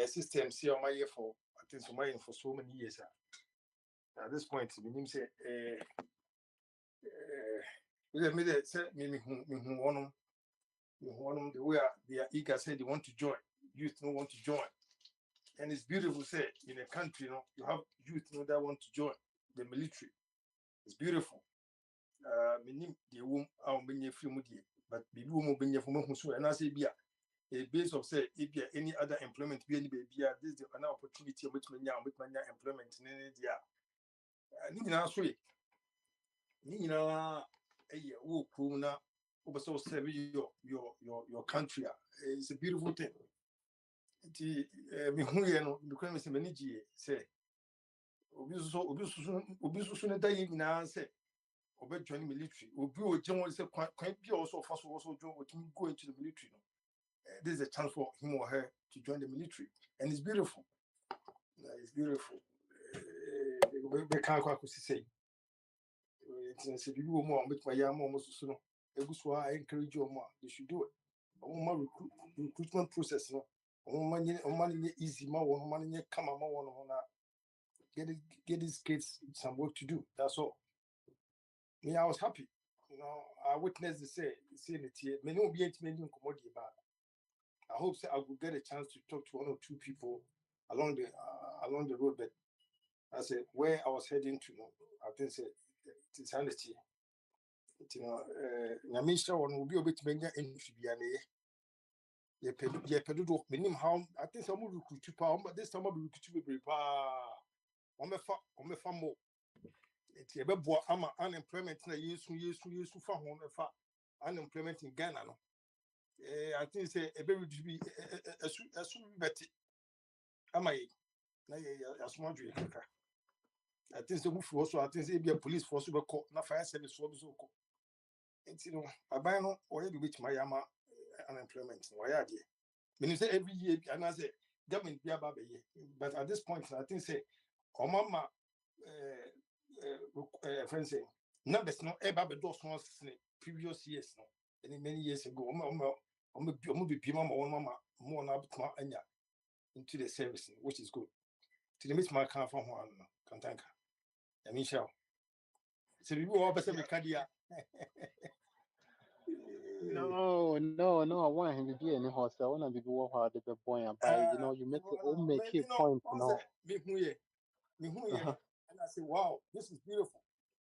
system see on my year for I think for my for so many years at this point we say me say me who one the way they are eager say they want to join youth don't want to join and it's beautiful say in a country you have youth that want to join the military. It's beautiful. Meaning the womb our many free mudi, but the womb being from who and I say be a base of say if there any other employment be any baby this is an opportunity which many employment in any year. Nina sweet. Nina a woo kuna over so serve your country. It's a beautiful thing. Me who you know because many say obi so na da yin na say obi join military obi o je say kwan bi also join we can go into the military no this is a chance for him or her to join the military and it's beautiful. It's beautiful. We can't quite say it's a beautiful more with my young almost so I encourage you more you should do it. More recruitment process no money easy more money come on get these kids some work to do. That's all. Me, I was happy. I witnessed the seeing it here. Many will be many commodity, but I hope I will get a chance to talk to one or two people along the road. But I said where I was heading to. I think it's honesty. Nyamisha one will be a bit many entry be an ye pedo minim how I think some will recruit you pound, but this time will recruit you on me fa more. It's a bebo ama unemployment na yesu fa ho fa unemployment in Ghana no I think say e be reduce be asu beti ama ye na ye asu adwe kaka I think say who so I think say be a police force be call na fire service for so call it's aban no oye be which my ama unemployment no ya de mean say every year and I say government be aba be ye but at this point I think say omama friends say numbers no ever be those ones previous years no and many years ago be mama more na bitma anya into the service which is good to the meet my car from one kantanka I mean shall so we all person me kadia No. I want him to be any horse. I want to be hard to be boy and by you make it point, me who and I say wow this is beautiful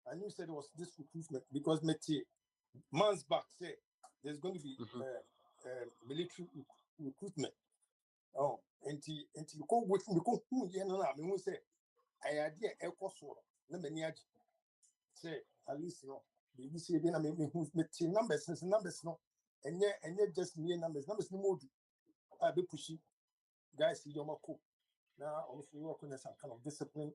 and you said it was this recruitment because months back say there's going to be military recruitment. Oh, and you go with me, go who you know, I mean, we say, I idea echo sort. Let me say, at least, you see, then I mean, who's making numbers, no, and yet just mere numbers no more. I be pushy, guys, see your cool. Now, also, you work on some kind of discipline,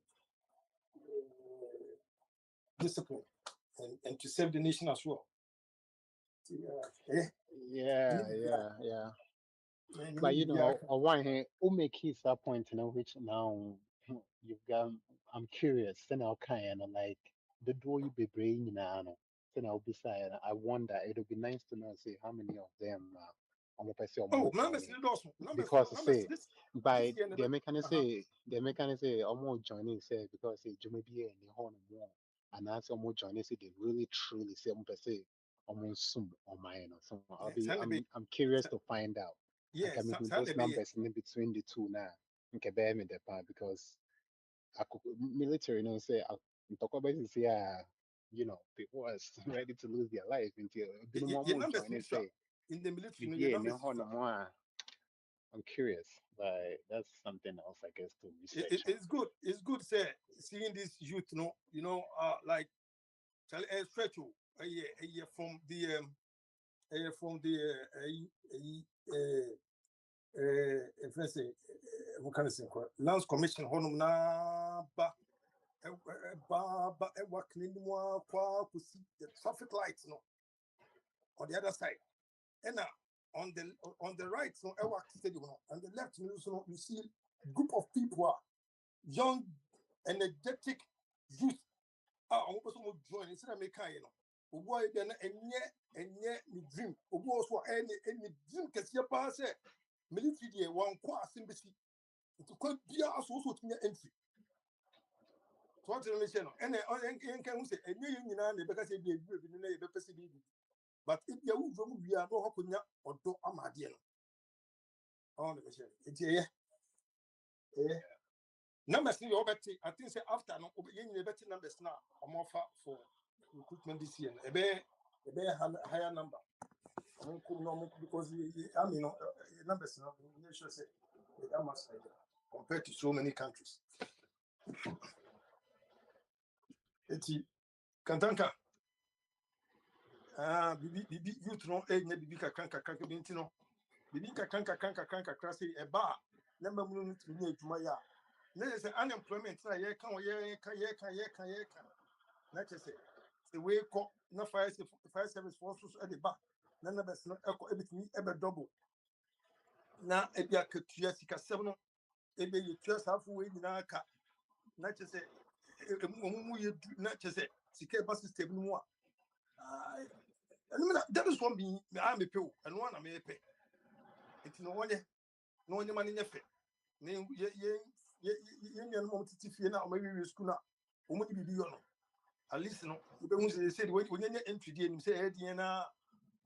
and to save the nation as well. Yeah. But on one hand, who make his point, which now you've got. I'm curious. Then I'll kind of like the door you be bringing now. Then I'll be saying, I wonder. It'll be nice to know, say, how many of them on the person Oh, numbers, because say this by year, the mechanic say almost joining say because say you may be in the horn more and that's almost joining say they really truly say almost some on my end or something. I'm curious to find out. yes, Like, I mean, those numbers in between the two now. Okay, bear me the part because I could military, say I talk about this, yeah, people was ready to lose their life until your numbers say in the military, we your be numbers. I'm curious, but that's something else, I guess, to research. It's good. It's good, say, seeing this youth, like stretch from the if I say what can I say? Lands Commission, honum na ba working in the traffic lights, on the other side. And on the right, so stadium, on the left, you see a group of people, young, energetic youth. I'm also join instead of make kind, boy, then and yet me dream. Also, any dream can see a pass. Military one quite embassy. It could be also to me entry. So what you mention? And I can say, and you know, because it be a group in the person. But if you we are no hakunya or do amadian. On the machine. It's a numbers in your betting. I think say after no betting numbers now. I'm offer for recruitment this year. A bear higher number. Because I mean numbers now sure say that much compared to so many countries. It's Kantanka. Bibi youth no bibi kanka binti no. Bibi kanka class a bar. Number moon to me to my ya. Let's say unemployment na ye kan. Let's say the way call na fire service forces at the back. None of us not everything ever double. Now if you are curious, you can 7 if you just halfway in our car. Not just say not just say secure bus system more. That is one being I'm a pill and one I may pay. It's no one money in your face. Name ye multitude now, maybe we school now. Only be on. At least no, they said when you entry and say, Diana,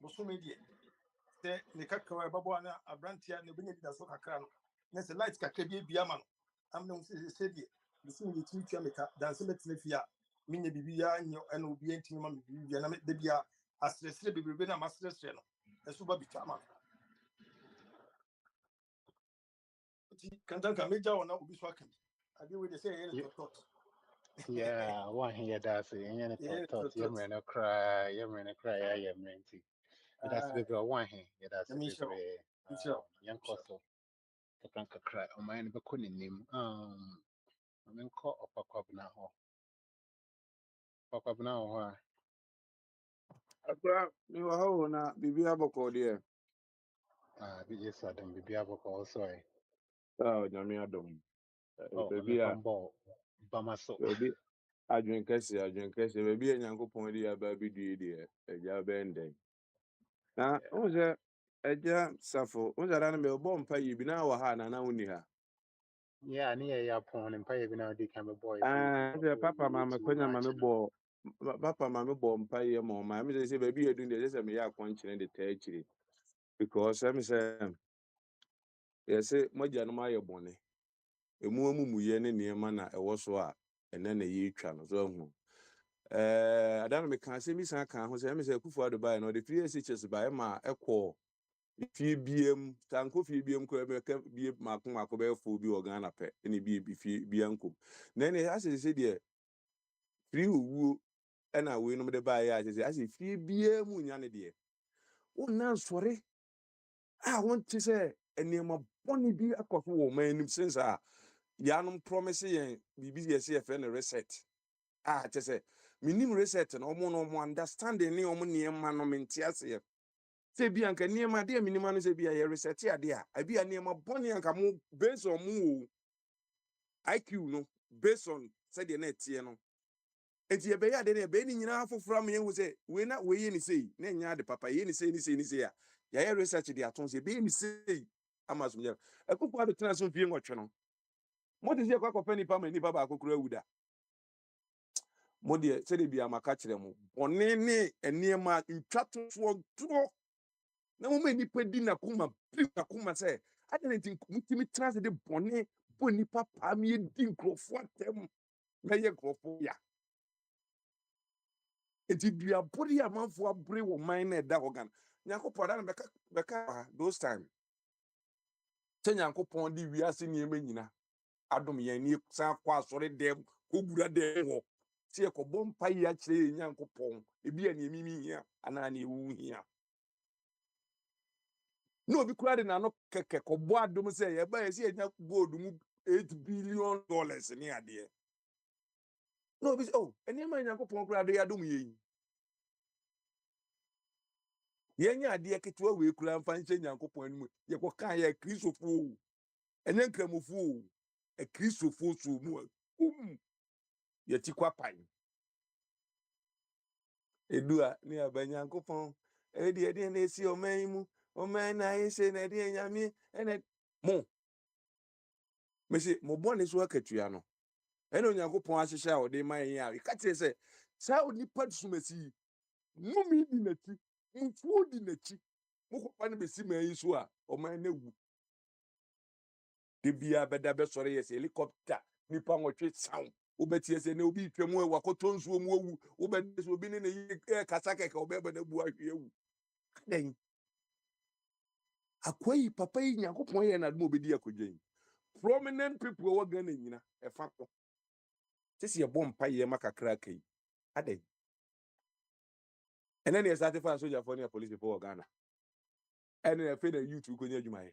Mosumedia. The Kaka Babana, a brantia, and the Benedict as well. There's a light Kakabi Biaman. I'm not said it. The same with you, Chameka, Dancelet Lefia, Mina Bibia, and Obienting Mamma Bibia, the Bia, as the Sibby Bibina Master Channel, a super Bitama. Kantanka Major or not be swapping. I do with the say anything thought. Yeah, one here that's it. And thought, you may not cry, I am renting. That's the girl one here. That's the young costo. The Franca cry. Oh, my never couldn't name. I'm in call up a cup now. Pop up now. Akra ni wa ho na bibi aboko de. Yes, I don't be able to also. Ah, nyame adom. Oh, Baby a ball. Bamaso. baby adwen kese baby enyankopon di aba bi due de eja bende. Na o je eja safo o je ran me bo mpa yi bi na wa ha na woni ha. Yeah, near your phone and pay now they can be boys. Je papa mama kwanya mama bo papa mama bo mpa yi mo ma me say baby edun de say me ya akwankyere de ta akire. Because I'm say yes moja no ma ye bone. Emu amumuye ne niema na ewo so a ene na ye twa no so hu adan me kan se mi san kan ho se me se kufu adubai no the 3 SHS ba ma ekọ fi biem tanko fi biem ko be ka bie mako be fo bi organ pe ne bi fi bianko na ne ase se de free owu na we no de ba ya ase fi biem nya ne de wona sori won ti se eniema boni bi akofo wo man since Yanum promise yen bibi yesi efe ne reset. Chese minim reset na omo no mo understanding ni omo niema no mentiase. Se bi anka niema de minima no se bi ya reset ade a abi niema boni anka mo based on mo IQ no based on say de na tie no. Enti ebe ya de na ebe ni nyina afofra me hu se we na we ye ni sei na nya de papa ye ni sei a ya research de aton se be ni sei amaso nya. Ekukwa do tena so fie nwotwe no. Mo de se kwa kopani pa ma ni baba akokoro awuda. Mo de se de bia maka kire mo bone ne eniema ntwatoso duro na mo nipa di na kuma se ade ne ntimi trans de bone bo nipa pa mi di nkrofo atem na ye nkrofo ya enti bia body amanfo abre wo man na da organ nyankopon da na beka those time se nyankopon di wiase niema nyina adom yan ni san kwa sore dem ko gura dem ho se e ko bompa ya kire nyankopon ebi ani mimi hia ana na ewu hia no bi kura de na no keke ko bo adom se ye ba ye se nya gold mu $8 billion ni ade no bi oh eni ma nyankopon kura de adom ye Yenya adeɛ ketewa wee kura mfa nhyɛ Nyankopɔn anim. Yɛkɔka yɛ Kristofo. Ɛnyɛ nkramofo. A Kristofo so mu. Yɛti kwapan. Edua ne abanyankopɔn. Ɛde na esi ɔman mu. Ɔman na ayɛ na ɛde nyame ɛna mo. Me say mo bɔ ne so akatua no. Ɛna Onyankopɔn ahyehyɛ a ɔde man yɛ a. Ɛka kyerɛ sɛ saa onipa sumasi. Mumi di n'akyi. Mfuo di n'akyi. Mokɔpa no bɛsi man yi so a ɔman na wu. De bia bɛda bɛsɔre yɛ sɛ helicopter nipa nwɔtwe sound. Wobɛtie sɛ ne obi twam wakɔtɔ nsuo mu awu. Wobɛde sɛ obi ne yi kasa kɛkɛ ɔbɛba na bu ahwe awu. Adɛn? Akwai papa yi Nyankopɔn yɛ na dum obedi akɔdwa yi. Prominent people wɔ Ghana nyina ɛfa ko. Sisi yɛbɔ mpa yɛ ma kakra kai. Adɛn? And then they started for soldier for near police before Ghana. And then I feel the youth to go near Jumai.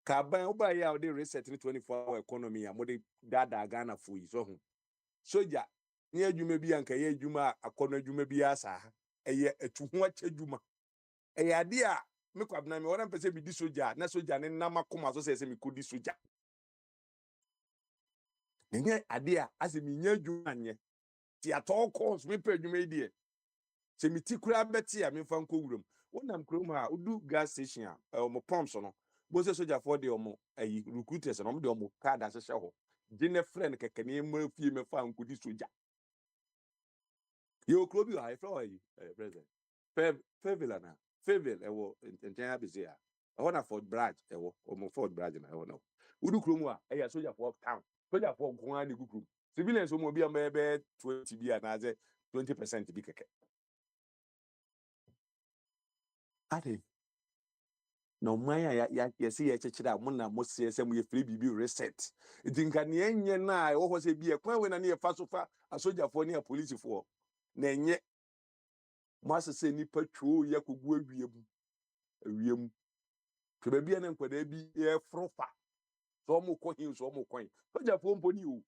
Kaban Oba ya they reset in 24-hour economy and what they dada Ghana for you. So soldier near Juma be and Kaya Juma a corner Juma be asa a year to watch a Juma. A idea make up name 1% be this soldier, not soldier and Nama Kuma so says me could this soldier. The idea as a minor Juma, the at all costs me per Juma dear. Se mi ti kura beti a me fa nko wuram wonam krom ha udu gas station a omo pumps no bo se soja for de omo ayi recruiters no de omo card asese ho gene friend keke ne ma fie me fa nko di soja ye okro bi ha fra ayi president favela na favel e wo enten abeze a ho na Fort Bragg e wo omo Fort Bragg na e wo no udu krom a e ya soja for town soja for nko an de gukrum civilians omo bi am be 20 bi na ze 20% bi keke. Ade no maya ya see ya chechira mo na mo se se mo ye free bibi reset idinka ne enye na wo ho se bi e kwan we na ne ye fa so fa asojafo ne apolicefoɔ na enye mo asese nipa twoo ya kogu awiem to ba bia na nkwada bi ye frofa so mo kɔ hin so mo kɔn sojafo mponi o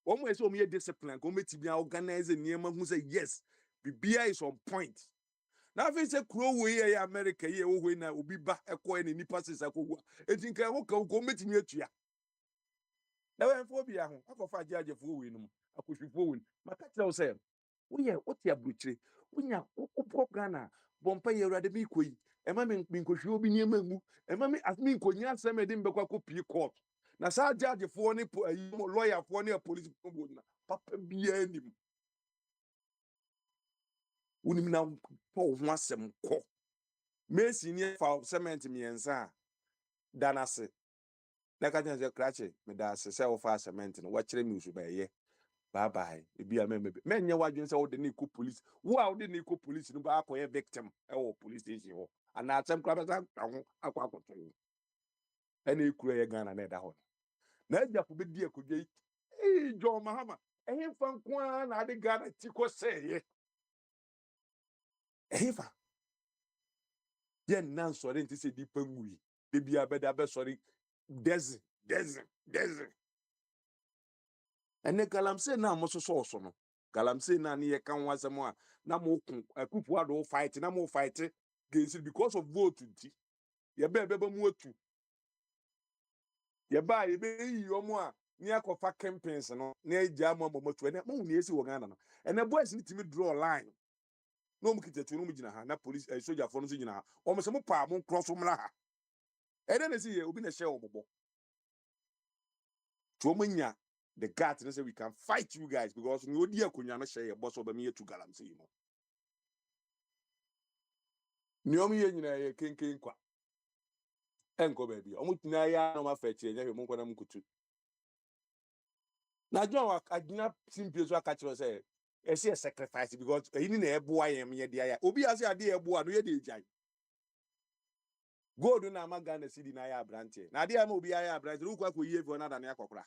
wo mo ese o mo ye discipline ko meti bia organize niema hu say yes bibia is on point. Na fi se Growh ye America ye wo hwe na obi ba ekọ ne nipa sesa kogu enti nka ho ka ko metimi atua na we mfo bia ho akọfa agefo we no akohwifo we maka tell say wo ye otia bruchire wonya wo Ghana bompa ye urade mi koyi ema me nkohwe obi niema ngu ema me asmi nkonya asem ede mbekwa ko pie court na sa agefo ne lawyer fo ne police na papa bia nim unim na po ho asem ko Messi ni fa cement miensa danase na ka jense krache me da se wo fa cement no wa kire mi usu ba ye bye bye e bia me menye wadwen se wo de ne ko police wo a wo de ne ko police no ba akoye victim e wo police station ho ana atem kra ba sa ho akwakoto ene ekura ye Ghana na da ho na ajapo be di akodwa yi John Mahama ehemfa nko na ade Ghana ti ko seye ehemfa yen nan sori nti se dipa ngui de bia beda be sori desert ene galamse na mo so no galamse na ne ye kan wasem a na mo ku akufu ado fight na mo fight against because of vote nti ye be mu atu ye ba ye be yi omo a ne akofa campaigns no na eja mo momotu ene mo ne esi wo Ghana no ene boys ni timi draw line no mu kitatu no mu gina ha na police soldier for no gina ha o mo se mo pa mo cross mra ha ene na si ye obi na share obobo to omunya the guts and say we can fight you guys because we odi akonya no share boss obami yetu galamse you know ni omu ye nyina ye kenken kwa enko ba bia omu tina ya no ma fa kire nya hwe mo nkwana mkutu na John agina simpie so aka kire say ese sacrifice because eyini na eboa yem ye dia ya obi ase ade eboa no ye de ejai gold na amaga na city na ya abrante na ade ama obi ya abrante ru kwa koyie fo na da na yakokora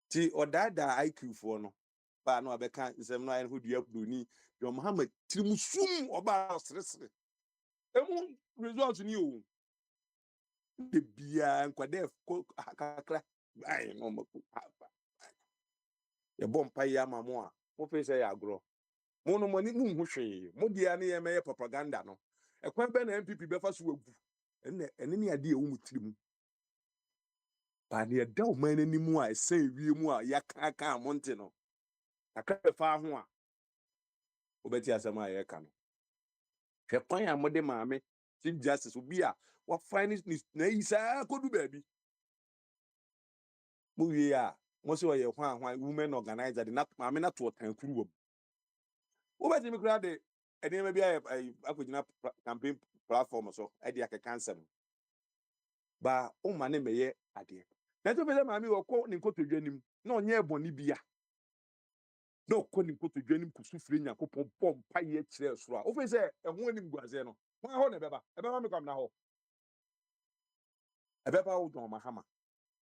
ti odada IQ fo no ba no abeka nsem no ayen ho dua broni John Muhammad trimusum oba sresre emu result ni o de bia nkwade kakra ai no mako ye bompa ya mamo a wo fe say agro Mono money moon hwee. Mo dia na ye meye propaganda no. Ekwan be na MPP be fa so wagu. Ene ne ade ewu mutirim. Ba ne da o man animu a ese wie mu a yaka monte no. Aka be fa ho a. Obeti asema ye ka no. Hwe kwan a mode maame Chief Justice obi a wa find na isa kodu baabi. Mo wie a mo se oye hwan women organizer de na maame na to tankuru wom. Obeti mi kura de ene ma bi akogina campaign platform so e de akeka nsem. Ba o ma ne meye ade. Na to pese maame wo ko ni nkotodwanim na onye eboni bia. Na okọ ni nkotodwanim kusu fire Nyankopon bom pa ye kire soro a. O fe se ehun anim guaze no. Hwan ho na beba. Ebeba me kwam na ho. Ebeba wo don mahama.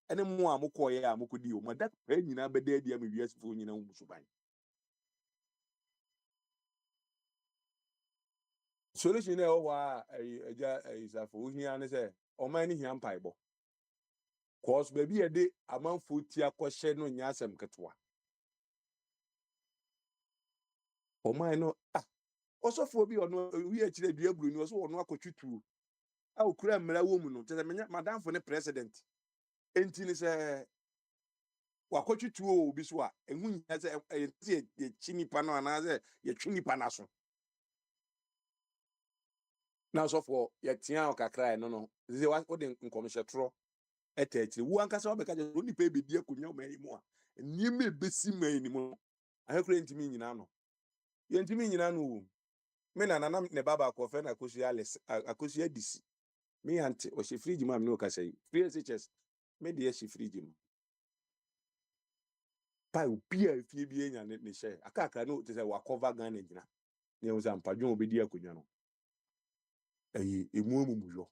Ene mo a mokọ ye a mokodi o. Ma da pa nyina beda adi am wiasefo nyina wo musuban. Solution na o wa eja isafo ohia ne se oman ni hia mpaibo. Cause baby e de amanfo ti akọhye no nya asem ketwa. Oman no osofo bi ono wi a kire dua buru ni oso ono akotwutu. A okura mmara wo mu no tese madamfo ne president. Enti ni se wakotwutu obi so a ehu nya se ye chinipa no anaze ye twinipa na so. Na osofo ye tia okakra no ze wo de nkomhye eteti wo ankasa obeka je oni pe bedi akonya o mai mu a niam ebesi mai ni mu ahekure ntimi nyina no ye ntimi nyina no me na nanam ne baba ko fe na akosi adisi me ante o she fridge ma me no ka sei free SHS me de she fridge mu pa obi a fie bi enya ne she akaka no te say wa cover Ghana nyina ne wo za mpadwo obedi akonya no emu yo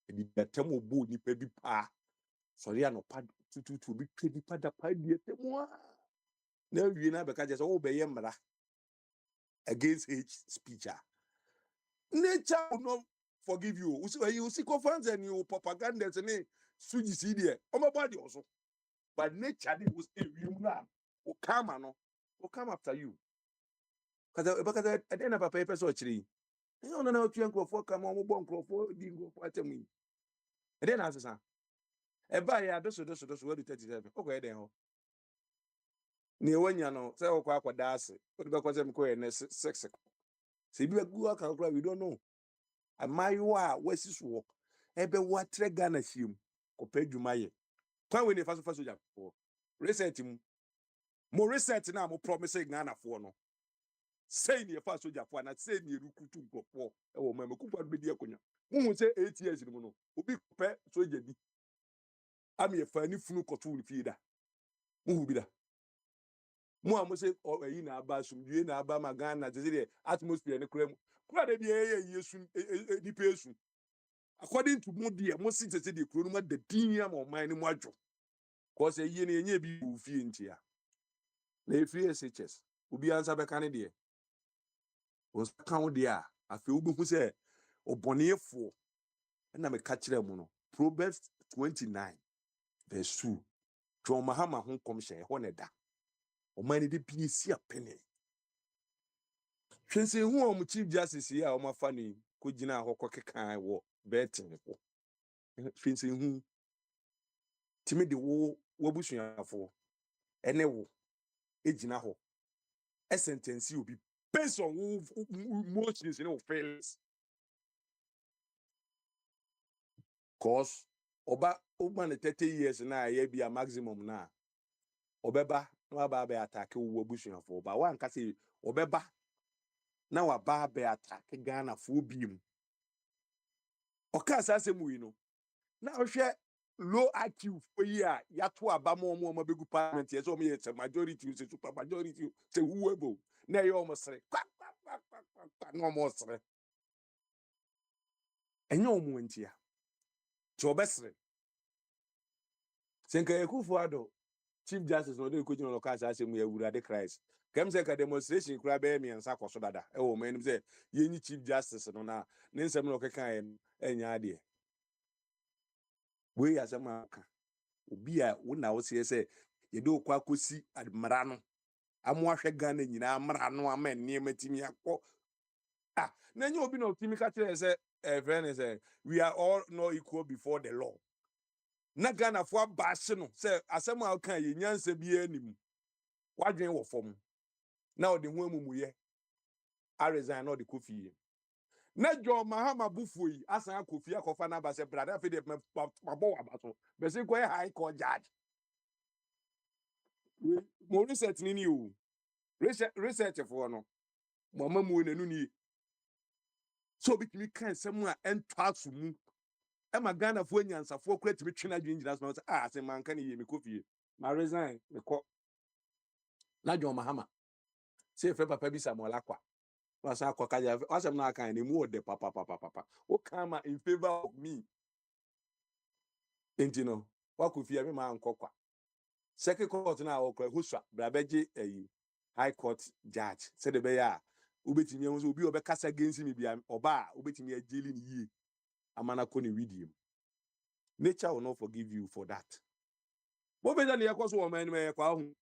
edi datam obo nipa bi pa sorry anopa tututu bi twedi pada pa die temwa na wie na beka je so wo be ye mra against hate speech nature will not forgive you you see conference and you propaganda and suji see there my body also but nature dey will stay you now will come after you because at the end of a paper so chiri no no tu enkrofo come on bo enkrofo di enkrofo atemu e dey na asesa e ba ya doso we do 37 okay dey ho na ewanya no say okwa akwada ase we be kwase mko e 6 se bi gu aka we don't know amayiwa wasiso ebe watre Ghana hiem kopa dwumaye kwa we ne faso ja fo reset mo reset na mo promise Ghana fo no say ne faso ja fo na say ne rukutu nkofo e wo ma mekufa be di akonya hu say 8 years ni mo no obi kopa soja bi am ye fani funu koto ni fi da mu bi da mo am say yi na aba sumdue na aba ma Ghana ze de atmosphere ne kura mu kura de bi yesu di pesu according to Modi mo sit say the kuro no the din am o man ni mo adwo cause ye ne enye bi wo fie ntia na efie SHS obi ansa be kan de o kan de a afi wo behu say obonefo na me ka kire mu no Proverbs 29 verse 2 John Mahama ho komhye ho ne da o man ni de bi si apene hwense hu o mu Chief Justice ya o mafa ni ko gina ho kokekan wo betin ko hwense hu timi de wo wabusuafo ene wo ejina ho a sentence obi based on motions you know fails cause oba na 30 years na ya bi a maximum na obeba na ba be attack wo wabusuafo ba wan ka say obeba na wa ba be attack Ghana fo biem oka asase mu yi no na ohwe low IQ for year ya to abamo mo begu parliament yes o me majority say super majority say whoever na ye o mo sere no mo sere enye o mo ntia ti obesere senka Akufo ado Chief Justice no dey ko jino local assassin mu ya wura de Christ kem say ka demonstration kura be me nsa kwaso dada e wo manim say yenyi Chief Justice no na ne nsem no kekan enya ade we ya sama ka obi a wo na wo se ye de okwa kosi admara no amoahwe Ghana nyina amra no ama nneema timi akọ na nye obi na otimi ka kire say friend say we are all not equal before the law na Ghana fo abase no say asem a kan ye nyansa bi anim wadwen wo fom na odi ho amumuye a resign na odi kofi na John Mahama bufuo yi asan akofi akofa na ba say brother fe de mabo abaso be say go high court judge mo research ni o research for no mo mamu nanu ni so bitimi kan sem a entwaso mu e ma Ghana fo nyansafo kura timi twena dwingyina so na say man kan ye me kofi ma resign me ko na John Mahama say fe papa bi Samuel Akwa wasa akwa kaja wasem na kan ni mu ode papa o come in favor of me entino wakofi me ma nkokwa second court na okra hosua brabeji high court judge said be ya ubetimi ehun so obi obekasa against me bia oba ubetimi ajeli ni yie amana ko ni video nature will not forgive you for that bo be na yakoso o man me kwa hu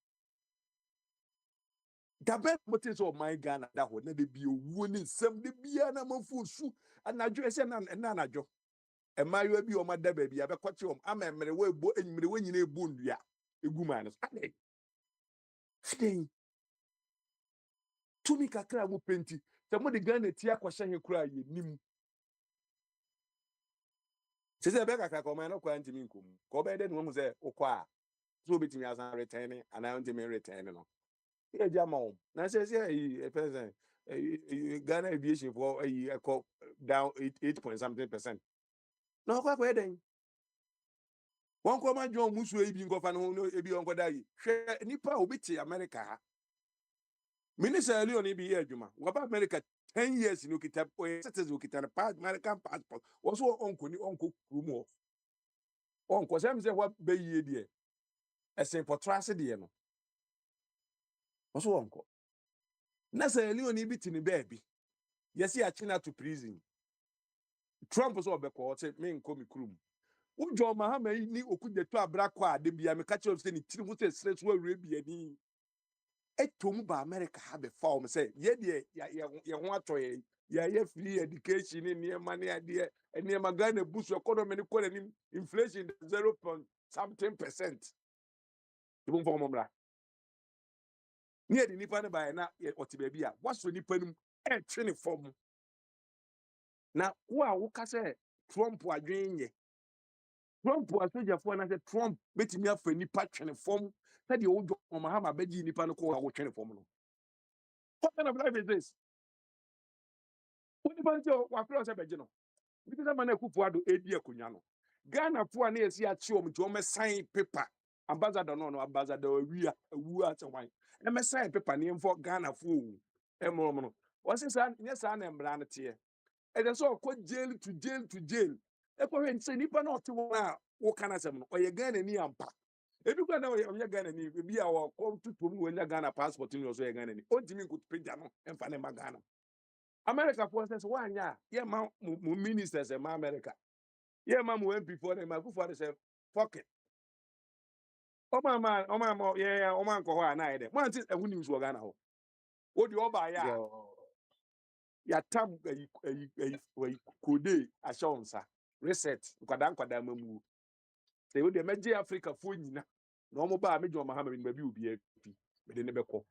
dabe motin so my Ghana da ho na de bi owuo ni nsem de bia na mafu su anadwo ese na anadwo emayo bi o ma da ba bia be kwache o ama emere we ebo enyimere we nyina ebu ndua egu man so adey tumi kakra mo penti se mo de Ghana ti akwahye he kura ye nim se be kakra ko man no kwa ntimi nkom ko be de no mu se ukwa so betimi asan return ana ntimi return no e jama o na se person Ghana aviation for down 8 point something percent no kwa kwa den won ko ma John musu e bi ngofa no e bi onko dai hwe nipa obiti America ha Minister Leon bi adwuma waba America 10 years no kita citizen kita American passport also onko krumo onko sem se wa be yie de esen for trust de no also onko na se Leon bi tini baby yesi a china to prison Trump so obeko say me nko mi krum John Mahama ni okudyeto abrakọ a de bia me ka che say ni tiri mu say stress wa wure bia ni etom ba America ha be fa say ye de ye ho atoye ye free education ni niema ne ade niema Ghana busu economy ni ko ni inflation 0 point something percent ibon fo momra ni edi nipa ne ba na oti ba bia waso nipa num e twene fom na wo ka say Trump adwen ye Trump was for na say Trump betimi afa nipa twene fom say de wo John Mahama beji nipa no ko wo twene fom no what kind of life is this what nipa say wa feel say beji no because man Akufo Addo edi akonya no Ghana fo na esi achi om ti o me sign paper ambassador no ambassador awu a wan e me sign paper ne mfo Ghana fo e mo no o se sa nya sa na mbra na te e de so ko jail to jail e ko hwe nse nipa na ote wo na wo kana sem no o ye Ghana ni ampa ebi kwa na o ye Ghana ni ebi a wo ko tutum wo nya Ghana passport ni so ye Ghana ni o timi nkutu peja no emfa ne ma Ghana America for says wa nya ye ma mu ministers e ma America ye ma mu MP for them Akufo Addo say fuck it o ma ye o ma nko ho a na ye de mo anti ehuni news wo Ghana ho o di oba ya ya tam kode assurance reset kwada mamu say we dey meje Africa fo nyina na omo ba meje Mahama bi bi obi afi me de ne beko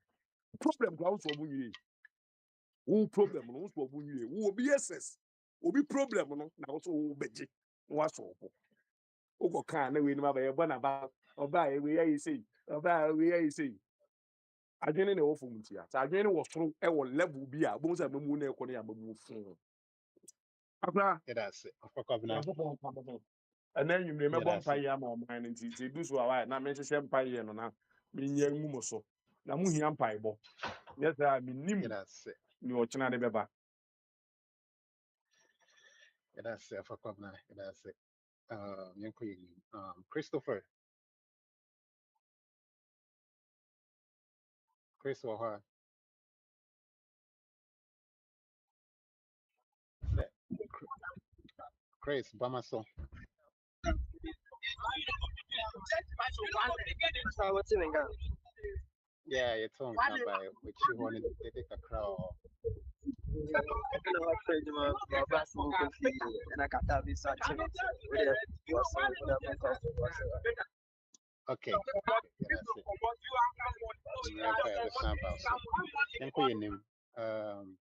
problem kwa so obu nwie wo problem no so obu nwie wo obi SS obi problem no na so wo beje wo so obo ugo kan na we ni ma ba ye bona ba oba we ya say oba we ya say adwene ne wo fo mutia sa adwene wo soro e wo level bi a bo sa mamu na e ko ne ya mamu fun akra That's it. Of course, now. and then you Yeah, remember that's it. empire ya ma man nti say do so why na me hye empire no na me nya mu mo so na mu hia empire bo yes I me Yeah, nim that's it. ni o china de beba Yeah, that's it. Of course, now. Yeah, that's it. Christopher. Christopher. Chris, Bamaso. So what's in it? Yeah, it's on by which you wanted to take a crow. Okay, yeah, that's it. Yeah, for the sample. So, then call your name. Um,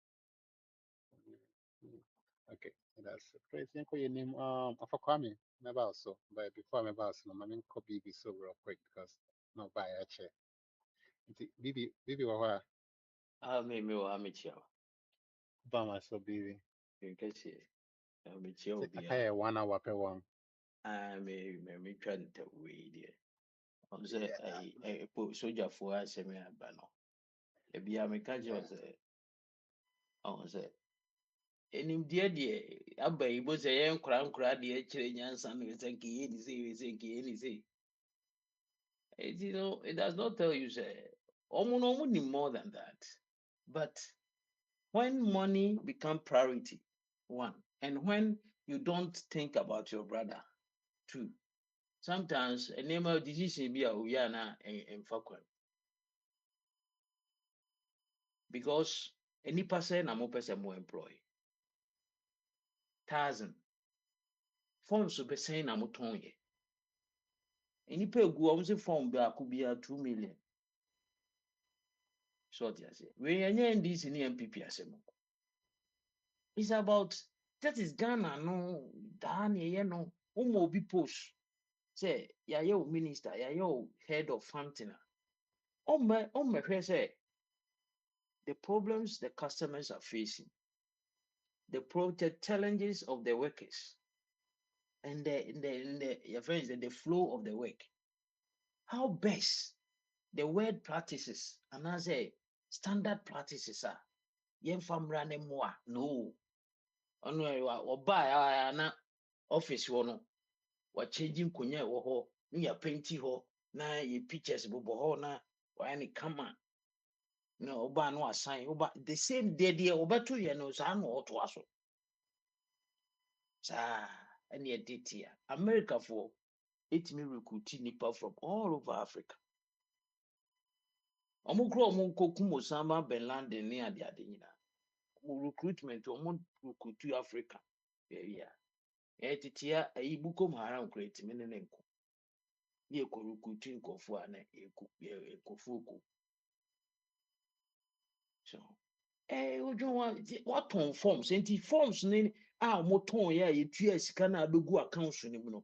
okay, that's it. Please, then call your name. For Kwame, maybe also. But before maybe also, no, I mean, could be so real quick because no buy a chair. Bibi, what? Me wa mekyia wo. Bama so Bibi. Nka sie. Mekyia wo I bia. can't 1 hour per one. Me twa nta wei de. Ɔno sɛ po sogyafoɔ asɛm aba no. Ebia meka kyerɛ sɛ ɔno sɛ enimdeɛ deɛ aba yi bo sɛ yɛn nkora deɛ kyerɛ nyansa no sɛ nka yɛ ni sɛ nka yɛ ni sɛ. You know, it does not tell you sɛ ɔmo no ɔmo nim more than that. But when money become priority, one, and when you don't think about your brother, two, sometimes a name of decision be a uyana and fakwan because any person na mo person more employ 1,000 forms to be saying na mo ton ye any pay go on say form be could be 2 million short ya say we any this in MPP asem it's about that is Ghana no dan ye no umo obi post say ya ye minister ya ye head of something on my say the problems the customers are facing, the challenges of the workers, and your friends, the flow of the work. How best the word practices and as a standard practices are. Yen famra ne moa no. Ono buy na office wono. Wa changing konya wo ho, ni ya painti ho, na ye pictures bobo ho na wa ni kama. No oba no assign oba the same day there oba to ye no sa no to aso. Sa any editia. America for it me recruit nipa from all over Africa. Omo kro omo kokum Osama bin Laden ne ade ade nyina. Omo recruitment omo recruit Africa. Yeah. Etitia ayi bukom haram create me ne nko. Ye ko recruit nkofo a na ekofo ko. So ojo what on forms enti forms ne a omo ton ya yetua sika na abegu accounts ne mu no.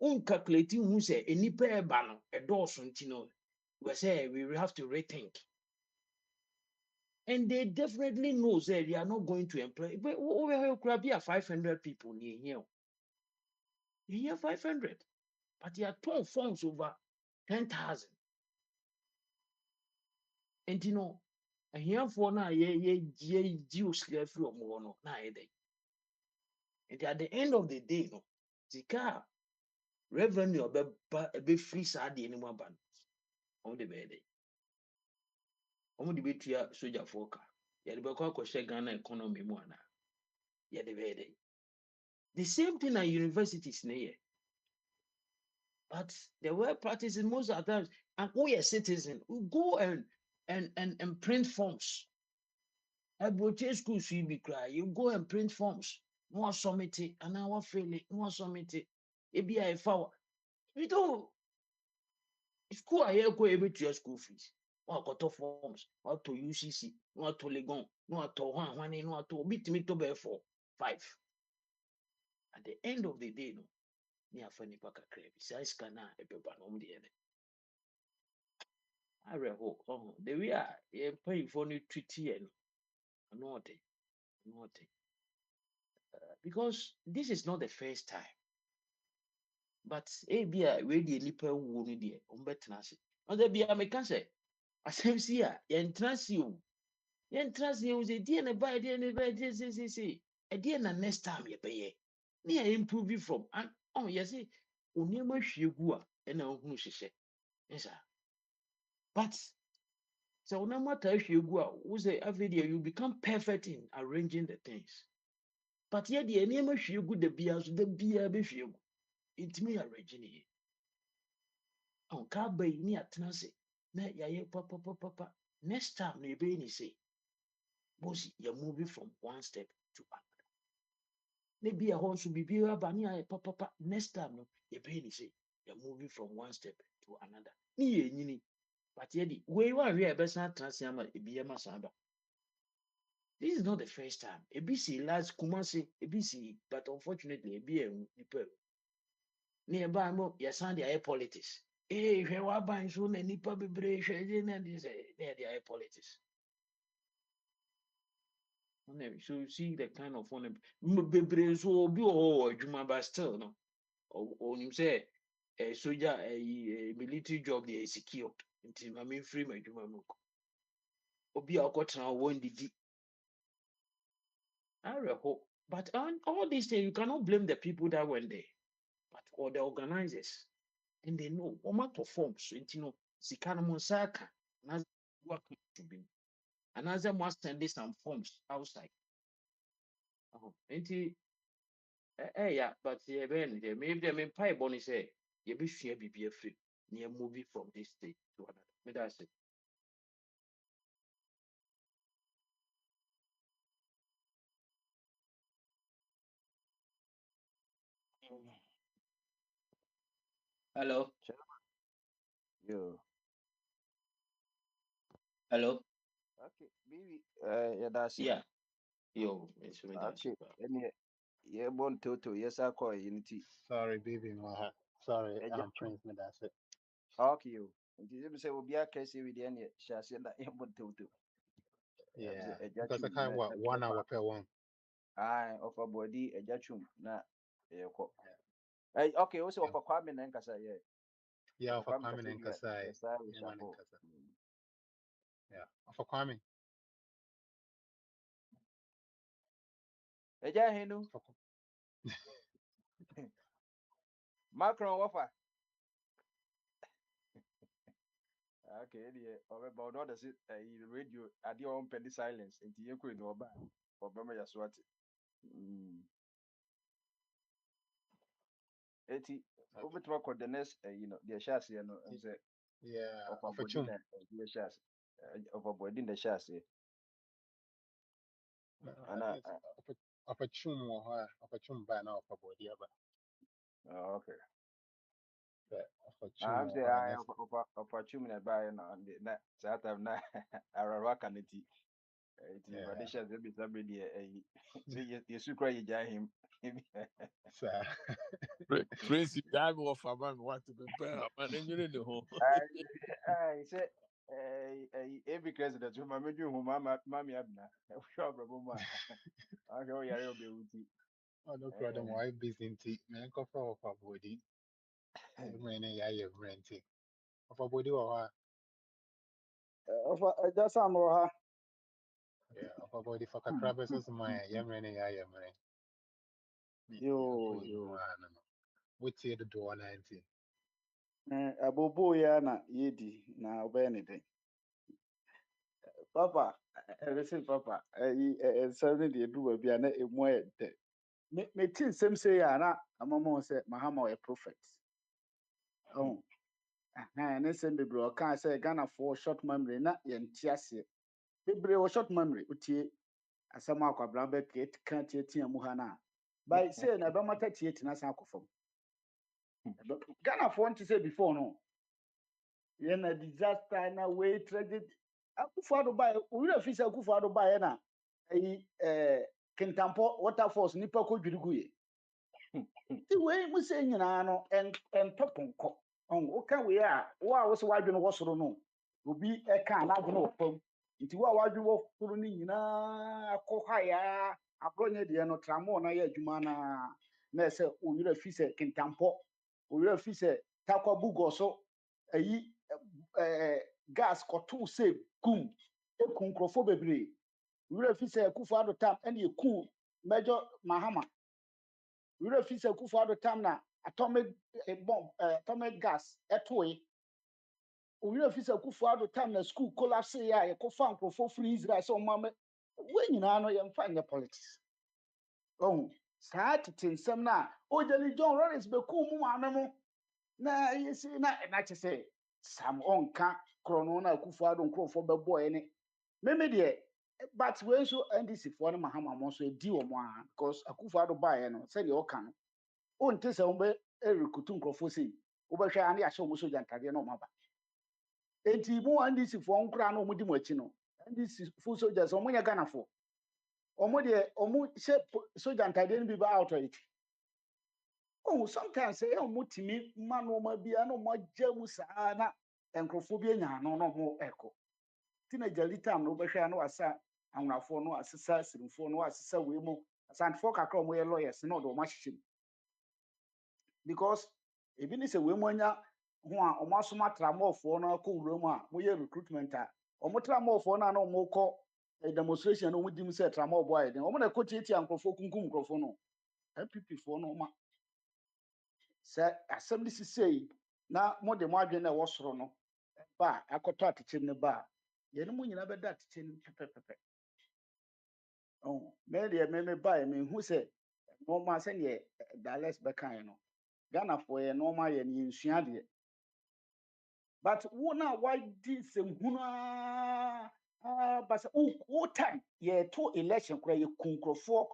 Uncalculating who say any pair banner a dawson tino. We say we will have to rethink. And they definitely know that they are not going to employ. But we could be 500 people near here. Here 500. But they are 12 forms over 10,000. And you know, and here for now, ye Jews from one na day. And at the end of the day, no, the car revenue be free sad anymore ban on the bed. On the bed to soldier for car. Yeah, the Bako Ghana economy more now. Yeah, the bed. The same thing at universities near. But the way practice is most of the times, and we are citizen, we go and print forms. I change school should be cry. You go and print forms. No submit it, and now fail it. No submit it. It be a foul. We don't. School I hear go able to your school fees. No got to forms. No to UCC. No to Legon. No to one. No to beat me to bear 4, 5. At the end of the day, no. Near funny pack a crab. Besides, can I a paper no the other. I read the way I pay for new treaty and not because this is not the first time. But be a radio nipper wound dear on better. On there be a mechanic. As him see ya, you. Yen trust you was a dear and a by dear and a by say a dear and next time you pay. Near improve you from and oh yes, only much you go and who she said. Yes, sir. But so no matter if you go out, who's a video, you become perfect in arranging the things. But yet the name of you good the beer, so the beer be you. It me arranging it. On car by near Tennessee. na yɛayɛ papa. Next time na yɛbɛyɛ ne say, boss, you're moving from one step to another. Maybe a horse will be aba ne ayɛ papa. Next time no yɛbɛyɛ ne say, you're moving from one step to another. Ni yɛ nyini. But yɛde wei wa hwɛ a ɛbɛsan atena ase ama ebi yɛ ma saa ba. This is not the first time. Ebi si last Kumasi, ebi si, but unfortunately ebi yɛ nipa. Ne ɛbaa no yɛsan de ayɛ politics. Hwɛ w'aban so na nipa bebree hwɛ ɛde na de sɛ na yɛde ayɛ politics. So you see the kind of one bebree so obi wɔ hɔ wɔ adwuma but still no onim sɛ soldier military job dey secured nti ma me free my adwuma mu kɔ. Obi a ɔkɔtena hɔ wɔndidi. Awerɛho. But all these things you cannot blame the people that went there but or the organizers. And they know what perform so you know sika no mo nsa aka na work to be and as them must send some forms outside nti yeah but yeah ben maybe them in pie bonnie say you be share be free near movie from this state to another me that's it. Hello. Yo. Hello. Okay, baby. Yeah, that's it. Yeah. Yo, it's me that's Okay. it. Any yeah, born toto. Yes, I call unity. Sorry, baby, Maha. Sorry, Eja. Prince, me that's it. Okay, you. Nti you say obi akese with the any shase na yeah, born toto. Yeah, Eja because I chum can't na what 1 hour per one. of a body eja chum na yeah ko. Hey, okay, also Yeah, of a kwame na nkasa yeah. yeah, Of a for kwame Kwame kasa and bi Kasai, yes, I yeah, wish man and apo. Kasa. Yeah, for Kwame, Eja henu for Macron wafa. Okay, yeah. About all the radio, I did on penny silence. And you could know about for Bama Yaswati. Eti, over to work the next, the chassis, and say, yeah, of a for body, Chum, the chassis, of a body in the chassis. And it's of a Chum or of a Chum by now for body, but okay. of a Chum I'm or saying her I next. of a 2 minute buy and on the net, that I'm not a rock and it. Yeah, But the chassis will be somebody, so you should cry, you him. so Prince dive off a man want to prepare man and you know. I say every president who mama do who mama mammy abna. Sure, Braboma. I go ya be uti. oh no problem. Why busy in tea? Man, go for of a body. Every man, yeah, you're renting. Of a body or her, Just am yeah, of a body for Kakrabas as my young man, yeah, man. Yeah, for you, yo man. What's here to do 90? abobo ya na yedi na obey anything. Papa, listen, Papa, something they do be an a more. Me tin same say ya na amamo say Mahama a prophet. Oh, and then send the bro can say Ghana for short memory na yentiase. Bebre o short memory utie asama akwabra be can't tie muhana. By say na be mata tie tina san akofam. Ghana for want to say before no. Yɛn na disaster na wei tragedy Akufo-Addo baeɛ owura fi sɛ Akufo-Addo baeɛ na ayi Kintampo waterfalls nipa kɔdwiri guiɛ nti wei mu sɛ nyinaa no ɛntɔ pɔnkɔ woka wei a wo a wo sɛ w'adwene wɔ soro no obi ɛka n'adwene wɔ fam nti wo a w'adwene wɔ soro no nyinaa akɔ hayaa aborɔnyɛ deɛ no tramɔɔ na yɛ adwuma na ɛsɛ owura fi sɛ Kintampo owura fi sɛ Takwa gɔ so ayi gas kɔtoo sɛ kum eku nkurɔfoɔ bebree wura fi sɛ Akufo-Addo tam ɛna eku Major Mahama wura fi sɛ Akufo-Addo tam na atomic gas ɛtoe wura fi sɛ Akufo-Addo tam na school collapse yɛ a yɛkɔfa nkurɔfoɔ firi Israel sɛ ɔmo ama wɔn nyinaa no yɛmfa nyɛ politics ɔho saa tete nsɛm no a ogyani John Lawrence bɛku mu maame mo na yɛsi na kyɛ sɛ Sam onka krono na Akufo-Addo nkrofo beboy ne meme de but we so NDC for no mahama mo so edi wo mo a because Akufo-Addo bae no say de oka no onte se wo be erekutu nkrofo sei wo be hwe ane ahye mo soja ntade na omaba enti mo NDC for nkra na omo di mo achi no NDC full soldiers omo nya Ghana for omo de omo she soja ntade no bi ba out it oh sometimes say omo timi ma no ma bia na omo agya mu saa na nkrofo bi anya no no mo eko teenager litam no behwe na wasa anwrafo no asesa sirimfo no asesa wemo asantfo kakra mo ye lawyers no do ma hyehyem because ebi ni se wemo anya ho a omo asoma tramofo no akọ wuram a mo ye recruitment a omo tramofo na na omo kọ demonstration no mudim se tramobo aye den omo na kọ tieti ankrofo kunkum nkrofo no MPP fo no ma se asem ni sisei na mo de mo adwen na wo soro no ba akọtọ atechem ne ba ye no mo nyina beda atechem pepepepe oh me de me ba me hu se no ma se ne Dallas be kan no Ghana for ye no ma ye ne nsua de but wo na why this hunu but o time ye to election kura ye kunkrofo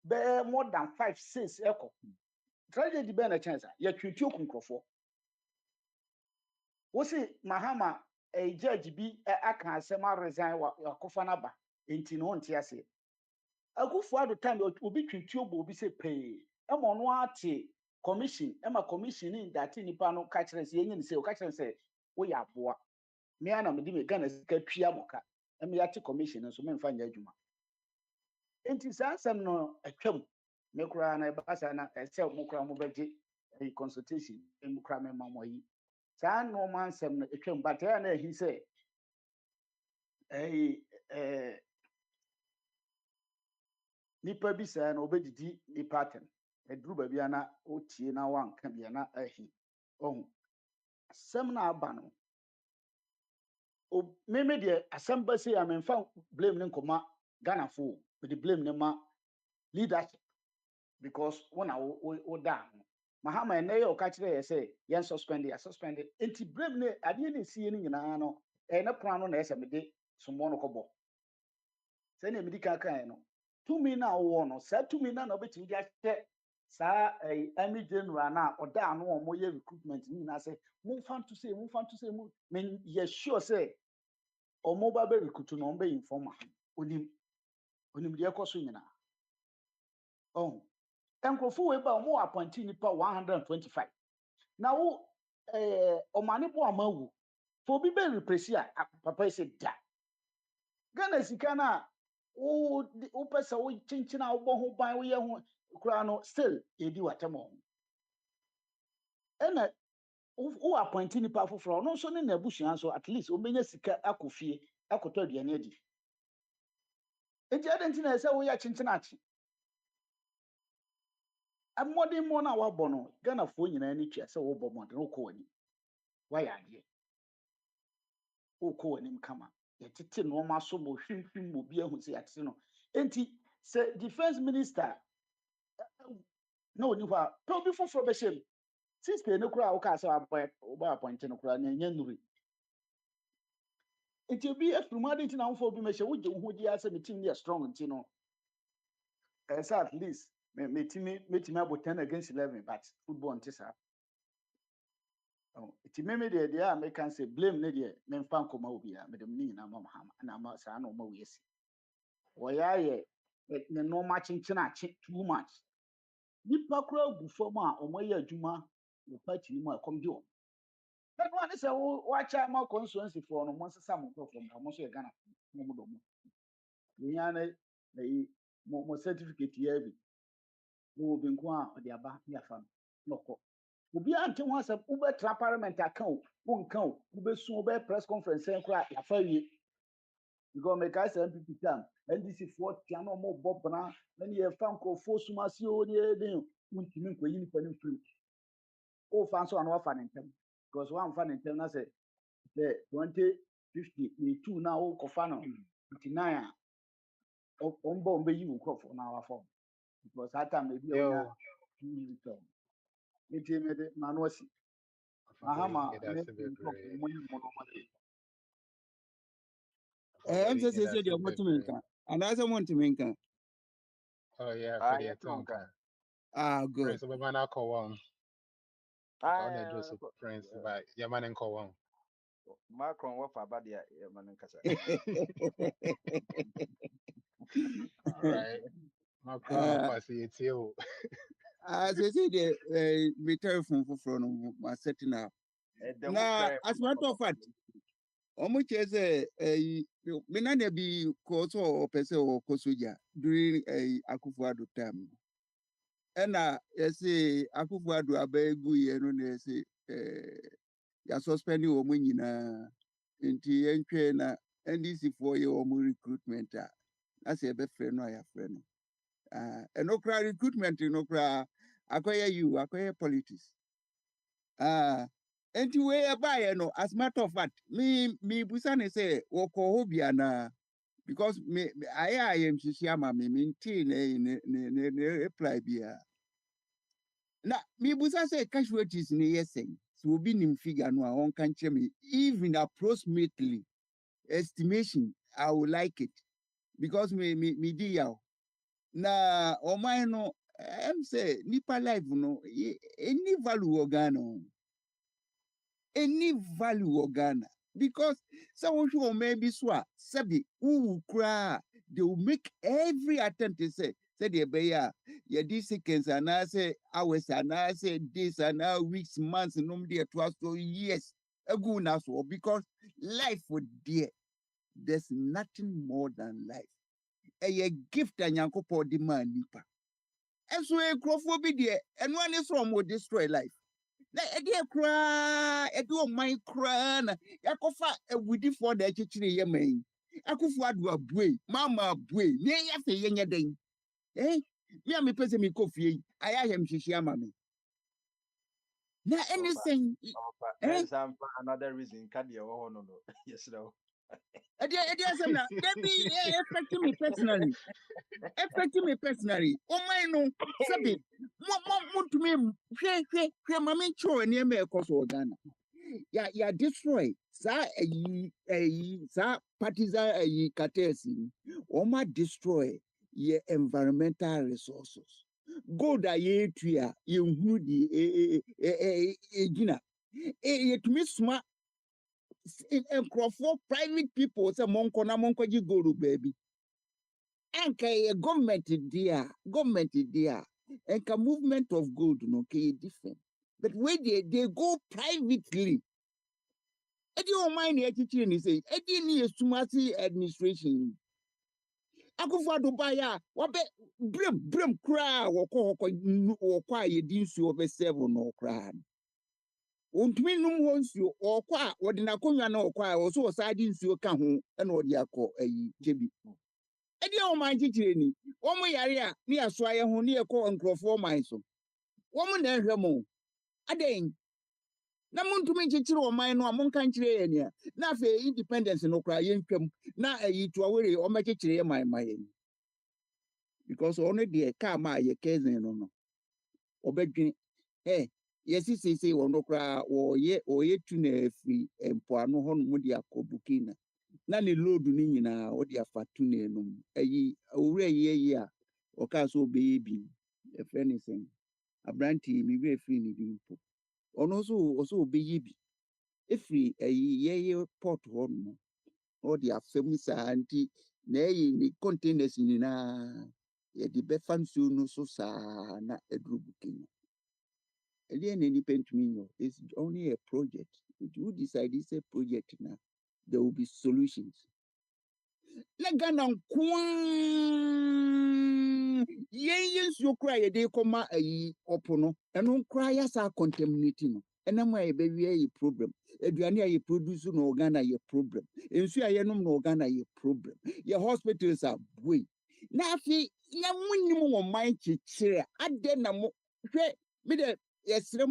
be more than 5 6 eko tragedy be na chance ye twetwe kunkrofo wo si Mahama judge bi aka asem a resign wa akofa na ba enti no nte ase Akufo-Addo time obi twetwe bo obi se pay ema no ate commission ema commission ni date nipa no ka kire se yenyi se o ka kire se wo ya boa me ana me di me Ghana sika twia moka ema ya te commission so me mfa nya adwuma enti sansam no atwam me kura na ba sa na se mo kura mo beje consultation me kura me mamo yi saa no man sem no atwam but ya na hi se nipa bi saa na obedidi nipa atem eduru ba bia na otie na wanka bia na ahi ohun asem na aba no o meme de asem ba sei amemfa blame ne nkoma Ghana fo we the blame ne ma leadership because when o da no Mahama ene ye o ka kire ye say yen suspend enti blame ne ade ne sie ne nyina no ne plan no na ese me de somo no kobo se na me di kan kan no tumi na wo no sa tumi na obetimi di ahye sa army general na oda anu omo ye recruitment ni na say mumfa to say men ye sure say omo ba be recruit no be informer onim de ekoso nyina oh enkrofo we ba omo appointee nipa 125 na wo omane bo amawu for bi be represi a papa say da Ghana sika na wo pesa wo chinchina wo bo ho ban wo ye ho kura no still edi watamo ena wo appointee nipa foforo no so ne na abusua so at least o menya sika akofie akoto aduane adi eji adenti na ese wo ya chinchina achi amodi mo na wa bono Ghana fo nyina ni twa se wo bo mo de wo ko ani wa ya ade wo ko ani kama ye tete no ma so mo hwimhwim mo bi ahu se ya tete no enti se defense minister no oni hwa to bi foforo be shem sister ne kura wo ka se wo ba appoint no kura na nya nuri enti obi afiruma de ntina wo fo bi me hye wo je wo ho di ase me team dey strong nti no say at least me team abo 10 against 11 but football nti sa oh iti meme de a me can say blame ne de me mfa nkoma obi a me dem ni na ma Mahama na ma sa na o ma we si wo ya ye ne no ma chinchina chi too much nipa kura gu fam a o ma ye adwuma wo party ni mu a kom di o na no ane say wo cha ma constituency for no mo sesa mo from mo so ye Ghana mo do mo we ya na mo certificate ya bi wo bi nko a o de aba ni afa no ko obi ante ho asem wo be tra parliament account wo nka wo be su wo be press conference en kra ya fa wie because me ka say MPP tam NDC for tia no mo bobna na ne ye fa nkrofo sumasi o ne den untimi nkoyi ni pani free o fa so anwa fa nentem because one fa nentem na say the 2050 ni 2 na o ko fa no 59 a o mbo mbe yi nkrofo na wa form because that time e bi o nya Yo, 2 years term me de ma no si Mahama, yɛda ase bebree. ɛm sɛ Yɛda sɛsɛ ase deɛ ɔmɔtumi bebree. nka anaasɛ montumi nka. Oh yeah, Ah, pretty yeah, tonka. Ah, good. Prince, but man, I call one. Ah, I do so Prince, but yeah, man, and call one. Macron wa fa ba dia man nkasa. All right. My crown, Ah, I see it too. sɛsɛ deɛ me telephone foforɔ no masɛte no up. The Na book as a matter of fact, ɔmo kyerɛ sɛ me nana bi kɔɔ sɛ ɔpɛ sɛ ɔkɔ sogya during Akufo-Addo time no. Ɛna yɛse Akufo-Addo abɛɛ guiɛ no na yɛse yɛasuspɛnde wɔn nyinaa nti yɛntwɛn na NDC-foɔ yɛ wɔn recruitment a na sɛ yɛbɛfrɛ no a yɛafrɛ no. Ɛno koraa recruitment no koraa akɔyɛ you akɔyɛ politics. Nti wei ɛbaeɛ no as matter of fact mebusa ne sɛ wɔkɔ hɔ bi anaa because ayɛ a yɛmhyehyɛ ama me mentee ne reply biara. Na mebusa sɛ casualties ne yɛ sɛn sɛ obi nim figure no a ɔnka nkyerɛ me even approximately estimation I would like it because me di yaw na ɔman no ɛm sɛ nipa life no any value wɔ Ghana o. Any value wɔ Ghana because sɛ wohwɛ ɔman bi so a sɛbi wowu koraa they will make every attempt to say sɛdeɛ ɛbɛyɛ a yɛde seconds anaasɛ hours anaasɛ days anaa weeks months nom de ɛtoa so years agu na so because life for dear there's nothing more than life. A gift a Nyankopɔn de maa nipa. Ɛnso nkurɔfoɔ bi deɛ ɛno ani sɛ ɔmo destroy life. Na ɛdeɛ koraa ɛde ɔman koraa na yɛakɔfa awudifoɔ na akyekyere yɛ man yi. Akufo-Addo abue, mama abue, ne yɛ afei yɛnyɛ dɛn. Me a mepɛ sɛ mekɔ fie yi, ayɛ ahemhyehyɛ ama me. Na anything, another reason ka dia wo no no. Yes no. ɛdeɛ asɛm na maybe affecting me personally. Affecting me personally. Ɔman no sɛbi montumi hwɛ ma menkyerɛ nneɛma a ɛkɔ so wɔ Ghana. Ya destroy saa saa partisan cartels yi wɔma destroy yɛ environmental resources gold a yɛtu a yɛnhunu de ɛgyina yɛtumi soma nkurɔfoɔ private people sɛ monkɔ na monkɔgye gold baabi anka yɛ government deɛ a anka movement of gold no kɛyɛ different but where they go privately. Edi ɔman na ɛkyekyere ne sɛ edi ne yɛ sumasi administration Akufo-Addo baeɛ a wɔbɛ brem koraa wɔkɔ a yɛdi nsuo ɔbɛsɛvo no koraa wɔntumi nom hɔ nsuo ɔkɔ a wɔde n'akonnwa na ɔkɔ a ɔso ɔsaa de nsuo ka ho ɛna ɔde akɔ gyebi edi ɔman kyekyere ni wɔn yare a ne yɛasoa yɛ ho ne yɛkɔ nkurɔfoɔ ɔman so wɔn na ɛhwɛ mo adɛn. Na montumi nkyekyere ɔman no a monka nkyerɛ yɛ nea na afei independence no koraa yɛntwam na toawere ɔmɛkyekyere yɛ man yɛn because ɔno deɛ kaa ma a yɛ cousin no ɔbɛdwene yɛsi seesei ɔno koraa ɔyɛ tu na afiri mpoano hɔ nom de akɔ Burkina na ne load no nyinaa ɔde afa tu na enum owura yi a ɔkaa sɛ ɔbɛyɛ bi ɛfrɛ ne sɛn aberanteɛ mi wura firi ne bi mpo ɔno nso ɔsɛ ɔbɛyɛ bi efiri yɛyɛ port hɔ nom ɔde afam saa nti na ɛyɛ ne containers nyinaa yɛde bɛfa nsuo no so saa na aduru Burkina ɛdeɛ na nipa ntumi nyɛ it's only a project if you decide it's a project na there will be solutions. Na Ghana nkoa yɛn nsuo koraa yɛde kɔma ɔpo no ɛno koraa yɛasa contaminate no ɛnam a yɛbɛwie yɛ problem aduane a yɛ produce no Ghana yɛ problem nsuo a yɛnom no Ghana yɛ problem yɛ hospitals a bue na afei na munim wɔ man kyekyere adɛ na mo hwɛ me de yɛsrɛ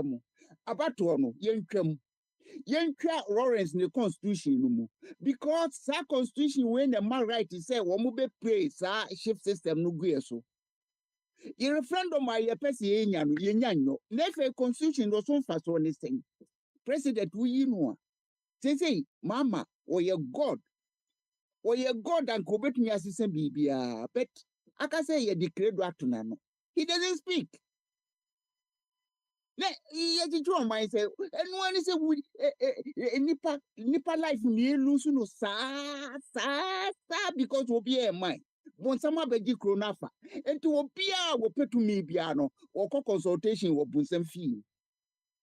mo abatoɔ no yɛntwa Lawrence ne constitution no mu because that constitution when the man right say wɔn mo be pray saa shift system no gu so Your referendum I pesi yenyanyo. Nefe constitution do so fast on this thing. President we know. Say mama or your God. Or your God and go bet me assistant bibia. But I can say you declare to nano. He doesn't speak. Yet it wrong myself. And one is a wood nipa life near lose no sa because we'll be a mind. When some of the cronafa and to appear will pay to me piano or consultation will boost some fee.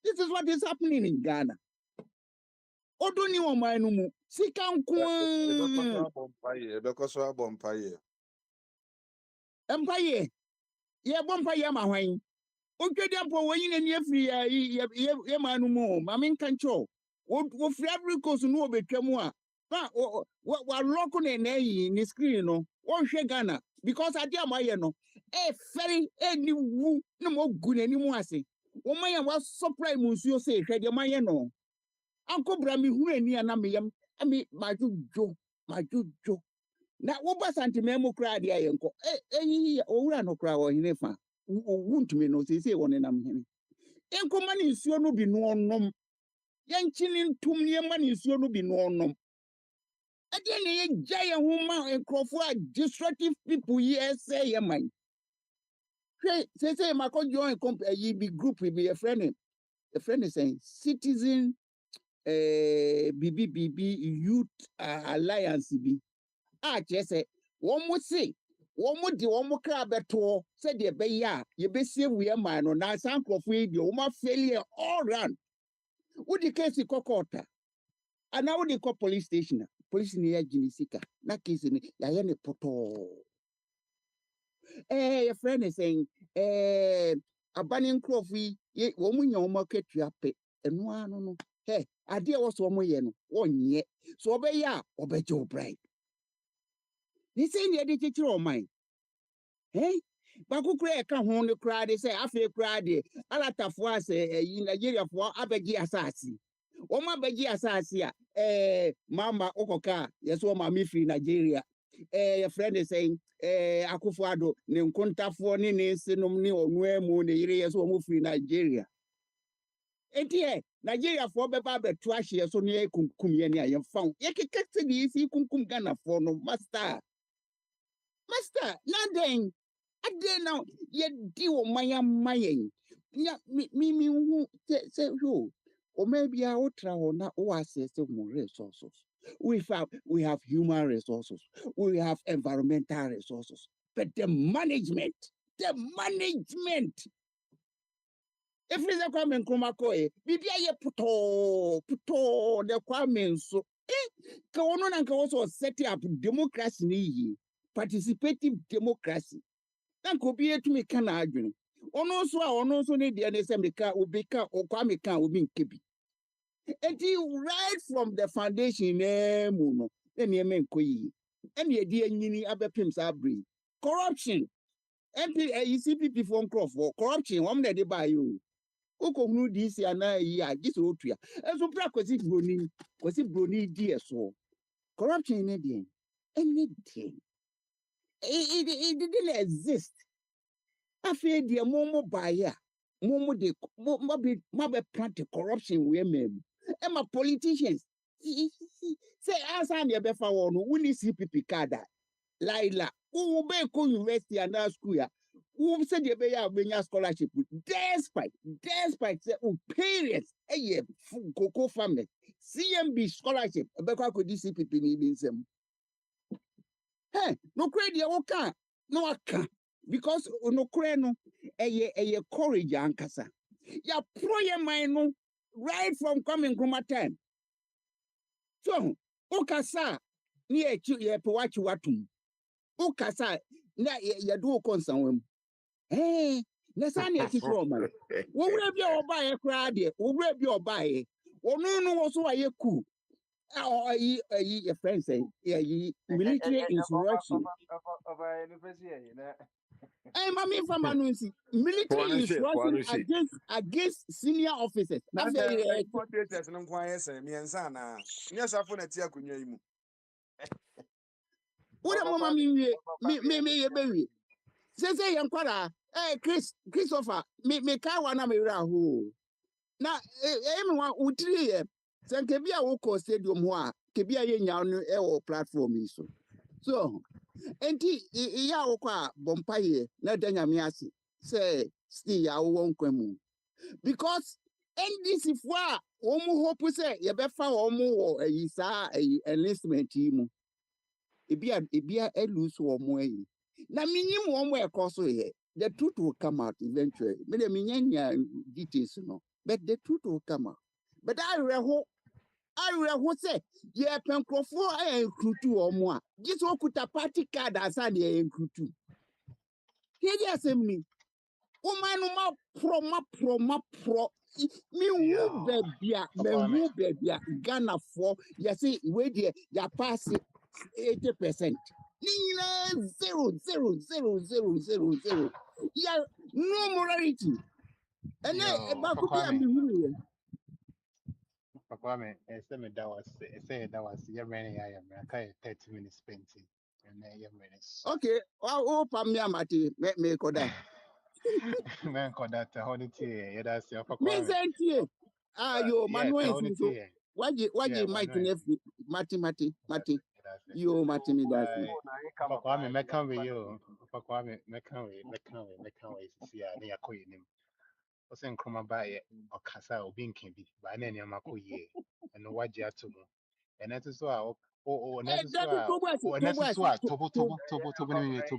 This is what is happening in Ghana. Odoni o man no mu sika nko Ebekoso abompaye. Empire ye bompaye ma hwan Otwedi ampo wanyi na nie free ye manu mu ma men kancho wo free Africa so no obetwam a na wa lock na yi ni screen no wo hwe Ghana because ade amaye no very any wu na mo gu na ni mu ase wo maye wa supply mu nsuo say hwe de maye no anko bra mi hu ani ana me yam ami majujo na wo ba santimemo kra de ayenko owura no kra wo hine fa wuntumi no sese woni nam hene enkoma ni nsuo no bi no onom yanchini ntum ne ma ni nsuo no bi no onom ade ne ye gya ye homa enkrofo a destructive people here say ye man sese makojo yi bi group bi a friend is saying citizen BBBB youth alliance bi a chese won mo se won mo de won mo kra beto se de be ya ye be sie we man no na sankrofo e bi o ma failure all round wo di case kokota ana wo di ko police station police ni ya gini sika na case ni ya ye ne poto your friend is saying abanin crofo ye wo mo nya wo ma ketua pe eno ano no hey ade wo so mo ye no wonye so obeya obeje obride ni say ni ade chichiro o man hey bakukura e ka ho ne kura de say afi kura de alatafo ase Nigeria fo abegi asasi o ma begi asasi a mama okoka yeso ma mi free Nigeria your friend is saying Akwantufuo ne nkontafo ne ne sinom ne onu emu ne yire yeso mo free Nigeria enti Nigeria fo beba betu ahye so ne kunkum ye ne ayemfa ye kekete di isi kunkum Ghana fo no master nothing ade now ye di o maya mayen ya mi hu se ho or maybe a ultra or na o access to more resources we have human resources we have environmental resources but the management if we are coming Kromako bibia ye puto the kwame so ka ono na nka also set up democracy ni participative democracy na ko bi etumi kana adwene ono so ne de ne se meka obeka okwame kan obi nkebi enti right from the foundation mu no ne men koyi ene edi anyini abepem sa bri corruption MP CPP for corruption wam na de ba yo ukohunu DC ana yi a gise otua enso pra kwasi broni di eso corruption ne de anything it didn't exist after the momo buyer momo de mobe plant corruption we mem e ma politicians say answer na be fa won woni CPP card laila who be ko university and school ya who said the be ya benya scholarship despite say parents cocoa family CMB scholarship be kwa ko CPP ni bi nsem hey no credit o kan no aka because no credit no eye courage ankasa ya pro ye man no right from coming from time so okasa ni ye pe wachi watum okasa na ye do konsan na sa na ekitro man wo wura bi oba ye kra de wo wura bi oba ye onu no wo so aye ku your friends say military insurrection mami fama no nsi military insurrection against senior officers Na importators no kwa yesa miensa na nya safo na ti akonwa yi mu Ura mama mi ye bewi. Sese yankwara Christopher, me ka wana me ra ho. Na me wa utri e. Se nke bia wo ko stadium ho a, ke bia ye nya no e wo platform yi so. So, enti ya wo kwa bompa ye na danya me ase. Say still ya wo nkwa mu. Because NDC fo a wo mu hope say ye be fa wo mu wo ayi sa ayi enlistment yi mu. Ebia lose wo mu ayi. Na minim wo mu ekoso ye. The truth will come out eventually. Me de minya details no, but the truth will come out. But I reho say ye penkrofo ay enkrutu wo mu a. Gis wo kuta party card asan ye enkrutu. Here dey asem ni. O man ma pro. Me hu bebia, me hu bebia Ghana for you see we dey ya pass 80%. Nina 0. Yeah, no morality. And then about could be a million. Pakwame, say that was your many I am. I can't 30 minutes spent and your minutes. Okay, oh, Pamia Mati, me koda. Man, call that hold it here. Yeah, that's your Me Pakwame. senti. Yo, Yeah, Manuel hold it so. here. Why Yeah, you Mike Manuel. Nefi, Mati. Yo, Mati me that's it. Pakwame, mekan we yo. Pakwame, mekan we. See, I near queen him. O sen kroma ba ye o kasa obi nkan bi ba na nneɛma kɔ yie ɛno wagye ato mu ɛnɛ nso so a ɛnɛ nso so a ɛnɛ nso so a tobo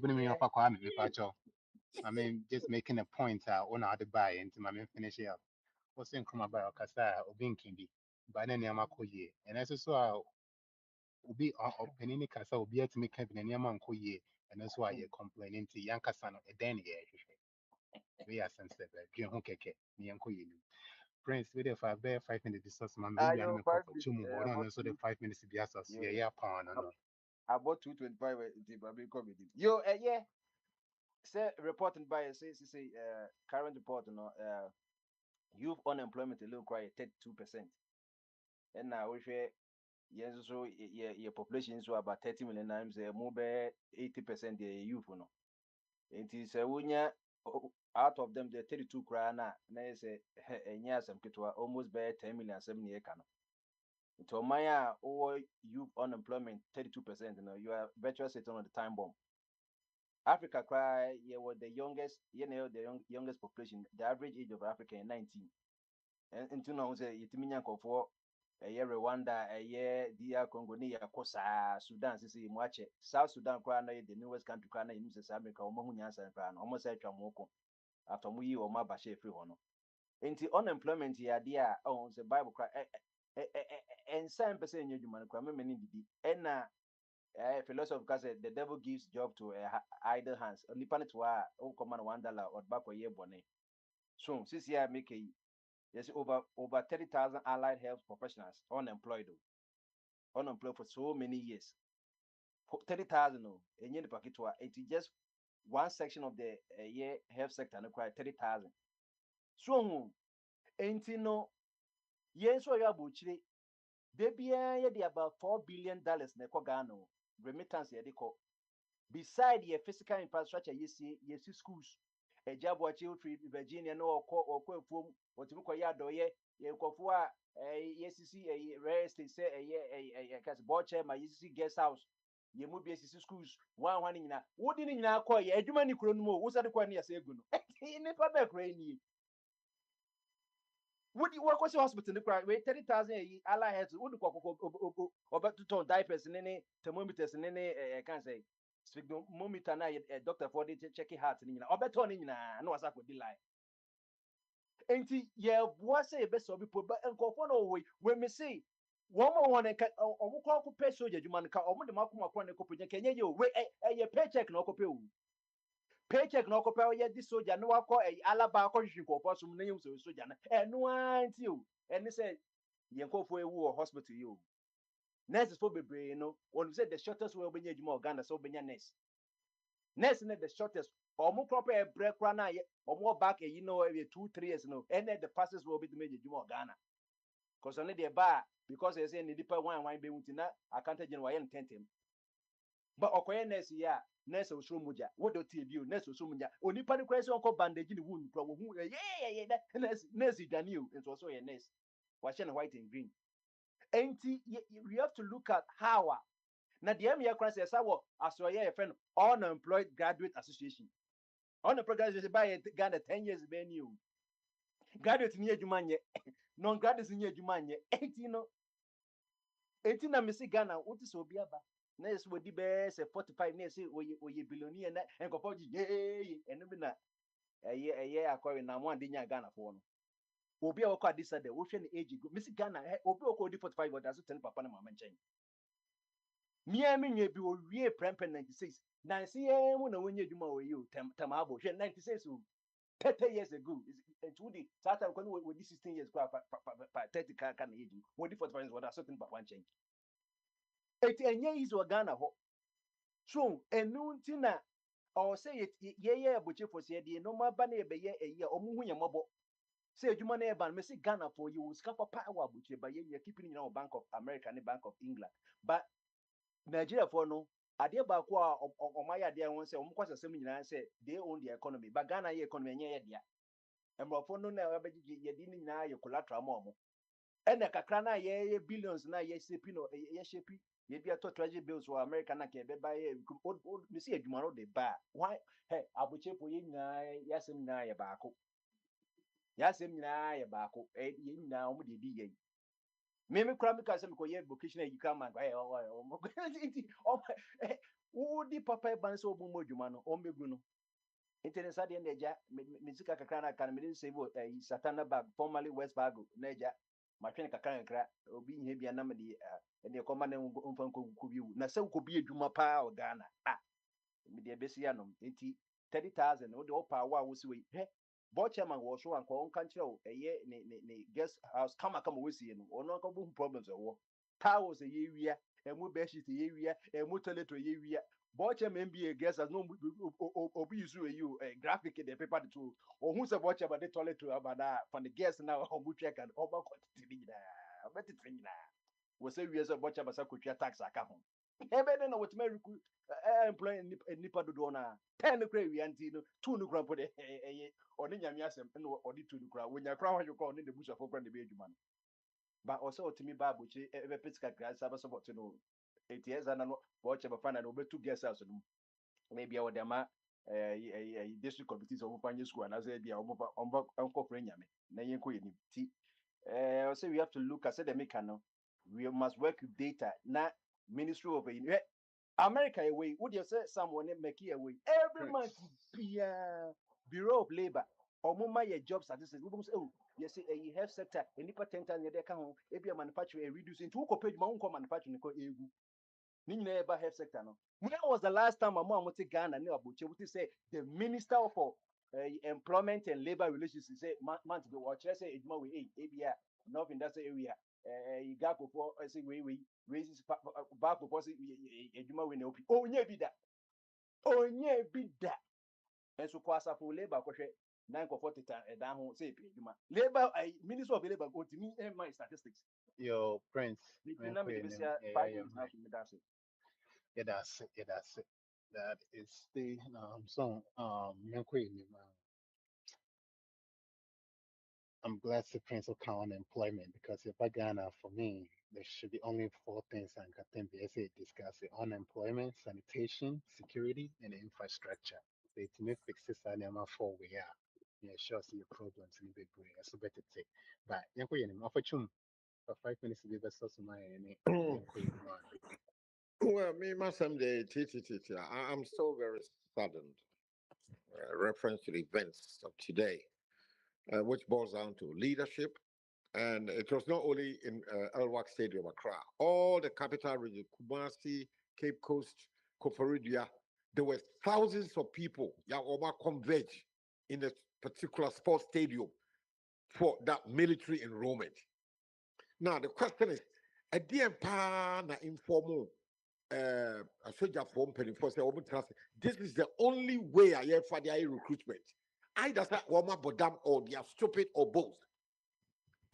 ne mi ɔfa kɔ ame mepa kyɛw I mean just making a point a ɔna ade ba yɛ nti ma me finish up o sen kroma ba ye ɔkasa a obi nkan bi ba na nneɛma kɔ yie ɛnɛ nso so a obi ɔpanin ne kasa obi atumi ka bi na nneɛma nkɔ yie ɛno nso a yɛ complain nti yɛnkasa no ɛdɛn ne yɛhwehwɛ wei asɛm sɛ bɛdwen ho kɛkɛ ne yɛnkɔ yɛ nim Prince, we there for about 5 minutes. Discuss, man. Baby, I'm Yo, a five for minutes. 2 more. But About no, so the two. 5 minutes to be assess. Yo, Yeah, pound. No. about 225. I've been coming. Yo, yeah. Say reporting by say current report. Youth unemployment a little cry 32%. And now we share. Yes, so your population is about 30 million times. More than 80% the youth. No. It is out of them the 32 cry na say some almost by 10 million 7 year can. To Maya or youth unemployment 32%. You are virtually sitting on the time bomb. Africa cry was the youngest, youngest population. The average age of Africa is 19. And to know say Yitimian for a year Rwanda, a year DR Congo, Kosa, Sudan, Sisi, Mwache, South Sudan cry the newest country cry in America, Omohunyans and Cran, almost a Chamoko after we or Mabashe free honor. Into unemployment here, dear, oh, the Bible cry. And 7% in your human crime, many did. And philosopher said the devil gives job to idle hands. Only planet wa o command $1 or back a year bonnet. So since year make a yes over 30,000 allied health professionals unemployed. Unemployed for so many years. 30,000 and yen packet it is just one section of the year health sector and require 30,000. So ain't no yen so ya buchiri. Debia ye about $4 billion ne ko Ghana remittance ye de ko. Beside your physical infrastructure, you see schools. A job what you free Virginia no or form what you call yard or ye kofua yes see a rest say a cast botcher my see guest house. You move your schools one in what didn't you call ye do many chrono what's the quan yes egun in a public rainy. Would you work hospital in the crowd? Wait 30,000 ally heads would about to turn diapers and any thermometers and any can't say sphygmometer na doctor for the checking heart in or better on in no as I could be like. Ain't yeah was a best of people but and go for no way when me say one more one and call pay soldier you man or the Makuma Kwan can you wait a paycheck no copy. Paycheck no copy yet this soldier no call a alaba contribution for some names of soldier and no until and they said you go for a war hospital you. Nurses for baby, you know, when we said the shortest will be more Ghana, so be nurse. Nurse in the shortest, or more proper break run, or more back, you know, every 2-3 years, no, and then the passes will be the major more Ghana. Because only the bar, because they say in the deeper wine be with I can't tell you why I'm tenting. But okoye nurse ya nurse osoro muja what do you nurse osoro muja onipa ne kwese onko bandage ni wound pro wo hu yeah nurse Daniel and also a nurse wash white and green. And we have to look at how now the MA class is our as your friend unemployed graduate association. Unemployed graduate by Ghana 10 years ben you. Graduate near Jumanye, non-graduates near Jumanye, 18 na Missy Ghana, what is Obiaba? Next would be best 45 next or ye billionaire and go for yay and even a year acquiring now 1 dinner Ghana for no. Obi oko this the ocean age go Missy Ghana Obi oko 45 or does 10 papa na mama chain. Me I mean you be we prempen 96. Now see when you do my you tamabo 96 30 years ago. And today start with this 16 years 30 can age. What the 45 what certain papa chain. It enye is Ghana ho. So enu ntina or say it yeah but for say the normal bana be ye a year or mu nya mobo. Say adwuma na ban me say Ghana for you scapa power abuche ba ye keeping in Bank of America and Bank of England. But Nigeria for no ade ba ko a omaya ade won say omko sesem nyina say they own the economy but Ghana ye economy nye ye dia. Emrofo no na abegigi ye di nyina ye collateral mo. Ene kakra na ye billions na ye shepi no ye shepi ye bia to treasury bills for America na ke be buy me see adwuma no de ba. Why hey abuche for ye nyina yasem na ye ba ko. Yasem nyina ye ba ko ye nyina omo de di ye. Me kura me ka se me ko ye vocational you come and who di papa ban so obo mo adwuma no o megu no internet de na eja me sika kakra na kan me save satana bag formerly West Bago na eja ma twen kakra kakra obi nye bia na me de ko ma na mfa nko bi na se ko bi adwuma pa o Ghana me de besi ya no enti 30,000 o de o pa wa wo si we board chairman was so and on country ne guest house kama we see no ono ka bu problems wo towels a year and mu bed sheet a year and mu toilet a year board chairman be a guest as no obi use you a graphic the paper to or who say board chairman the toilet to about that from the guests now on bu check and over quantity na better thing na we say we as a board chairman sa ko tax aka ho ebe na what me employ nipa dodo na 10 kra wi anti no 2 no kra po de oni nyame asem no odi 2 no kra wonya kra hwa ko ni de busa fo kra de be adwuma no ba also otimi ba bochi ebe petika kra sa ba support no ets na no bo che ba fana no betu guest house no maybe o de ma district committees of fanye school na say bia omba onko kra nyame na yen ko yeni ti so we have to look at say the make no we must work with data na ministry of America away. Would you say someone make it away every month? Bureau of Labor or more your job statistics. We say, oh, you see, a health sector, any patent and they can maybe a manufacturer reducing to page my own manufacturing. Never health sector. No. When was the last time a mom would take Ghana and would say the Minister for Employment and Labor Relations say month ago, or say it's more with ABR, North Industrial Area, you got before I say we raises back before a Juma when open. Oh, yeah, be that. Oh, yeah, be that. And so, Kwasa for labor, 940 down home, say, labor, Minister of Labor, go to me and my statistics. Yo, Prince. The number is 5 years now, that's it. Yeah, that's it. That is the song. I'm glad the Prince will count unemployment because if I Ghana for me, there should be only 4 things I can discuss: it, unemployment, sanitation, security, and infrastructure. So it may fix this and I'm for we are. Yeah, sure see your problems in the big way. So better take. But yeah, for 5 minutes to be best of my Well, me, myself, I'm still very saddened. Reference to the events of today, which boils down to leadership. And it was not only in Elwak Stadium, Accra, all the capital region, Kumasi, Cape Coast, Koforidua, there were thousands of people that converge in a particular sports stadium for that military enrollment. Now, the question is, at the na informal a soldier form this is the only way I have for their recruitment. Either that woman bodam or they are stupid or both.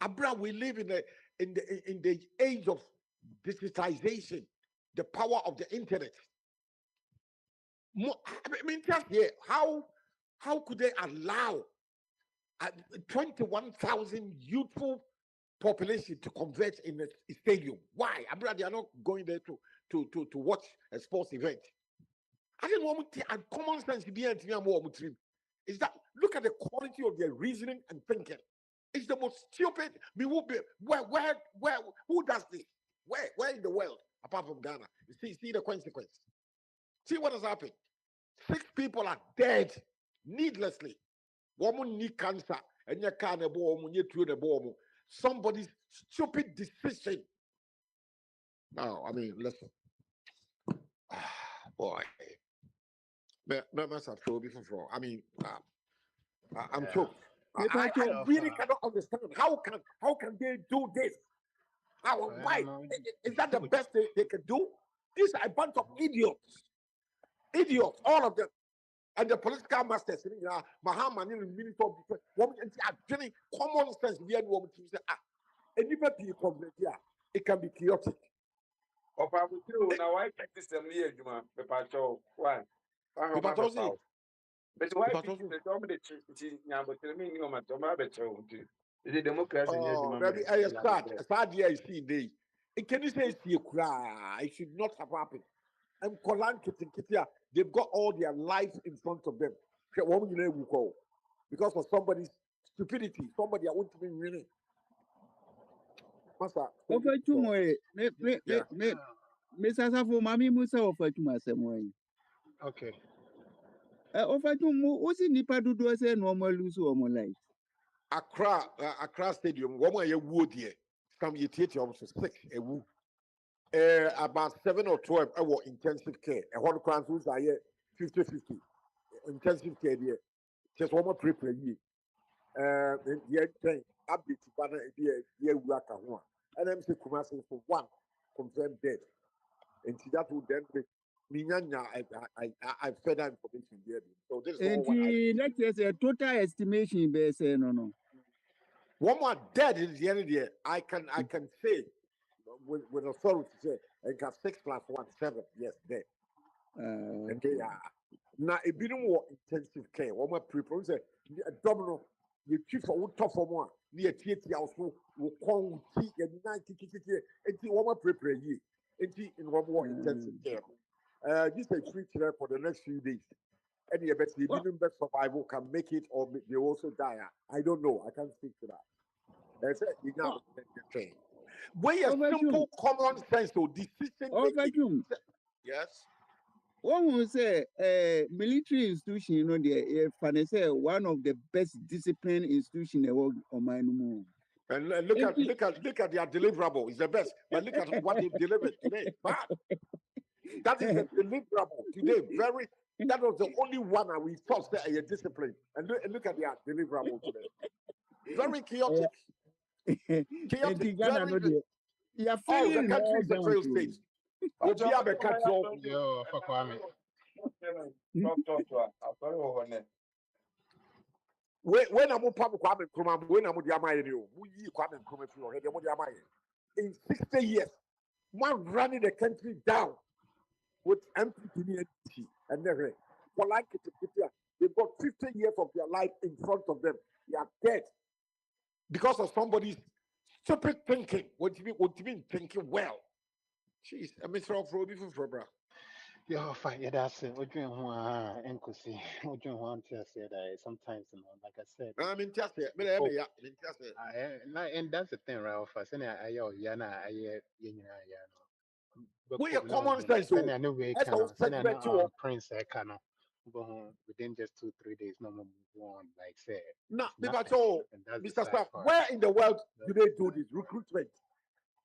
Abra, we live in the age of digitization, the power of the internet. I mean, just here, how could they allow 21,000 youthful population to converge in a stadium? Why? They are not going there to watch a sports event. I didn't want to common sense is that look at the quality of their reasoning and thinking. It's the most stupid. Where who does this? Where in the world apart from Ghana? You see the consequence. See what has happened. 6 people are dead needlessly. Woman need cancer and you can't somebody's stupid decision. No, I mean, listen. Boy. I mean, I'm choked. I really cannot understand how can they do this? Why? Is that the best they can do? These are a bunch of idiots, all of them. And the political masters, Mahama, Minister of Defense, woman, and common sense. We are woman to say, and even people here, it can be chaotic. Of our now, why system here, Juma, Pepacho, why? But why the dominant but me, no matter, is it democracy? Sad year, see, day. It can you say, it should not have happened. And Kolan Kitia, they've got all their life in front of them. Because of somebody's stupidity, somebody I want to be winning. Master, Mr. Safo, Mami Musa Ofachuma Samoy. Okay. Ofachum, what's in Nipa do say normal lose or more life? Accra Stadium, one way a wood here. Some you take you 6 a woo. About 7 or 12 hour intensive care. A whole councils are here 50-50 intensive care there. Just one more prepare ye. The update banner here work at one. And I'm saying Kumasi for 1 confirmed dead. And that would then be I fed that information there. So this is all what that is a total estimation based no. One more dead in the end of the year. I can say with authority say and got 6 + 1 7. Yes, dead. And they are now a bit more intensive care. One more people say abdominal. You chief for tough for more near theatre also will come tea and 90 and one more prepare ye. In one more intensive care. This is free care for the next few days. Any best survival can make it or they also die. I don't know. I can't speak to that. That's it. You know, when you simple common sense or decision making. Yes. One will say military institution, you know, the one of the best disciplined institution in the world on my move. And look at their deliverable. It's the best. But look at what they've delivered today. Bad. That is the deliverable today. That was the only one that we thought that a discipline. And look at their deliverable today. Very chaotic. Chaotic. You're all the country is a failed state. Yo, for Kwame. When I'm Kwame Nkrumah, when I'm Kwame Nkrumah in 60 years, one running the country down with MPP and everything. For like they've got 50 years of their life in front of them. They are dead because of somebody's stupid thinking. What do you mean thinking well? Jeez, I mean, for bro. Yo, fine. Yeah, that's it. We're doing one and Kusi. We're doing one to say that sometimes, you know, like I said. I mean, just it. And that's the thing, right? For saying Yana, we are common sense. I know we can Prince Ekano. Within just 2-3 days, no more move on. Like say, no, so Mr. Staff, where in the world do they do this recruitment?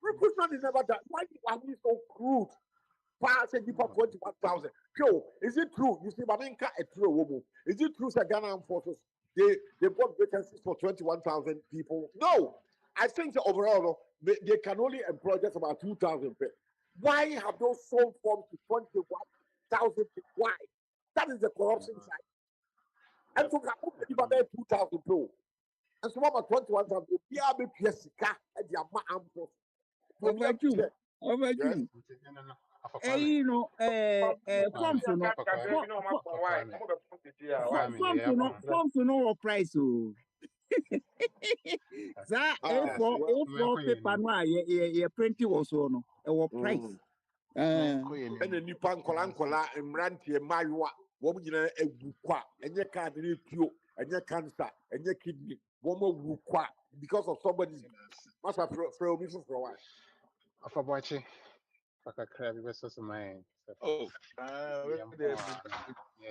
Recruitment is never done. Why are we so crude? Pass a deeper 21,000. Yo, is it true? You see, Maminka a true woman. Is it true that Ghana Armed Forces they bought vacancies for 21,000 people? No, I think that overall they can only employ just about 2,000 people. Why have those sold forms to 21,000 people? Why? That is the corruption side. And so, 2,000 people. And so, about 21,000 people, they are and they are armed forces. Over you. For you know, forms no, forms no price. Oh, that A4 paper no, printing was no, price. ɛna nipa nkɔla mmeranteɛ mmaayewa wɔn nyinaa awu kwa ɛnyɛ card ne tuo ɛnyɛ cancer ɛnyɛ kidney wɔn awu kwa because of somebody's masa frɛ obi foforɔ wa. Afaboachi. Kakra bi beso so man. Oh,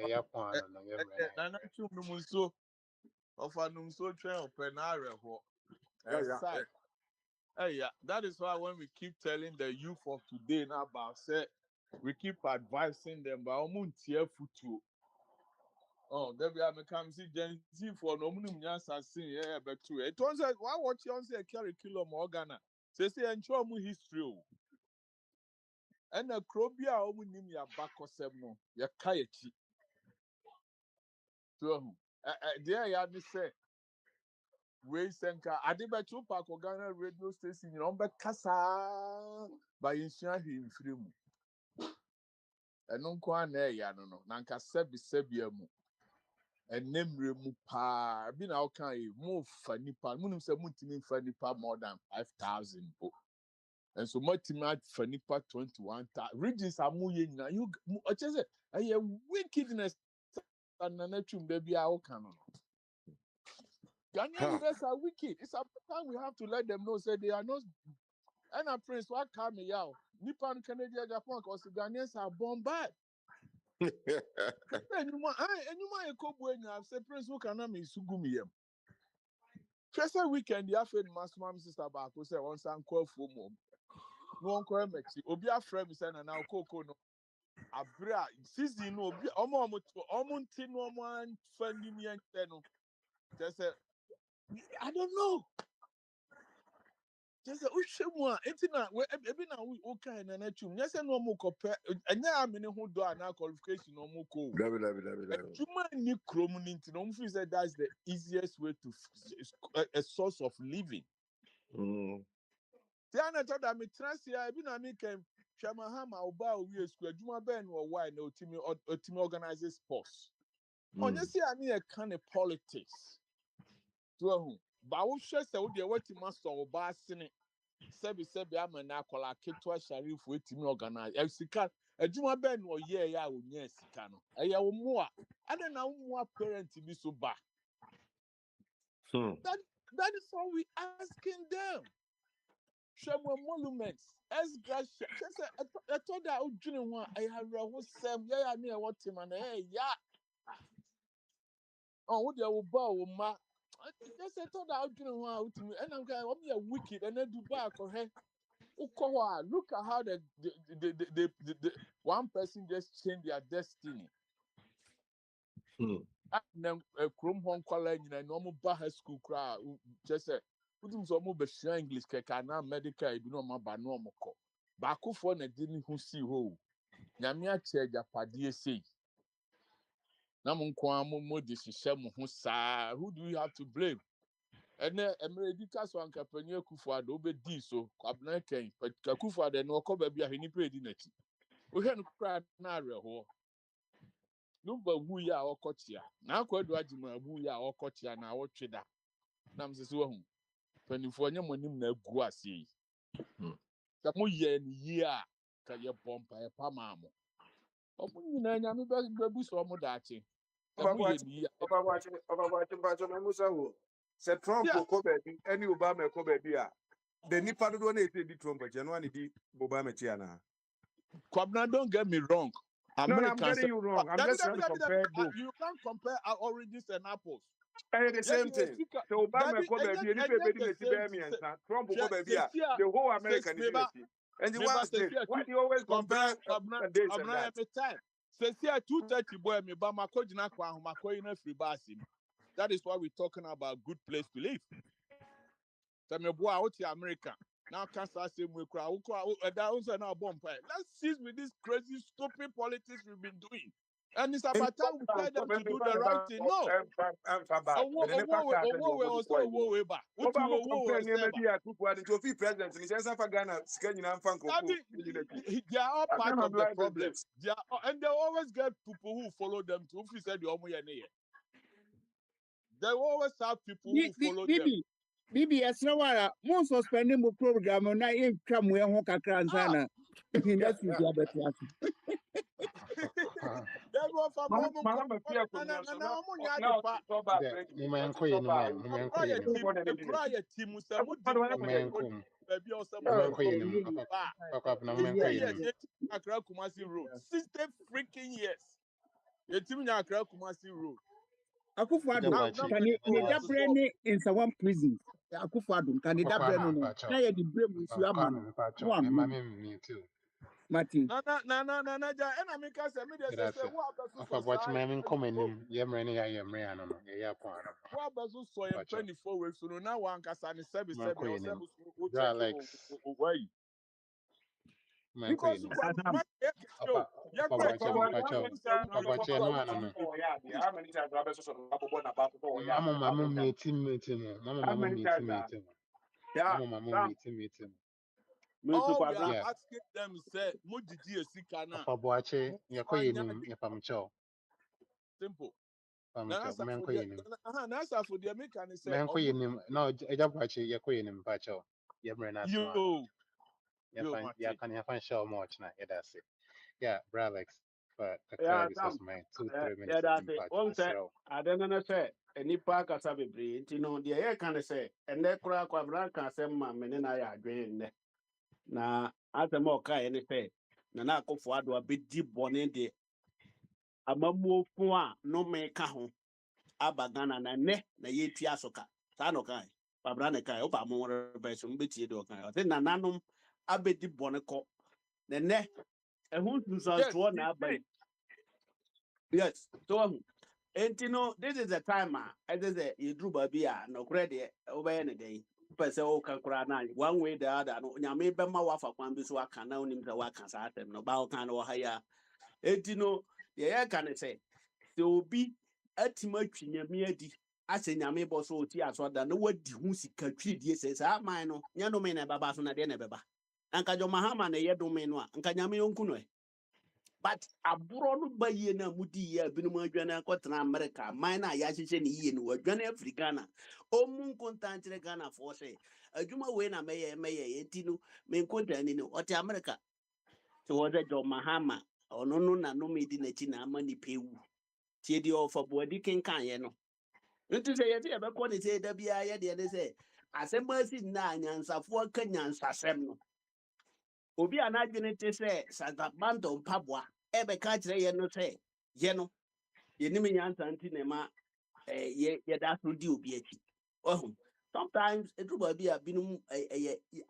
Yeah, point no yeah. Nana chum no muso of anum so train of penare ho. Yeah, that is why when we keep telling the youth of today now about say we keep advising them by omuntie futu. Oh, there we are. Come see Gen Z for no munum nyasa sin yeah, but true. It turns out why watch you on say curriculum organa. Say ensure mu history. And a crobia omunim ya bakosem no ya kayachi. So there ya me say we senka adebetu park Ghana radio station you know be kasa by insua him free mu. Eno nko ana ya no na nka sebi mu. Enemre mu pa bi na okan e mu fa nipa munum se muntimi fa nipa more than 5,000 po. And so much fa nipa 21,000 regions amuye nyina you ochese aye wickedness and nanachum baby a okan no. Ghanaian leaders are wicked. It's about time we have to let them know say they are not. And a prince what come me out. Nippon Canada Japan because the Ghanaians are born bad. And you might say Prince who cannot me sugumi. First weekend the affair mass mom sister back who say once call for mom. No one call me. Obi a friend say na now Coco no. Abra season no obi omo no man funny me and no. Just say I don't know. Just a ushemwa etina we ebi na we okay na na chum nyese no mo kope enya amene ho do ana qualification no mo ko chuma ni krom ni nti no mo feel say that's the easiest way to a source of living tiana to da me trust ya ebi na me kem hwama ha ma oba owi esku adwuma ben wo why na otimi organize sports onye si ani e kan politics to hu ba wo hwe se wo de wati master oba asene sebi amana akola ketwa sharifu etimi organize esika adwuma ben no ye ya onya esika no eye wo mo a ade na wo mo parent bi so ba that is all we asking them shemo monuments as gracia say I told that odwene ho a ayara ho sem ya na e wotima na ya oh wo de wo ba wo ma just told that odwene ho a otimi and am guy wo be wicked and do back or he look at how the one person just changed their destiny. And then Chrome Hong Kong no more high school crowd just say put him some more English kekana medical you know my no moko. Baku for na didn't who see who. Nyamia che japadie say. Na mo kwa mo decision mo sa who do we have to blame? And then America so anka panyi Akufo-Addo obedi so kwabena kan Akufo-Addo no ko ba bia heni pe di nachi o hwe no kra na areho no ba wu ya okotia na akwadu agima wu ya okotia na wotweda na msese wo hu panifo nya monim na agu ase yi ka mo ye ni yi a ka ye bompa e pa maamo o mo nyina nya me ba bu so mo daache ka mo ye ni yi Say Trump ko baby any Obama ko baby a the nipa do na e di Trump je no ani di Obama chi ana Kwabna, don't get me wrong. No, I'm getting you wrong. I'm just trying to compare both. You can't compare oranges and apples. The same thing. So Obama ko baby any baby and Trump ko baby the whole American is and the ones there, why do you always compare this and that? Say 2:30 boy me ba makojina kwa ho makoyina free basim. That is why we're talking about good place to live. Tell me boy out here America. Now Kansas same way crowd. Let's cease with this crazy stupid politics we've been doing. And it's about time we tell them to do the right thing. No. They are all part of the problem. And they always get people who follow them too. If you said they always have people who follow them. Bibi Yasrawara, most suspending the program on I come where Hoka Kransana. That's the other class. Akwantufuo can you brain in some prison? Akwantufuo can you brain no? Now you the brain is your man. Martin. No. And I make us a media say, what about so 24 weeks? So now one can say 7 because all we are asking them say, Mujiji Sikana. Simple. That's for the American say, Yeah, Bralex, but I don't know, say, any park as a baby, you know, the air can say, and that crack of Ranka, some man, and I are doing that. Now, as a more kind, any pay, Nana go for a bit deep bonnet, a mamu point, no make home, Abagana, and ne, na ye piasoka, Sanokai, Pabranakai, Opa more by some bitty doka, then Nanum, a bit deep bonnet, the ne. And who's one by yes, so and you know, this is the time, as you drew Babia, no credit over any day. Person, oh, Kakrana, one way the other, no, maybe my wife of one this work can now name the work as at them, no bow can or higher. And you know, the air can say, there will be a much in your meadi. I say, Yame boss, oh, tears, what than what the who's country, yes, says, I mine, no, Yano man, Babasuna, then a baba. Anka jo mahama na ye domain anka nyame yonkuno but abroad ba ye na mudi ye binu ma adwane akotena America man na ya hyehyɛ ne yie no adwane Africana omun kontantre Ghana for say adwuma we na meye enti no men kontani no ote America to wode jo mahama ono no na no medi na chi na ama ni pewu tie di ofa boadi kenkan ye no nti sɛ yɛte yɛbɛkɔ ne sɛ da biara yɛdeɛ ne sɛ asɛm asi na anyansafoɔ ka nyansasɛm no obi anadwene te sɛ sagabanto mpaboa ɛbɛka kyerɛ yɛ no sɛ yɛ no yɛnim nyansa nti ne ma yɛda so di obi akyi ɔho sometimes ɛduru baabi a binom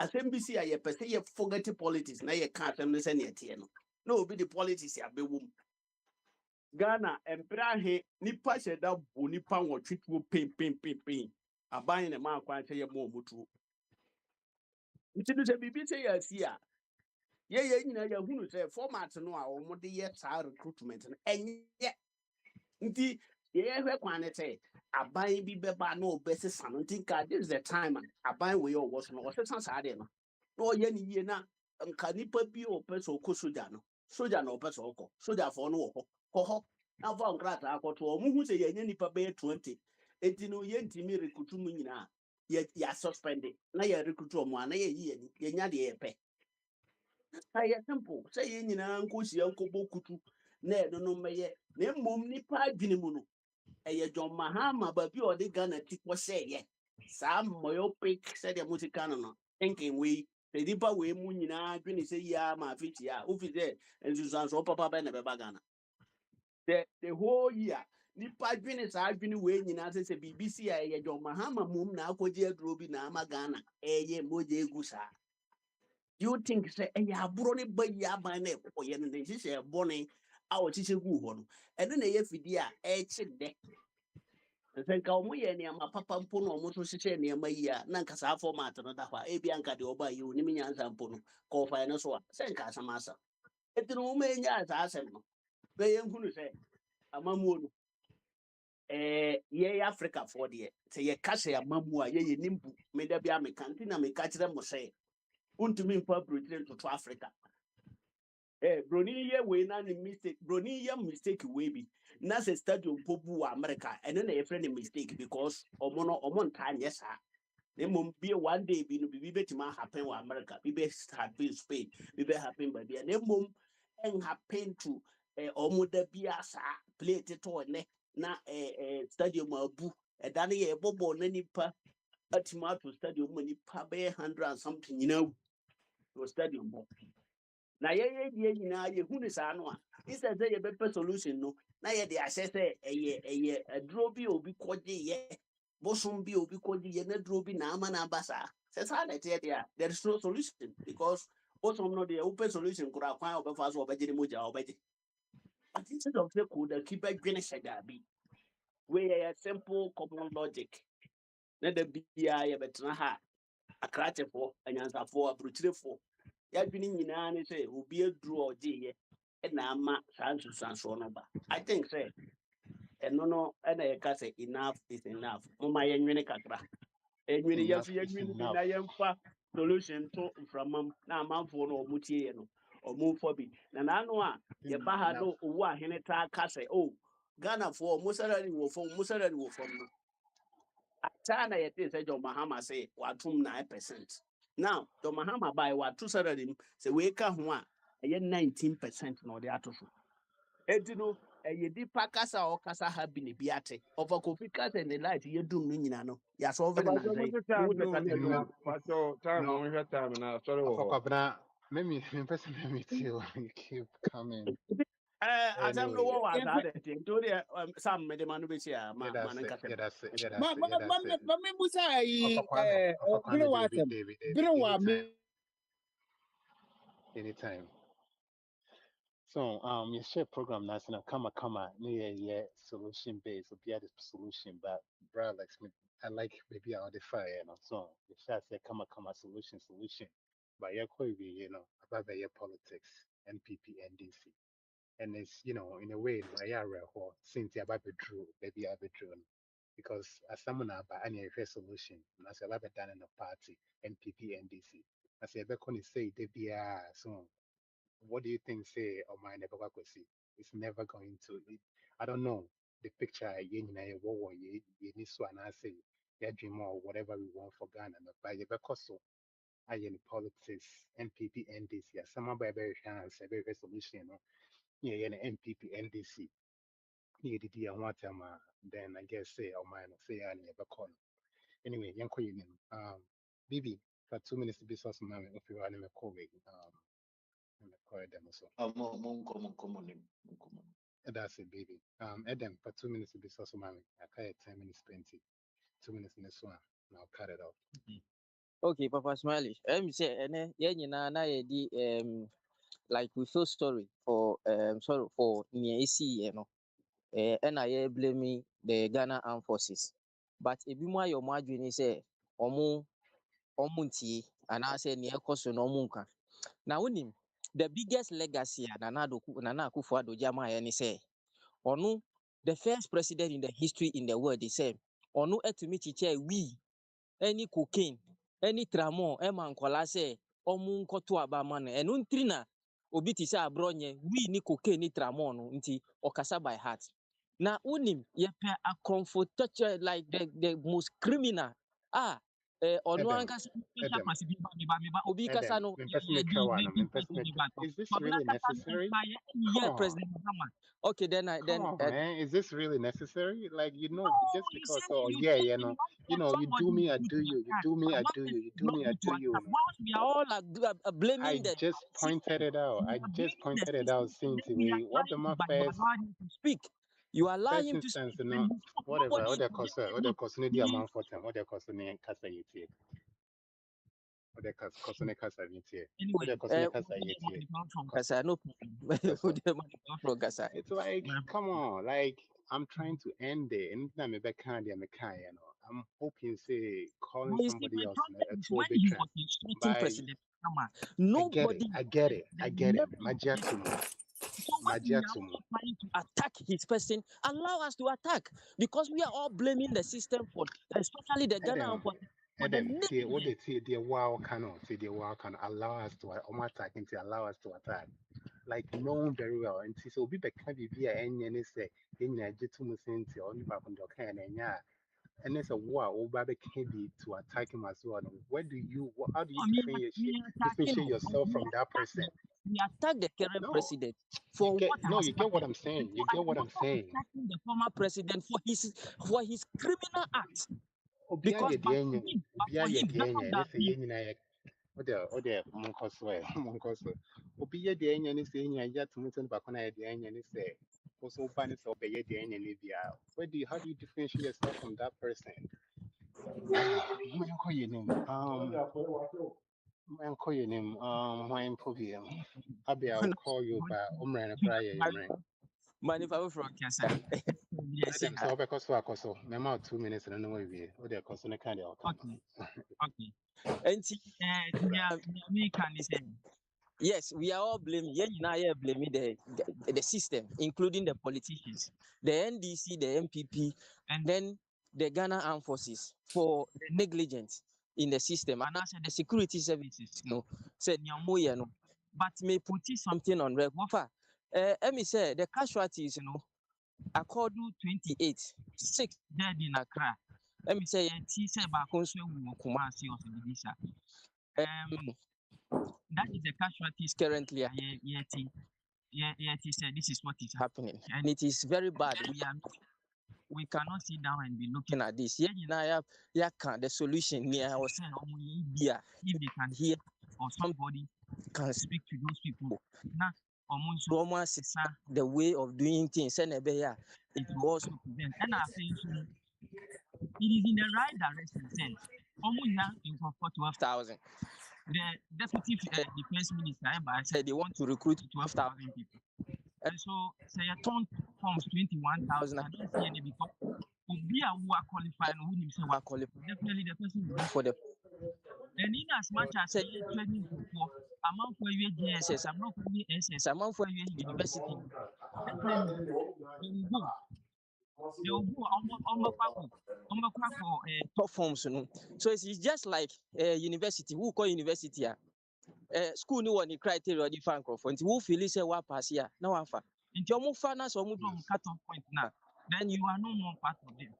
asɛm bi si a yɛpɛ sɛ yɛforget politics na yɛka asɛm no sɛ ne ɛteɛ no na obi de politics abɛwom Ghana emprahe nipa hyɛda bo nipa nwɔtwetuo pem aban ne ma akwan sɛ yɛ mo omutuo nti no sɛ biribi sɛ yɛ asi a yɛyɛ nyina yɛhunu sɛ format no a wɔde yɛ saa recruitment no ɛnyɛ nti yɛhwɛ kwan ne sɛ aban bi bɛba na ɔbɛsesa no nti nka this is the time a aban wei ɔwɔ so no ɔsesa saa deɛ no na ɔyɛ ne yie na nka nipa bi ɔpɛ sɛ ɔkɔ soja na ɔpɛ sɛ ɔkɔ sojafoɔ no wɔ hɔ kɔ hɔ na fa nkrataa akɔto ɔmo hu sɛ yɛnyɛ nipa bɛyɛ 20 enti no yɛntimi recruit mu nyinaa yɛ suspend na yɛ recruit ɔmo a na yɛyi yɛnya deɛ yɛpɛ ayɛ simple sɛ yɛn nyinaa nkɔhyia nkɔbɔ kutu na ɛno no mmɛyɛ na mmom nipa adwene mu no ɛyɛ John Mahama baabi a ɔde Ghana ti kɔ sɛɛyɛ saa myopic sɛdeɛ mo ti ka no thinking wei sɛ nipa wei mu nyinaa adwene sɛ yia ma afikyia wofi sɛ nsusuansoɔ papa bɛ na bɛba Ghana the whole year nipa adwene saa adwene wei nyinaa sɛ biribi si a ɛyɛ John Mahama mom na akɔgye aduro bi na ama Ghana ɛyɛ mogya egu saa you think say aburo ne ba yi aban na ekoye no ne hyehyɛ bɔne a ɔhyehyɛ gu hɔ no ɛno na ɛyɛ fidi a ɛkye dɛ sɛ nka ɔmo yɛ nneɛma papa mpo no ɔmo so hyehyɛ nneɛma yi a na nka saa format no da hɔ a ebi anka deɛ ɔba yi onim nyansa mpo no kɔɔfa no so a sɛ nka asɛm asa ɛti no ɔmo enya saa asɛm no bɛyɛ nhunu sɛ amamuo no Africa for the say ye kase amamua ye nimbu me da bia me kantina me ka kire mo say untumi mpa Britain to Africa broni ye we na ni mistake broni ye mistake we bi na say stadium pobu America ene na ye friend mistake because omo ntan yes ha mum be one day bi no bi betima happen wa America bi be happen Spain bi be happen ba bia mum en happen to omo da bia sa plate to ne na stadium abu da ne ye bobo na nipa atima to stadium ma nipa be 100 and something to stadium bo na ye nyina ye hu ni sa no a instead say ye be solution no na ye de assess eye aduro bi obi koje ye bosom bi obi koje ye na aduro bi na ama na abasa say sa na tie dia there is no solution because bosom no the open solution kura kwan obefa so obeje ni moja obeje but instead of say could keep a green shada bi we a simple common logic na da bia ye betena ha akrachefo anyansafo abruchirefo ya dwene nyinaa ne sɛ obi aduru ɔgye yɛ na ama saa nsusuansoɔ no ba I think sɛ ɛno no ɛna yɛka sɛ enough is enough moma yɛnwene kakra ɛnwene Enough yɛso is yɛnwene bi na enough. yɛmfa solution to mframam na amanfoɔ no ɔmo tie yɛ no ɔmo mfa bi na naano a yɛba ha Enough. no owu ahene taa ka sɛ o Ghanafoɔ ɔmo salary wɔ fam ɔmo salary wɔ fam no saa na yɛte sɛ John Mahama sɛ watom 9%. Now, John Mahama by what two salary say we ka ho a ɛyɛ 19% na ɔde ato so. Enti no ɛyɛ dipa kasa a ɔkasa ha bi ne bi ate. Ɔfa Kofi kasa ne light yɛ dum no nyina no. Ya solve ne About na so much sɛ time wo in de the kasa room, bi No, no. o. But your time, no. when you have time, now, sorry, For oh. Kwabena, me person me too. You keep coming. Asɛm no Anyway, wɔ wɔ Yeah, asa de te. Nti wo de Sam mede ma no bɛsi a yeah, ma that's ne it. nkasa Yeah, bi. that's it. Yeah, ma that's it. ma Yeah, ma that's it. ma me musa Alpha yi Kwame, Alpha bere Kwame, wa David, asem David, bere David. wa Anytime, me anytime. So, you share program national kama, yeah, solution based, or be the solution, but bro, like me, I like maybe I'll defy, so the share say kama solution, but yeah, quite about the politics, NPP, NDC, and it's in a way, I are since you about drew, maybe I drew, because as someone about any solution, and as I have done in the party, NPP, NDC, as I say, they be so what do you think say or my never see? It's never going to I don't know the picture again what you need so and I say yeah dream or whatever we want for Ghana but you because so I in politics NPP NDC yeah some by very chance a very solution yeah NPP NDC yeah the dear what then I guess say or mine say I never call anyway Bibi for 2 minutes to be so man if you are in a COVID in the corridor so that's it, baby. Adam, for 2 minutes to be so mommy. I cut it 10 minutes 20. 2 minutes in this one. And I'll cut it off. Okay, Papa Smiley. Say, yeah, na like we feel sorry for near AC, and I blaming the Ghana Armed Forces. But if you your margin say, omunti, and I say near cost no munka. Now, the biggest legacy Nana Akufo-Addo Jama any say, Onu, the first president in the history in the world, they say, Onu etumi chiche we any cocaine, any tramon, Emma Nkola say, Omu nkoto abama no, enu ntiri na obi ti say abronye, we ni cocaine ni tramon no, nti okasa by heart. Na unim yepe a comfort like the most criminal. Onu Adam, anka special Adam, pass biba obi kasa Adam, no me person ye me di trawan, maybe president biba no. is this But really kasa no necessary? by Come yeah on. President Obama. Okay, then Come on, man. Is this really necessary? Like, no, just you because, see, oh, you yeah, think you want you somebody do me, I good do to you. You attack, do me, but I one do you. person You is do not me, I good to do you. attack. Whilst we are all I blaming the just pointed system, it out. we I are just blaming the pointed it out system, and since then we are what the trying to, my but you first allow him to speak. You allow first him to instance, speak, and you talk. whatever, Nobody is what they look. cause no the He amount for time, what they cause no kasa yeti, what they cause no kasa yeti, what anyway. they cause no kasa yeti, From cause Kasa, no problem. cause From Kasa. it's like come on, like I'm trying to end it, and then me back I'm hoping say calling But you see, somebody my else a problem is two when big he trend was instructing by President Obama, nobody I was get there. it, The I get it, level of Majato, so my dear to me. trying to attack his person, allow us to attack because we are all blaming the system for, especially the Ghana Adam, for the see what negligence. they see the wow cannot see the wow can allow us to attack and to allow us to attack. Like known very well. And so be back be any say in a jitum sense or back on your can and it's a war over the candy to attack him as well. Where do you how do you I mean, differentiate yourself from that person? we attack the current No, president for what no, has you get what happened. I'm saying. So You I get am what I'm also saying. attacking the former president for his criminal acts. Obia Because ye but de for enye, him, obia ye de enye, ne se ye nyina ye ode monkoso e monkoso. Obi ye de enye ne se enye ya tumuto ne bakona ye de enye ne se also ba ne se obe ye de enye ne bia. How do you differentiate yourself from that person? Mwenko ye nim. Mwenko ye nim. Mwen problem. Abi I'll call you back. Umre na cry ye mre. Manifa from Kesa. Yes, Adam, so obekoso akoso. Mema 2 minutes na no we. Ode koso ne kind of come. okay, okay. And me can say yes, we are all blaming. Yeah, you know, yeah, blaming the system, including the politicians, the NDC, the MPP, and then the Ghana Armed Forces for the negligence in the system, and also the security services. Said no. But may put something on record. Let me say the casualties. According 28, 6 dead in Accra. Let me say, say back on Kumasi or Sidisha. That is the casualties currently. Said this is what is happening, and it is very bad. We cannot sit down and be looking at this. The solution near or say if they can hear or somebody can speak to those people. Now, almost the way of doing things, and it will also prevent. And I think it is in the right direction. Say, almost for 12,000. The deputy defense minister said they want to recruit 12,000 people. And so, say a ton forms 21,000. I don't see any because we are who are qualified and who himself are qualified. Definitely the person will go for the. And in as much as I say training for amount for you GSS, I'm not for you SS, amount for you university. Definitely they will go. They will go on for top forms. So it's just like university. Who call university? School no one criteria or the fan for until who feel say what pass here. Now afa. If you move finance or move cut off point now, then you are no more part of them.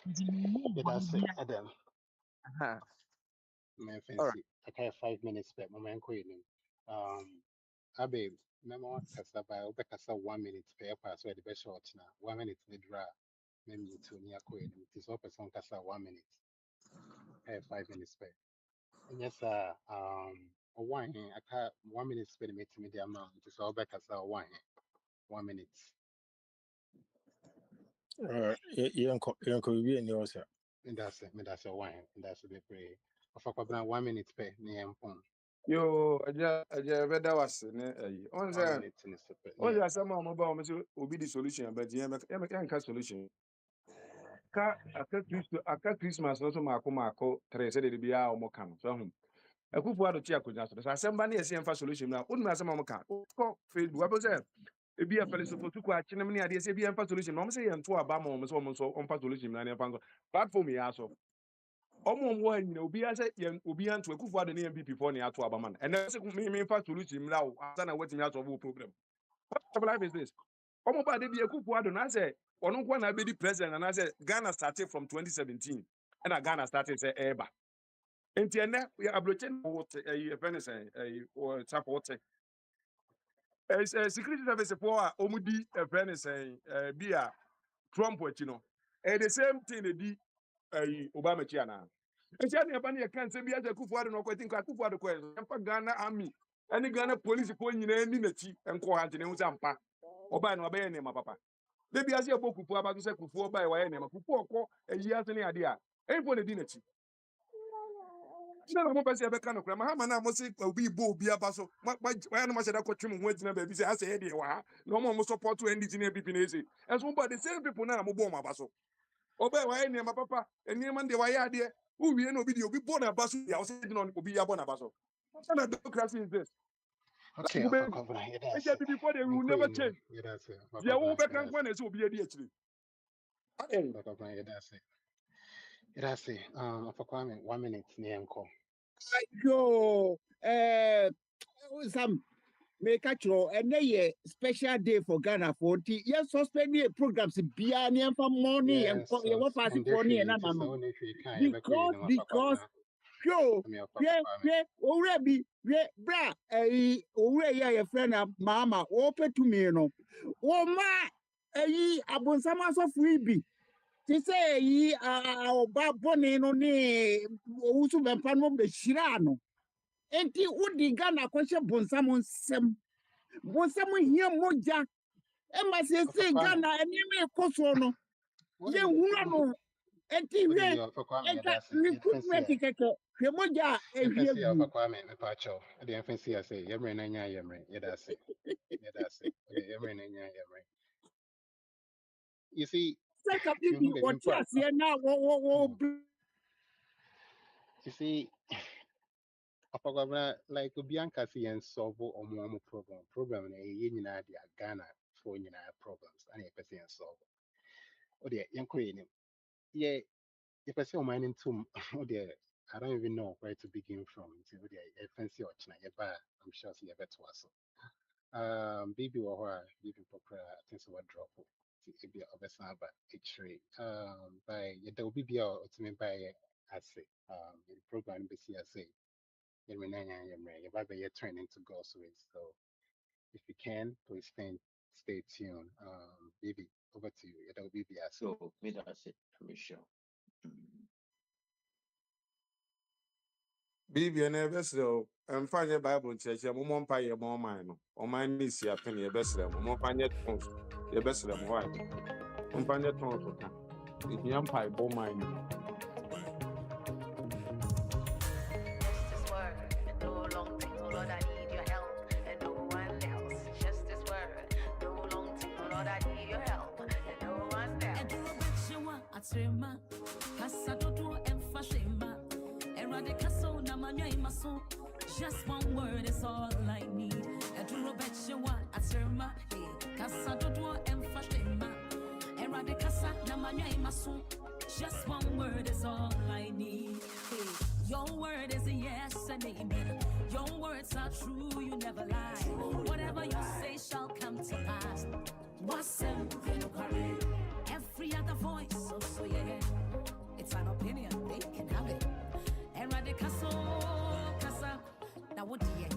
Okay, that's it. Adam. Uh-huh. My All fancy. Okay, 5 minutes back. Moment ko yun. Abe, memo kasa ba obe kasa 1 minute per pass where the best shot na 1 minute the draw. Mem you to near ko yun. It is all person kasa 1 minute. Okay, 5 minutes back. And yes, one aka 1 minute spend me to me the amount. It is all back kasa 1 minute. Yɛnkɔ biribi ɛnni hɔ sɛ. And that's it. That's a wine. And that's a bit brave. Of a couple 1 minute per near phone. Yo, aja bɛda wase ne ayi. 1 Ɔn minute in a separate. sɛ asɛm a ɔmoba ɔmo sɛ obi di solution but yɛnka solution. Aka Christmas no so maako 3 sɛ de biara ɔmo ka no. So ho. Akufo-Addo te akonnwa so. Sɛ asɛm ba ne yɛsɛ yɛmfa solution no a, wonu asɛm a ɔmo ka. Wokɔ Facebook, wabɛ sɛ ebi afɛlɛsofo tukɔ akyenem ne adeɛ sɛ ebi yɛmfa solution na ɔmo sɛ yɛnto aba ma ɔmo sɛ ɔmo nso ɔmfa solution na ne yɛmfa nso. Platform yi aso. Ọmụ wɔ ha nyina obi asɛ yɛn obi anto Akufo-Addo ne MPP fo ne ato aba man ɛnɛ sɛ me fa solution mra wo asa na watimi aso wo problem what type of life is this ọmụ ba de bi Akufo-Addo na sɛ ɔno nko na be di president na sɛ Ghana started from 2017 ɛna Ghana started sɛ ɛba enti ɛnɛ abroche na wote ɛyi ɛfɛ ne sɛ ɛyi wɔ wote security service fo a ɔmu di ɛfɛ ne sɛ bi a Trump akyi no the same thing they di Obama akyi ana enti ade aba ne yɛka nsɛm bi agya Akufo-Addo no ɔkɔti nka Akufo-Addo kɔɛ yɛmfa Ghana army ɛne Ghana police fo nyinaa ni n'akyi nkɔ ha nti ne ho sɛ ampa ɔbaa no ɔbɛyɛ nneɛma papa da bi ase ɛbɔ Kufuor aba so sɛ Kufuor ɔbaa wɔyɛ nneɛma Kufuor ɔkɔ ayi ase ne ade a ɛmfo ne di n'akyi na mo pɛ sɛ yɛbɛka no kora mahama no a mo se obi bɔ obi aba so wɔyɛ no mahyɛ da kɔtwe mo ho agyina baabi sɛ asɛ yɛ deɛ wɔ ha na ɔma ɔmo support NDC ne APP na ɛsɛ ɛnso mo ba the same people na mo bɔ ɔmo aba so ɔbaa wɔyɛ nneɛma papa nneɛma deɛ wɔyɛ adeɛ uwie na obi deɛ obi bɔ n'aba so deɛ ɔsɛ gyina obi yɛ abɔ n'aba so what kind of democracy is this Okay, Ube, Alpha Governor, yeah, and that's yet it. before they will never Queen, change. yeah, that's it. Alpha The Governor, Uber yeah, can that's go it. and so be a DHD. Alpha Governor, yeah, that's it. Alpha Kwame, 1 minute, near call. Yo, some make a show and a special day for Ghana for tea. Yes, suspend the programs Biania for money and Yes, what pass it and for if me and you just no. only if you can, you Because know, Alpha Governor, yo, I mean, Alpha yeah, Kwame. yeah, already, yeah, bra, already, your friend, mama, open to me, no. Oh, my, abonsama so freebie. Te say yi ba bone no ne wusu bempa no be hira no enti wodi Ghana kwahye bonsam nsem bonsam hia moja e ma se Alpha Kwame, Ghana eni me koso no what ye do hunu no enti you hwe do, Alpha Kwame, yeah, enka that's it. recruitment keke hwe moja e hwe FNC Alpha gu Kwame, me pacho. The FNC I say, Yemre Nanya Yemre, yeah, that's it. Yeah, that's it. Okay, Yemre Nanya Yemre. You see, saka me bibi who be o me ti ase na wo you see, Alpha Kwame, like Bianca see and solve omo problem na ye nyina dia Ghana for nyina problems and ye person solve. O de yanko ni. Yeah, if I say o mining too, o de I don't even know where to begin from. See, o de FNC or China, I'm sure see you better so. Baby wɔ baby popra I think so what drop ti ebi ɔbɛsan aba ekyire by yɛda obi bi a ɔtumi ba yɛ ase yɛde program no bɛsi ase yɛmɛ na nya yɛmɛ yɛba bɛyɛ turn into God's way so if you can please stay tuned baby over to you yɛda obi bi ase. So, me that's it. I'm sure. Bibi na ebesre o mfanye Bible nkyerɛkyerɛ mo mpa yɛ mo man no ɔman ne si apɛ ne ebesre mo mfanye tons ebesre mo why mfanye tons ka ehia mpa bo man no Just one word is all I need. I do a bet you want a terma. Casa do and Fatima. Eradicasa, Namanya Masu. Just one word is all I need. Your word is a yes and amen. Your words are true, you never lie. Whatever you say shall come to pass. What's every other voice, so yeah. It's an opinion, they can have it. Eradicasa, Casa. Now what do you